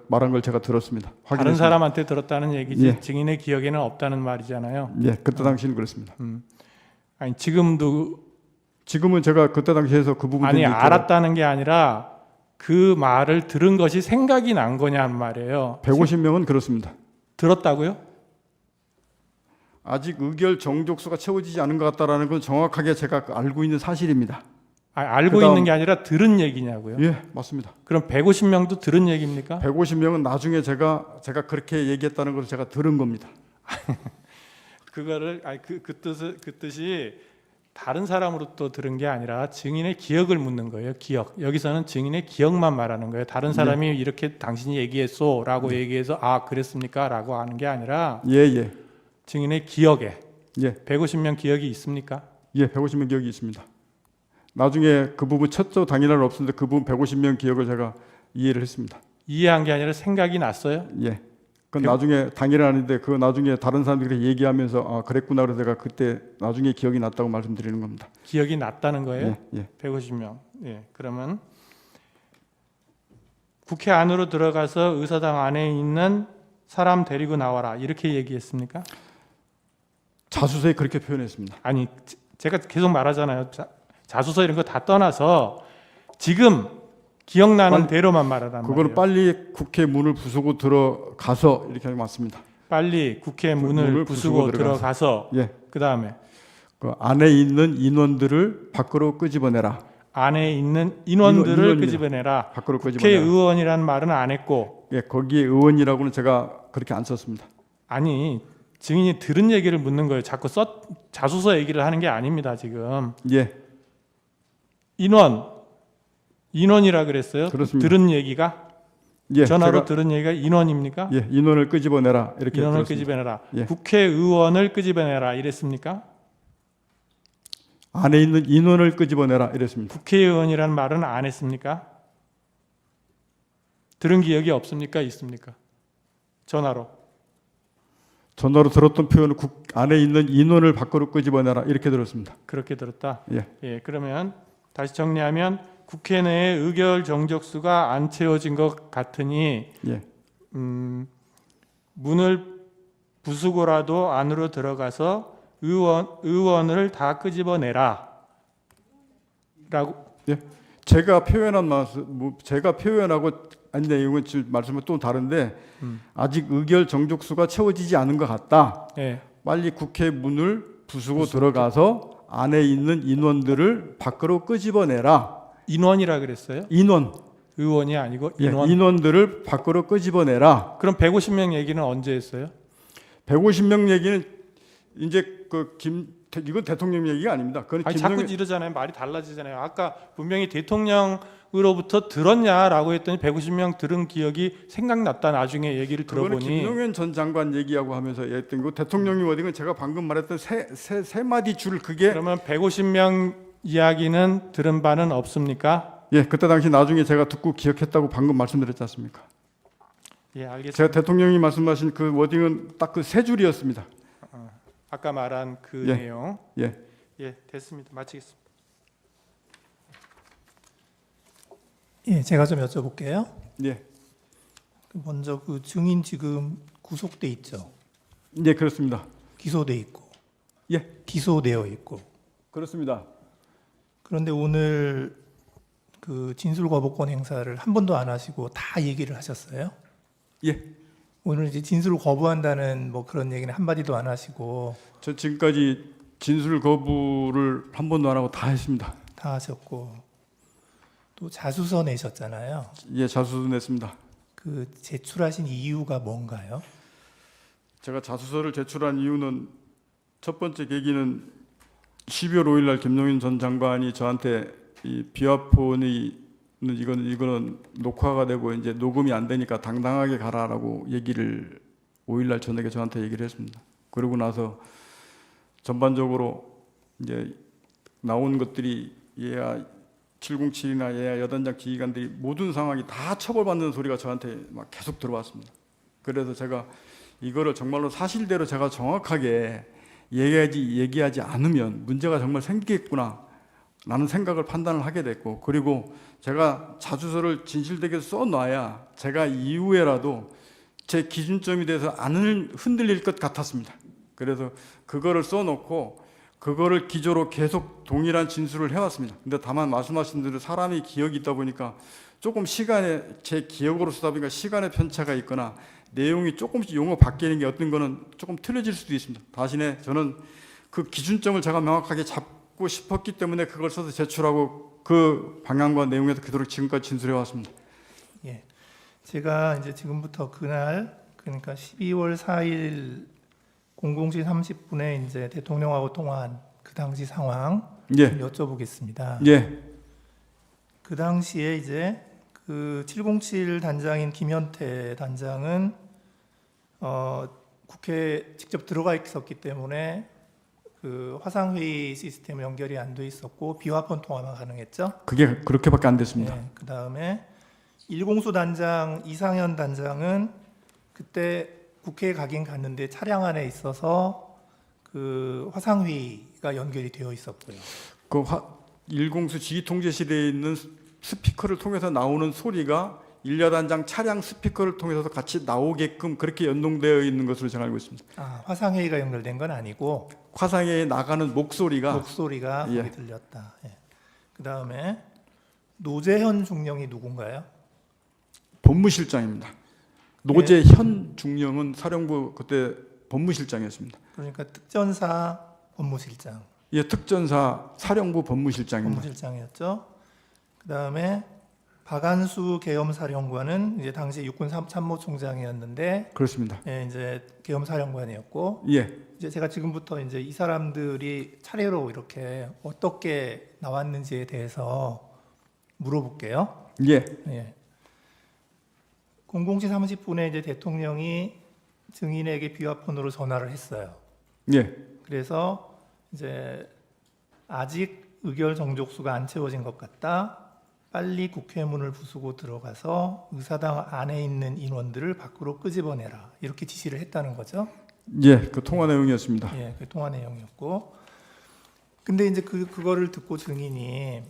말한 걸 제가 들었습니다. 다른 확인했습니다. 사람한테 들었다는 얘기지 예. 증인의 기억에는 없다는 말이잖아요. 예, 그때 당시는 그렇습니다. 아니 지금은 제가 그때 당시에서 그 부분 아니 얘기를 알았다는 게 아니라 그 말을 들은 것이 생각이 난 거냐는 말이에요. 150명은 그렇습니다. 들었다고요? 아직 의결 정족수가 채워지지 않은 것 같다라는 건 정확하게 제가 알고 있는 사실입니다. 알고 그다음- 있는 게 아니라 들은 얘기냐고요? 예, 맞습니다. 그럼 150명도 들은 얘기입니까? 150명은 나중에 제가 그렇게 얘기했다는 것을 제가 들은 겁니다. 그거를 그 뜻이 다른 사람으로부터 들은 게 아니라 증인의 기억을 묻는 거예요. 기억. 여기서는 증인의 기억만 말하는 거예요. 다른 사람이 이렇게 당신이 얘기했소라고 얘기해서 아 그랬습니까라고 하는 게 아니라 예. 증인의 기억에 예. 150명 기억이 있습니까? 예, 150명 기억이 있습니다. 나중에 그 부분 첫째 당일날 없었는데 그 부분 150명 기억을 제가 이해를 했습니다. 이해한 게 아니라 생각이 났어요? 예. 그건 나중에 당일은 아닌데 그 나중에 다른 사람들이 얘기하면서 아 그랬구나 그래서 제가 그때 나중에 기억이 났다고 말씀드리는 겁니다. 기억이 났다는 거예요? 예. 150명. 예. 그러면 국회 안으로 들어가서 의사당 안에 있는 사람 데리고 나와라 이렇게 얘기했습니까? 자수서에 그렇게 표현했습니다. 아니 제가 계속 말하잖아요. 자수서 이런 거 다 떠나서 지금 기억나는 대로만 말하란 말이에요. 그거는 빨리 국회 문을 부수고 들어가서 이렇게 하는 게 맞습니다. 빨리 국회 문을 부수고 들어가서 예. 그 다음에 그 안에 있는 인원들을 밖으로 끄집어내라. 안에 있는 인원들을 인원입니다. 끄집어내라. 밖으로 끄집어내라. 국회의원이라는 말은 안 했고 예, 거기에 의원이라고는 제가 그렇게 안 썼습니다. 아니 증인이 들은 얘기를 묻는 거예요. 자꾸 자수서 얘기를 하는 게 아닙니다. 지금 예. 인원이라 그랬어요? 그렇습니다. 들은 얘기가 예, 전화로 제가- 들은 얘기가 인원입니까? 예, 인원을 끄집어내라 이렇게 인원을 들었습니다. 끄집어내라. 예. 국회의원을 끄집어내라 이랬습니까? 안에 있는 인원을 끄집어내라 이랬습니다. 국회의원이라는 말은 안 했습니까? 들은 기억이 없습니까? 있습니까? 전화로. 전화로 들었던 표현은 안에 있는 인원을 밖으로 끄집어내라 이렇게 들었습니다. 그렇게 들었다. 예. 그러면 다시 정리하면 국회 내에 의결 정적수가 안 채워진 것 같으니 예. 문을 부수고라도 안으로 들어가서 의원을 다 끄집어내라. 라고. 예. 제가 표현한 말씀, 제가 표현하고 아니 내용은 지금 말씀은 또 다른데 아직 의결 정족수가 채워지지 않은 것 같다. 예. 빨리 국회 문을 부수고 들어가서 안에 있는 인원들을 밖으로 끄집어내라. 인원이라 그랬어요? 인원. 의원이 아니고 예, 인원. 인원들을 밖으로 끄집어내라. 그럼 150명 얘기는 언제 했어요? 150명 얘기는 이제 이건 대통령 얘기가 아닙니다. 그건 아니, 자꾸 이러잖아요. 말이 달라지잖아요. 아까 분명히 대통령으로부터 들었냐라고 했더니 150명 들은 기억이 생각났다. 나중에 얘기를 그거는 들어보니 김용현 전 장관 얘기하고 하면서 했던 거 대통령이 어디건 제가 방금 말했던 세 마디 줄 그게 그러면 150명 이야기는 들은 바는 없습니까? 예, 그때 당시 나중에 제가 듣고 기억했다고 방금 말씀드렸지 않습니까? 예, 알겠습니다. 제가 대통령이 말씀하신 그 워딩은 딱 그 세 줄이었습니다. 아까 말한 그 예. 내용. 예. 예, 됐습니다. 마치겠습니다. 예, 제가 좀 여쭤볼게요. 예. 먼저 그 증인 지금 구속돼 있죠. 예, 그렇습니다. 기소돼 있고. 예. 기소되어 있고. 그렇습니다. 그런데 오늘 그 진술 거부권 행사를 한 번도 안 하시고 다 얘기를 하셨어요? 예. 오늘 이제 진술을 거부한다는 뭐 그런 얘기는 한 마디도 안 하시고. 저 지금까지 진술 거부를 한 번도 안 하고 다 했습니다. 다 하셨고. 또 자수서 내셨잖아요. 예, 자수서 냈습니다. 그 제출하신 이유가 뭔가요? 제가 자수서를 제출한 이유는 첫 번째 계기는 12월 5일 날 김용현 전 장관이 저한테 이 비화폰이 이거는 녹화가 되고 이제 녹음이 안 되니까 당당하게 가라라고 얘기를 5일날 저녁에 저한테 얘기를 했습니다. 그러고 나서 전반적으로 이제 나온 것들이 얘야 707이나 얘야 여단장 지휘관들이 모든 상황이 다 처벌받는 소리가 저한테 막 계속 들어왔습니다. 그래서 제가 이거를 정말로 사실대로 제가 정확하게 얘기하지 않으면 문제가 정말 생기겠구나 라는 생각을 판단을 하게 됐고, 그리고 제가 자주서를 진실되게 써놔야 제가 이후에라도 제 기준점이 돼서 안 흔들릴 것 같았습니다. 그래서 그거를 써놓고 그거를 기조로 계속 동일한 진술을 해왔습니다. 근데 다만 말씀하신 대로 사람이 기억이 있다 보니까 조금 시간에 제 기억으로 쓰다 보니까 시간의 편차가 있거나 내용이 조금씩 용어 바뀌는 게 어떤 거는 조금 틀려질 수도 있습니다. 대신에 저는 그 기준점을 제가 명확하게 잡고 싶었기 때문에 그걸 써서 제출하고 그 방향과 내용에서 그대로 지금까지 진술해 왔습니다. 예. 제가 이제 지금부터 그날, 그러니까 12월 4일 00시 30분에 이제 대통령하고 통화한 그 당시 상황 예. 여쭤보겠습니다. 예. 그 당시에 이제 그 707 단장인 김현태 단장은 국회에 직접 들어가 있었기 때문에 그 화상회의 시스템 연결이 안 돼 있었고 비화폰 통화만 가능했죠. 그게 그렇게밖에 안 됐습니다. 네, 그 다음에 일공수 단장 이상현 단장은 그때 국회에 가긴 갔는데 차량 안에 있어서 그 화상회의가 연결이 되어 있었고요. 그 일공수 지휘통제실에 있는 스피커를 통해서 나오는 소리가 일여단장 차량 스피커를 통해서 같이 나오게끔 그렇게 연동되어 있는 것으로 제가 알고 있습니다. 아, 화상회의가 연결된 건 아니고 화상회의에 나가는 목소리가 예. 거기 들렸다. 예. 그 다음에 노재현 중령이 누군가요? 법무실장입니다. 노재현 중령은 사령부 그때 법무실장이었습니다. 그러니까 특전사 법무실장. 예, 특전사 사령부 법무실장입니다. 법무실장이었죠. 그 다음에 박안수 계엄사령관은 이제 당시 육군 참모총장이었는데 그렇습니다. 예, 이제 계엄사령관이었고 예. 이제 제가 지금부터 이제 이 사람들이 차례로 이렇게 어떻게 나왔는지에 대해서 물어볼게요. 예. 예. 00시 30분에 이제 대통령이 증인에게 비화폰으로 전화를 했어요. 예. 그래서 이제 아직 의결 정족수가 안 채워진 것 같다. 빨리 국회문을 부수고 들어가서 의사당 안에 있는 인원들을 밖으로 끄집어내라. 이렇게 지시를 했다는 거죠. 예, 그 통화 내용이었습니다. 예, 그 통화 내용이었고. 근데 이제 그거를 듣고 증인이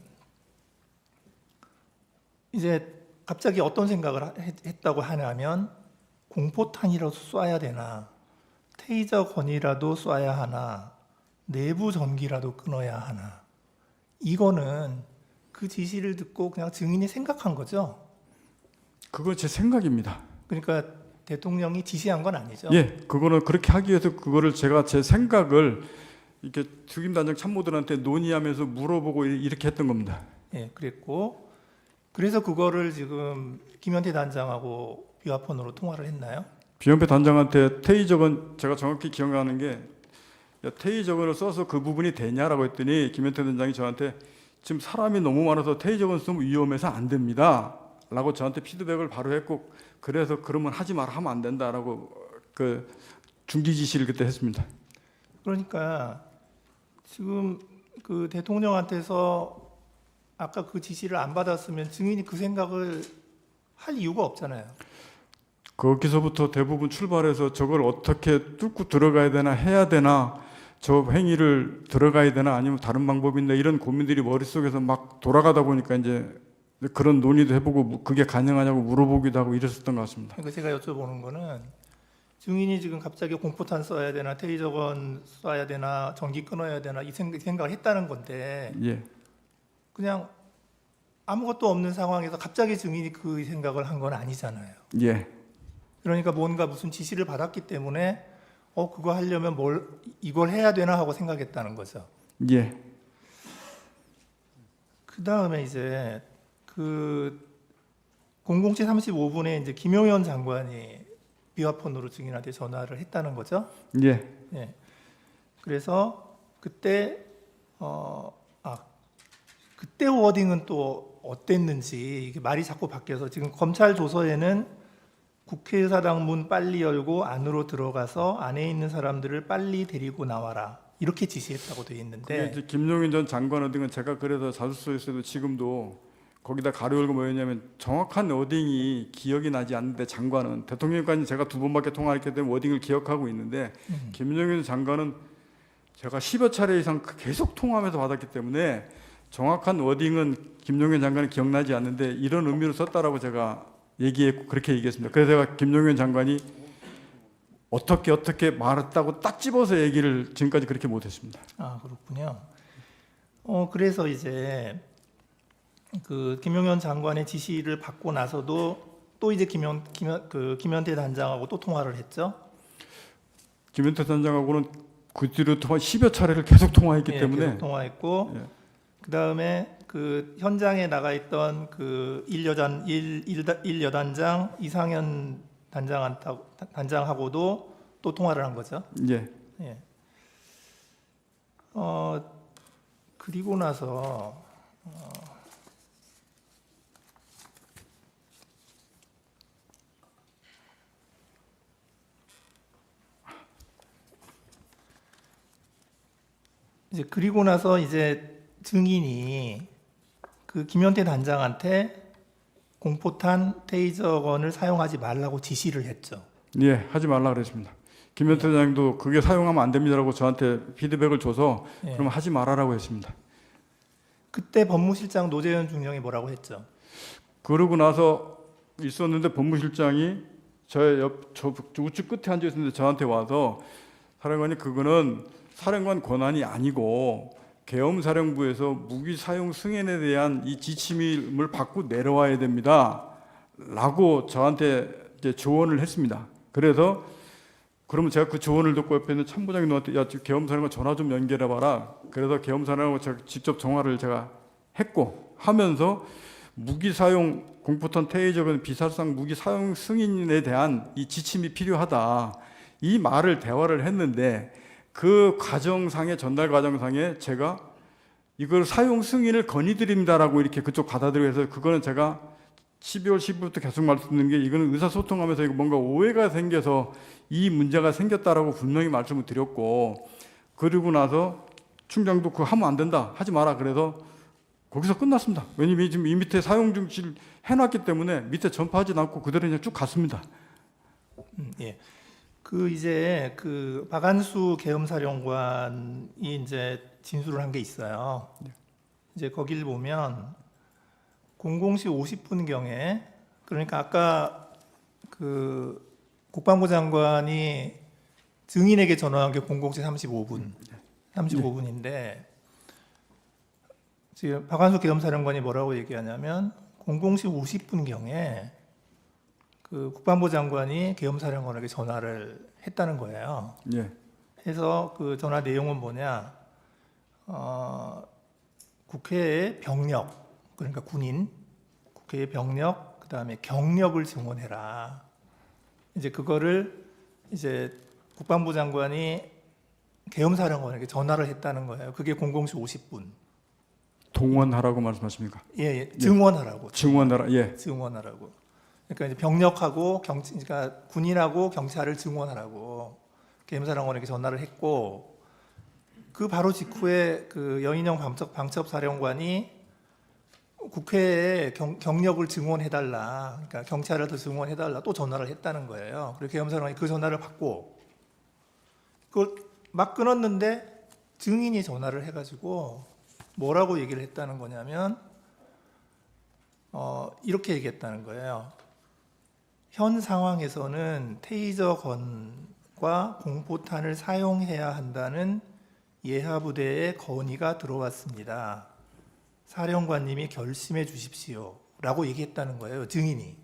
이제 갑자기 어떤 생각을 했다고 하냐면 공포탄이라도 쏴야 되나, 테이저 건이라도 쏴야 하나, 내부 전기라도 끊어야 하나. 이거는 그 지시를 듣고 그냥 증인이 생각한 거죠. 그건 제 생각입니다. 그러니까 대통령이 지시한 건 아니죠. 예, 그거는 그렇게 하기 위해서 그거를 제가 제 생각을 이렇게 특임단장 참모들한테 논의하면서 물어보고 이렇게 했던 겁니다. 예, 그랬고 그래서 그거를 지금 김현태 단장하고 비화폰으로 통화를 했나요? 비현태 단장한테 테이저건 제가 정확히 기억나는 게 테이저건을 써서 그 부분이 되냐라고 했더니 김현태 단장이 저한테 지금 사람이 너무 많아서 테이저건 쓰면 위험해서 안 됩니다 라고 저한테 피드백을 바로 했고, 그래서 그러면 하지 마라, 하면 안 된다라고 그 중지 지시를 그때 했습니다. 그러니까 지금 그 대통령한테서 아까 그 지시를 안 받았으면 증인이 그 생각을 할 이유가 없잖아요. 거기서부터 대부분 출발해서 저걸 어떻게 뚫고 들어가야 되나, 해야 되나, 저 행위를 들어가야 되나 아니면 다른 방법이 있나, 이런 고민들이 머릿속에서 막 돌아가다 보니까 이제 그런 논의도 해보고 그게 가능하냐고 물어보기도 하고 이랬었던 것 같습니다. 그러니까 제가 여쭤보는 거는 증인이 지금 갑자기 공포탄 써야 되나, 테이저건 쏴야 되나, 전기 끊어야 되나 이 생각을 했다는 건데 예. 그냥 아무것도 없는 상황에서 갑자기 증인이 그 생각을 한 건 아니잖아요. 예. 그러니까 뭔가 무슨 지시를 받았기 때문에 그거 하려면 이걸 해야 되나 하고 생각했다는 거죠. 예. 그 다음에 이제 그 00시 35분에 이제 김용현 장관이 비화폰으로 증인한테 전화를 했다는 거죠. 예. 예. 그래서 그때 그때 워딩은 또 어땠는지 이게 말이 자꾸 바뀌어서 지금 검찰 조서에는 국회의사당 문 빨리 열고 안으로 들어가서 안에 있는 사람들을 빨리 데리고 나와라 이렇게 지시했다고 돼 있는데 이제 김용현 전 장관 등은 제가 그래서 자수서에서도 지금도 거기다 가로 열고 뭐였냐면 정확한 워딩이 기억이 나지 않는데 장관은 대통령까지 제가 2번밖에 통화했기 때문에 워딩을 기억하고 있는데 김용현 장관은 제가 10여 차례 이상 계속 통화하면서 받았기 때문에 정확한 워딩은 김용현 장관은 기억나지 않는데 이런 의미로 썼다라고 제가 얘기했고 그렇게 얘기했습니다. 그래서 제가 김용현 장관이 어떻게 말했다고 딱 집어서 얘기를 지금까지 그렇게 못했습니다. 아 그렇군요. 그래서 이제 그 김용현 장관의 지시를 받고 나서도 또 이제 김현태 단장하고 또 통화를 했죠. 김현태 단장하고는 그 뒤로 통화 10여 차례를 계속 통화했기 때문에 계속 통화했고 예. 그 다음에 그 현장에 나가 있던 그 일여단장 이상현 단장하고도 또 통화를 한 거죠. 예. 예. 그리고 나서 이제 증인이 그 김현태 단장한테 공포탄 테이저건을 사용하지 말라고 지시를 했죠. 예, 하지 말라 그랬습니다. 김현태 단장도 그게 사용하면 안 됩니다라고 저한테 피드백을 줘서 그럼 하지 말아라고 했습니다. 그때 법무실장 노재현 중령이 뭐라고 했죠? 그러고 나서 있었는데 법무실장이 저 우측 끝에 앉아 있었는데 저한테 와서 사령관이 그거는 사령관 권한이 아니고 계엄사령부에서 무기 사용 승인에 대한 이 지침을 받고 내려와야 됩니다. 라고 저한테 이제 조언을 했습니다. 그래서 그러면 제가 그 조언을 듣고 옆에 있는 참부장이 너한테 야 계엄사령관 전화 좀 연결해 봐라. 그래서 계엄사령관 제가 직접 전화를 제가 했고 하면서 무기 사용 공포탄 테이저건 비살상 무기 사용 승인에 대한 이 지침이 필요하다. 이 말을 대화를 했는데 그 과정상에 전달 과정상에 제가 이걸 사용 승인을 건의드립니다라고 이렇게 그쪽 받아들여서 그거는 제가 12월 10일부터 계속 말씀드린 게 이거는 의사소통하면서 이거 뭔가 오해가 생겨서 이 문제가 생겼다라고 분명히 말씀을 드렸고 그리고 나서 충장도 그거 하면 안 된다 하지 마라 그래서 거기서 끝났습니다. 왜냐면 지금 이 밑에 사용 중지를 해놨기 때문에 밑에 전파하지 않고 그대로 그냥 쭉 갔습니다. 예. 그 이제 그 박안수 계엄사령관이 이제 진술을 한 게 있어요. 이제 거길 보면 00시 50분경에 그러니까 아까 그 국방부 장관이 증인에게 전화한 게 00시 35분인데 지금 박안수 계엄사령관이 뭐라고 얘기하냐면 00시 50분경에 그 국방부 장관이 계엄사령관에게 전화를 했다는 거예요. 예. 해서 그 전화 내용은 뭐냐? 국회의 병력, 그러니까 군인, 국회의 병력, 그 다음에 경력을 증원해라. 이제 그거를 이제 국방부 장관이 계엄사령관에게 전화를 했다는 거예요. 그게 00시 50분. 동원하라고 말씀하십니까? 예, 증원하라고. 증원하라. 예. 증원하라고. 그러니까 이제 병력하고 그러니까 군인하고 경찰을 증원하라고 계엄사령관에게 전화를 했고 그 바로 직후에 그 여인영 방첩사령관이 국회에 경력을 증원해달라, 그러니까 경찰을 더 증원해달라 또 전화를 했다는 거예요. 그리고 계엄사령관이 그 전화를 받고 그걸 막 끊었는데 증인이 전화를 해가지고 뭐라고 얘기를 했다는 거냐면 이렇게 얘기했다는 거예요. 현 상황에서는 테이저건과 공포탄을 사용해야 한다는 예하부대의 건의가 들어왔습니다. 사령관님이 결심해 주십시오. 라고 얘기했다는 거예요. 증인이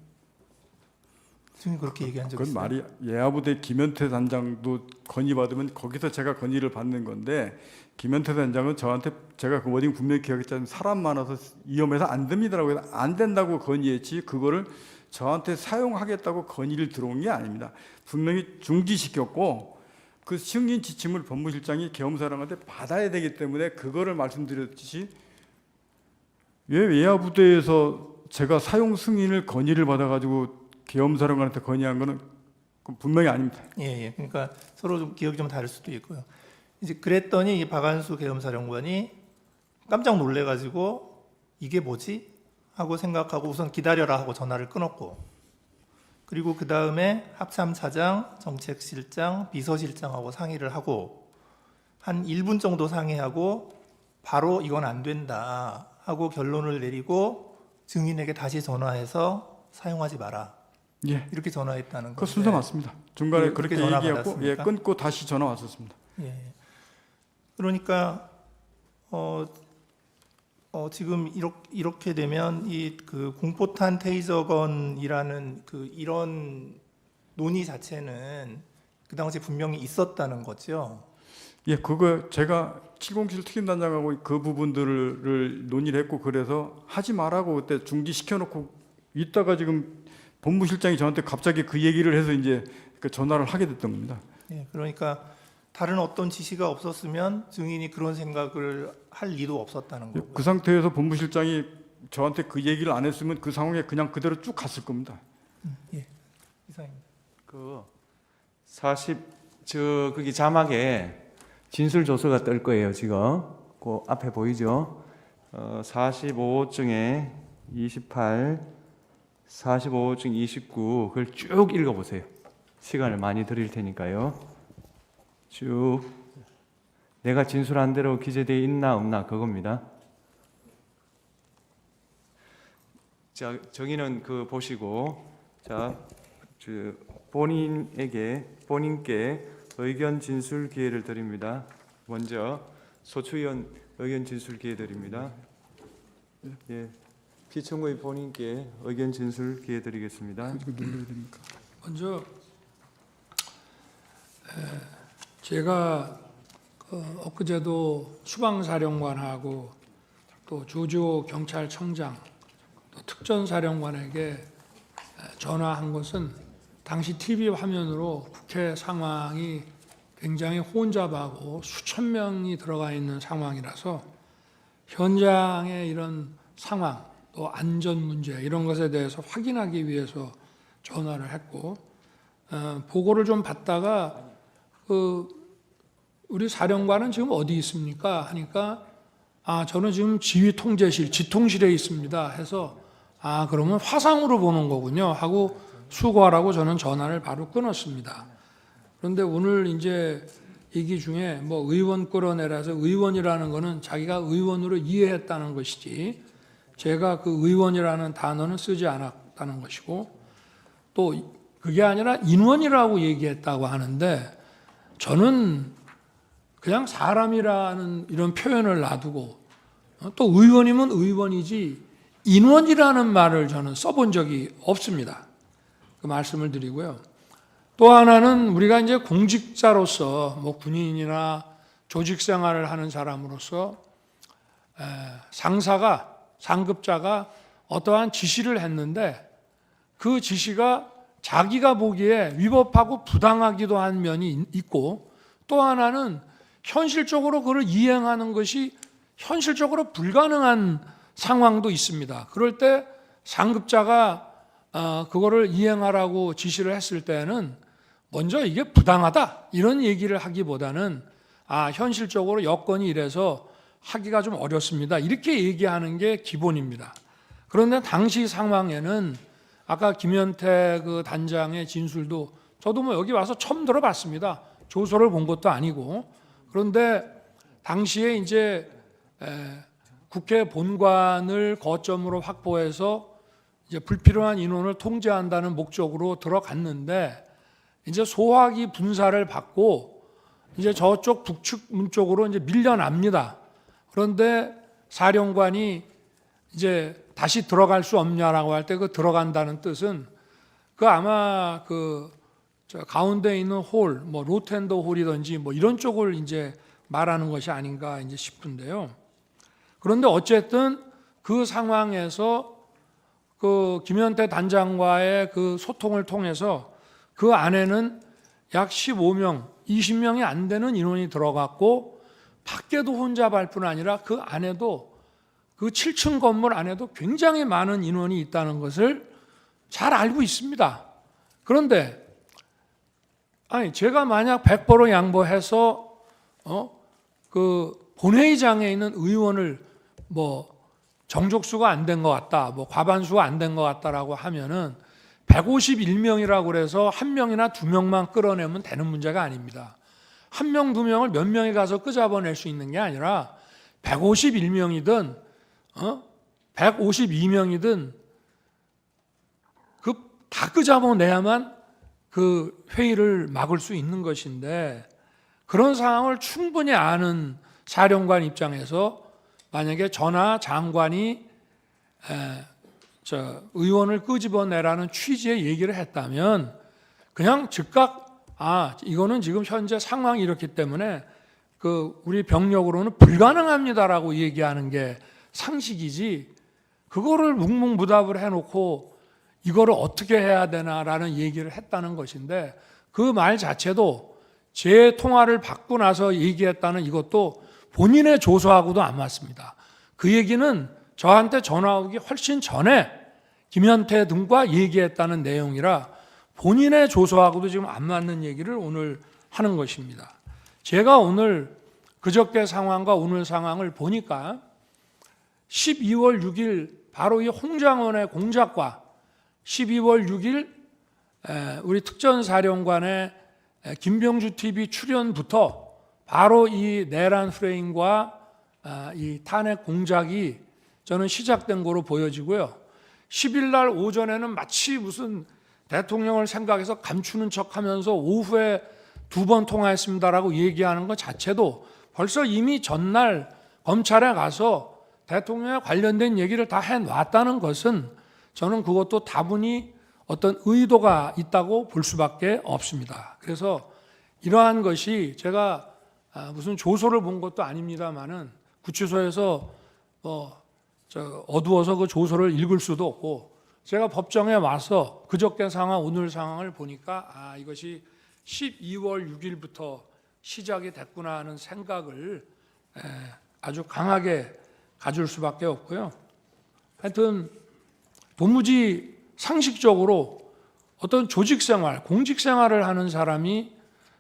그렇게 얘기한 적이 있어요. 그건 말이 예하부대 김현태 단장도 건의받으면 거기서 제가 건의를 받는 건데 김현태 단장은 저한테 제가 그 워딩 분명히 기억했지만 사람 많아서 위험해서 안 됩니다라고 해서 안 된다고 건의했지 그거를 저한테 사용하겠다고 건의를 들어온 게 아닙니다. 분명히 중지시켰고 그 승인 지침을 법무실장이 계엄사령한테 받아야 되기 때문에 그거를 말씀드렸듯이 왜 외야부대에서 제가 사용 승인을 건의를 받아가지고 계엄사령관한테 건의한 거는 그건 분명히 아닙니다. 예. 그러니까 서로 좀 기억이 좀 다를 수도 있고요. 이제 그랬더니 이 박한수 계엄사령관이 깜짝 놀래가지고 이게 뭐지? 하고 생각하고 우선 기다려라 하고 전화를 끊었고, 그리고 그 다음에 합참차장, 정책실장, 비서실장하고 상의를 하고 한 1분 정도 상의하고 바로 이건 안 된다 하고 결론을 내리고 증인에게 다시 전화해서 사용하지 마라. 예. 이렇게 전화했다는 그 건데. 순서 맞습니다. 중간에 예, 그렇게 전화 얘기했고, 받았습니까? 끊고 다시 전화 왔었습니다. 예. 그러니까 지금 이렇게 되면 이 그 공포탄 테이저건이라는 그 이런 논의 자체는 그 당시에 분명히 있었다는 거죠. 예, 그거 제가 707 특임단장하고 그 부분들을 논의를 했고, 그래서 하지 말라고 그때 중지시켜놓고 있다가 지금 본부실장이 저한테 갑자기 그 얘기를 해서 이제 그 전화를 하게 됐던 겁니다. 예, 그러니까 다른 어떤 지시가 없었으면 증인이 그런 생각을 할 리도 없었다는 거고요. 그 상태에서 본부실장이 저한테 그 얘기를 안 했으면 그 상황에 그냥 그대로 쭉 갔을 겁니다. 예, 이상입니다. 거기 자막에 진술 조서가 뜰 거예요. 지금 그 앞에 보이죠? 45호증에 28, 45호증 29 그걸 쭉 읽어보세요. 시간을 많이 드릴 테니까요. 쭉 내가 진술한 대로 기재되어 있나 없나 그겁니다. 자, 정의는 그 보시고, 자, 본인께 의견 진술 기회를 드립니다. 먼저 소추위원 의견 진술 기회 드립니다. 예, 피청구의 본인께 의견 진술 기회 드리겠습니다. 먼저 제가 엊그제도 수방사령관하고 또 조조 경찰청장 또 특전사령관에게 전화한 것은 당시 TV 화면으로 국회 상황이 굉장히 혼잡하고 수천 명이 들어가 있는 상황이라서 현장의 이런 상황 또 안전 문제 이런 것에 대해서 확인하기 위해서 전화를 했고, 보고를 좀 받다가 우리 사령관은 지금 어디 있습니까? 하니까 저는 지금 지휘통제실, 지통실에 있습니다 해서 그러면 화상으로 보는 거군요 하고 수고하라고 저는 전화를 바로 끊었습니다. 그런데 오늘 이제 얘기 중에 뭐 의원 끌어내라서 의원이라는 거는 자기가 의원으로 이해했다는 것이지 제가 그 의원이라는 단어는 쓰지 않았다는 것이고, 또 그게 아니라 인원이라고 얘기했다고 하는데 저는 그냥 사람이라는 이런 표현을 놔두고 또 의원이면 의원이지 인원이라는 말을 저는 써본 적이 없습니다. 그 말씀을 드리고요. 또 하나는 우리가 이제 공직자로서 뭐 군인이나 조직 생활을 하는 사람으로서 상급자가 어떠한 지시를 했는데 그 지시가 자기가 보기에 위법하고 부당하기도 한 면이 있고, 또 하나는 현실적으로 그걸 이행하는 것이 현실적으로 불가능한 상황도 있습니다. 그럴 때 상급자가 그거를 이행하라고 지시를 했을 때는 먼저 이게 부당하다 이런 얘기를 하기보다는 현실적으로 여건이 이래서 하기가 좀 어렵습니다 이렇게 얘기하는 게 기본입니다. 그런데 당시 상황에는 아까 김현태 그 단장의 진술도 저도 뭐 여기 와서 처음 들어봤습니다. 조서를 본 것도 아니고. 그런데 당시에 이제 국회 본관을 거점으로 확보해서 이제 불필요한 인원을 통제한다는 목적으로 들어갔는데 이제 소화기 분사를 받고 이제 저쪽 북측 문 쪽으로 이제 밀려납니다. 그런데 사령관이 이제 다시 들어갈 수 없냐라고 할 때 그 들어간다는 뜻은 그 아마 저 가운데 있는 홀, 뭐 로텐더 홀이든지 뭐 이런 쪽을 이제 말하는 것이 아닌가 이제 싶은데요. 그런데 어쨌든 그 상황에서 그 김현태 단장과의 그 소통을 통해서 그 안에는 약 15명, 20명이 안 되는 인원이 들어갔고 밖에도 혼잡할 뿐 아니라 그 안에도 그 7층 건물 안에도 굉장히 많은 인원이 있다는 것을 잘 알고 있습니다. 그런데 아니 제가 만약 100% 양보해서 그 본회의장에 있는 의원을 뭐 정족수가 안 된 것 같다, 뭐 과반수가 안 된 것 같다라고 하면은 151명이라고 그래서 한 명이나 두 명만 끌어내면 되는 문제가 아닙니다. 한 명, 두 명을 몇 명이 가서 끄잡아낼 수 있는 게 아니라 151명이든 152명이든 그 다 끄잡아내야만 그 회의를 막을 수 있는 것인데 그런 상황을 충분히 아는 사령관 입장에서 만약에 저나 장관이 의원을 끄집어내라는 취지의 얘기를 했다면 그냥 즉각 이거는 지금 현재 상황이 이렇기 때문에 그 우리 병력으로는 불가능합니다라고 얘기하는 게 상식이지 그거를 묵묵부답을 해놓고 이거를 어떻게 해야 되나라는 얘기를 했다는 것인데 그 말 자체도 제 통화를 받고 나서 얘기했다는 이것도 본인의 조서하고도 안 맞습니다. 그 얘기는 저한테 전화 오기 훨씬 전에 김현태 등과 얘기했다는 내용이라 본인의 조서하고도 지금 안 맞는 얘기를 오늘 하는 것입니다. 제가 오늘 그저께 상황과 오늘 상황을 보니까 12월 6일 바로 이 홍장원의 공작과 12월 6일 우리 특전사령관의 김병주 TV 출연부터 바로 이 내란 프레임과 이 탄핵 공작이 저는 시작된 거로 보여지고요. 10일 날 오전에는 마치 무슨 대통령을 생각해서 감추는 척하면서 오후에 2번 통화했습니다라고 얘기하는 것 자체도 벌써 이미 전날 검찰에 가서 대통령에 관련된 얘기를 다 해놨다는 것은 저는 그것도 다분히 어떤 의도가 있다고 볼 수밖에 없습니다. 그래서 이러한 것이 제가 무슨 조서를 본 것도 아닙니다만은 구치소에서 어두워서 그 조서를 읽을 수도 없고 제가 법정에 와서 그저께 상황 오늘 상황을 보니까 이것이 12월 6일부터 시작이 됐구나 하는 생각을 아주 강하게 가질 수밖에 없고요. 하여튼 도무지 상식적으로 어떤 조직생활, 공직생활을 하는 사람이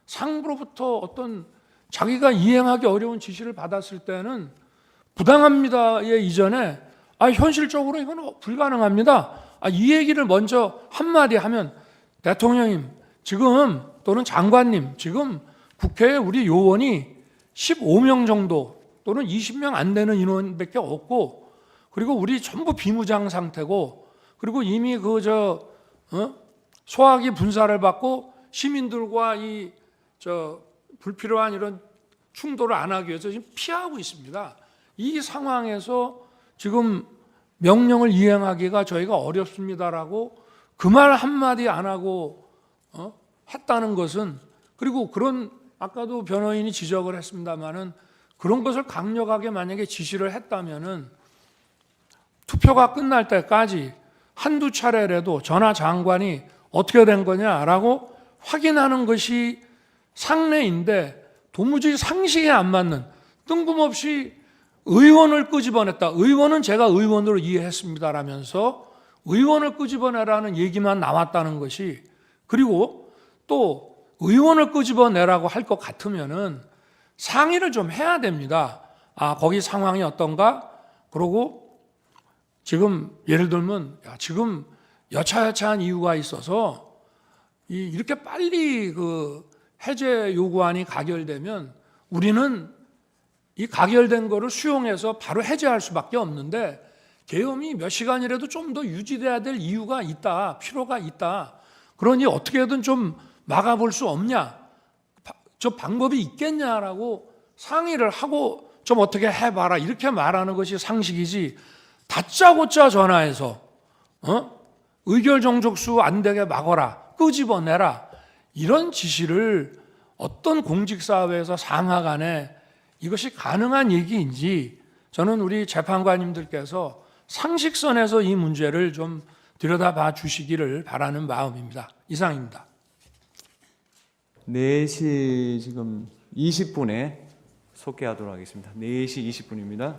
상부로부터 어떤 자기가 이행하기 어려운 지시를 받았을 때는 부당합니다의 이전에 현실적으로 이건 불가능합니다. 이 얘기를 먼저 한마디 하면 대통령님 지금 또는 장관님 지금 국회에 우리 요원이 15명 정도 또는 20명 안 되는 인원밖에 없고 그리고 우리 전부 비무장 상태고 그리고 이미 소화기 분사를 받고 시민들과 불필요한 이런 충돌을 안 하기 위해서 지금 피하고 있습니다. 이 상황에서 지금 명령을 이행하기가 저희가 어렵습니다라고 그 말 한마디 안 하고 했다는 것은 그리고 그런 아까도 변호인이 지적을 했습니다마는 그런 것을 강력하게 만약에 지시를 했다면은 투표가 끝날 때까지 한두 차례라도 전하 장관이 어떻게 된 거냐라고 확인하는 것이 상례인데 도무지 상식에 안 맞는 뜬금없이 의원을 끄집어냈다. 의원은 제가 의원으로 이해했습니다라면서 의원을 끄집어내라는 얘기만 나왔다는 것이 그리고 또 의원을 끄집어내라고 할 것 같으면은 상의를 좀 해야 됩니다. 거기 상황이 어떤가? 그러고 지금 예를 들면 지금 여차여차한 이유가 있어서 이렇게 빨리 그 해제 요구안이 가결되면 우리는 이 가결된 거를 수용해서 바로 해제할 수밖에 없는데 계엄이 몇 시간이라도 좀 더 유지돼야 될 이유가 있다, 필요가 있다. 그러니 어떻게든 좀 막아볼 수 없냐, 저 방법이 있겠냐라고 상의를 하고 좀 어떻게 해봐라 이렇게 말하는 것이 상식이지. 다짜고짜 전화해서 의결 정족수 안 되게 막어라, 끄집어내라 이런 지시를 어떤 공직사회에서 상하간에 이것이 가능한 얘기인지 저는 우리 재판관님들께서 상식선에서 이 문제를 좀 들여다봐 주시기를 바라는 마음입니다. 이상입니다. 4시 지금 20분에 속개하도록 하겠습니다. 4시 20분입니다.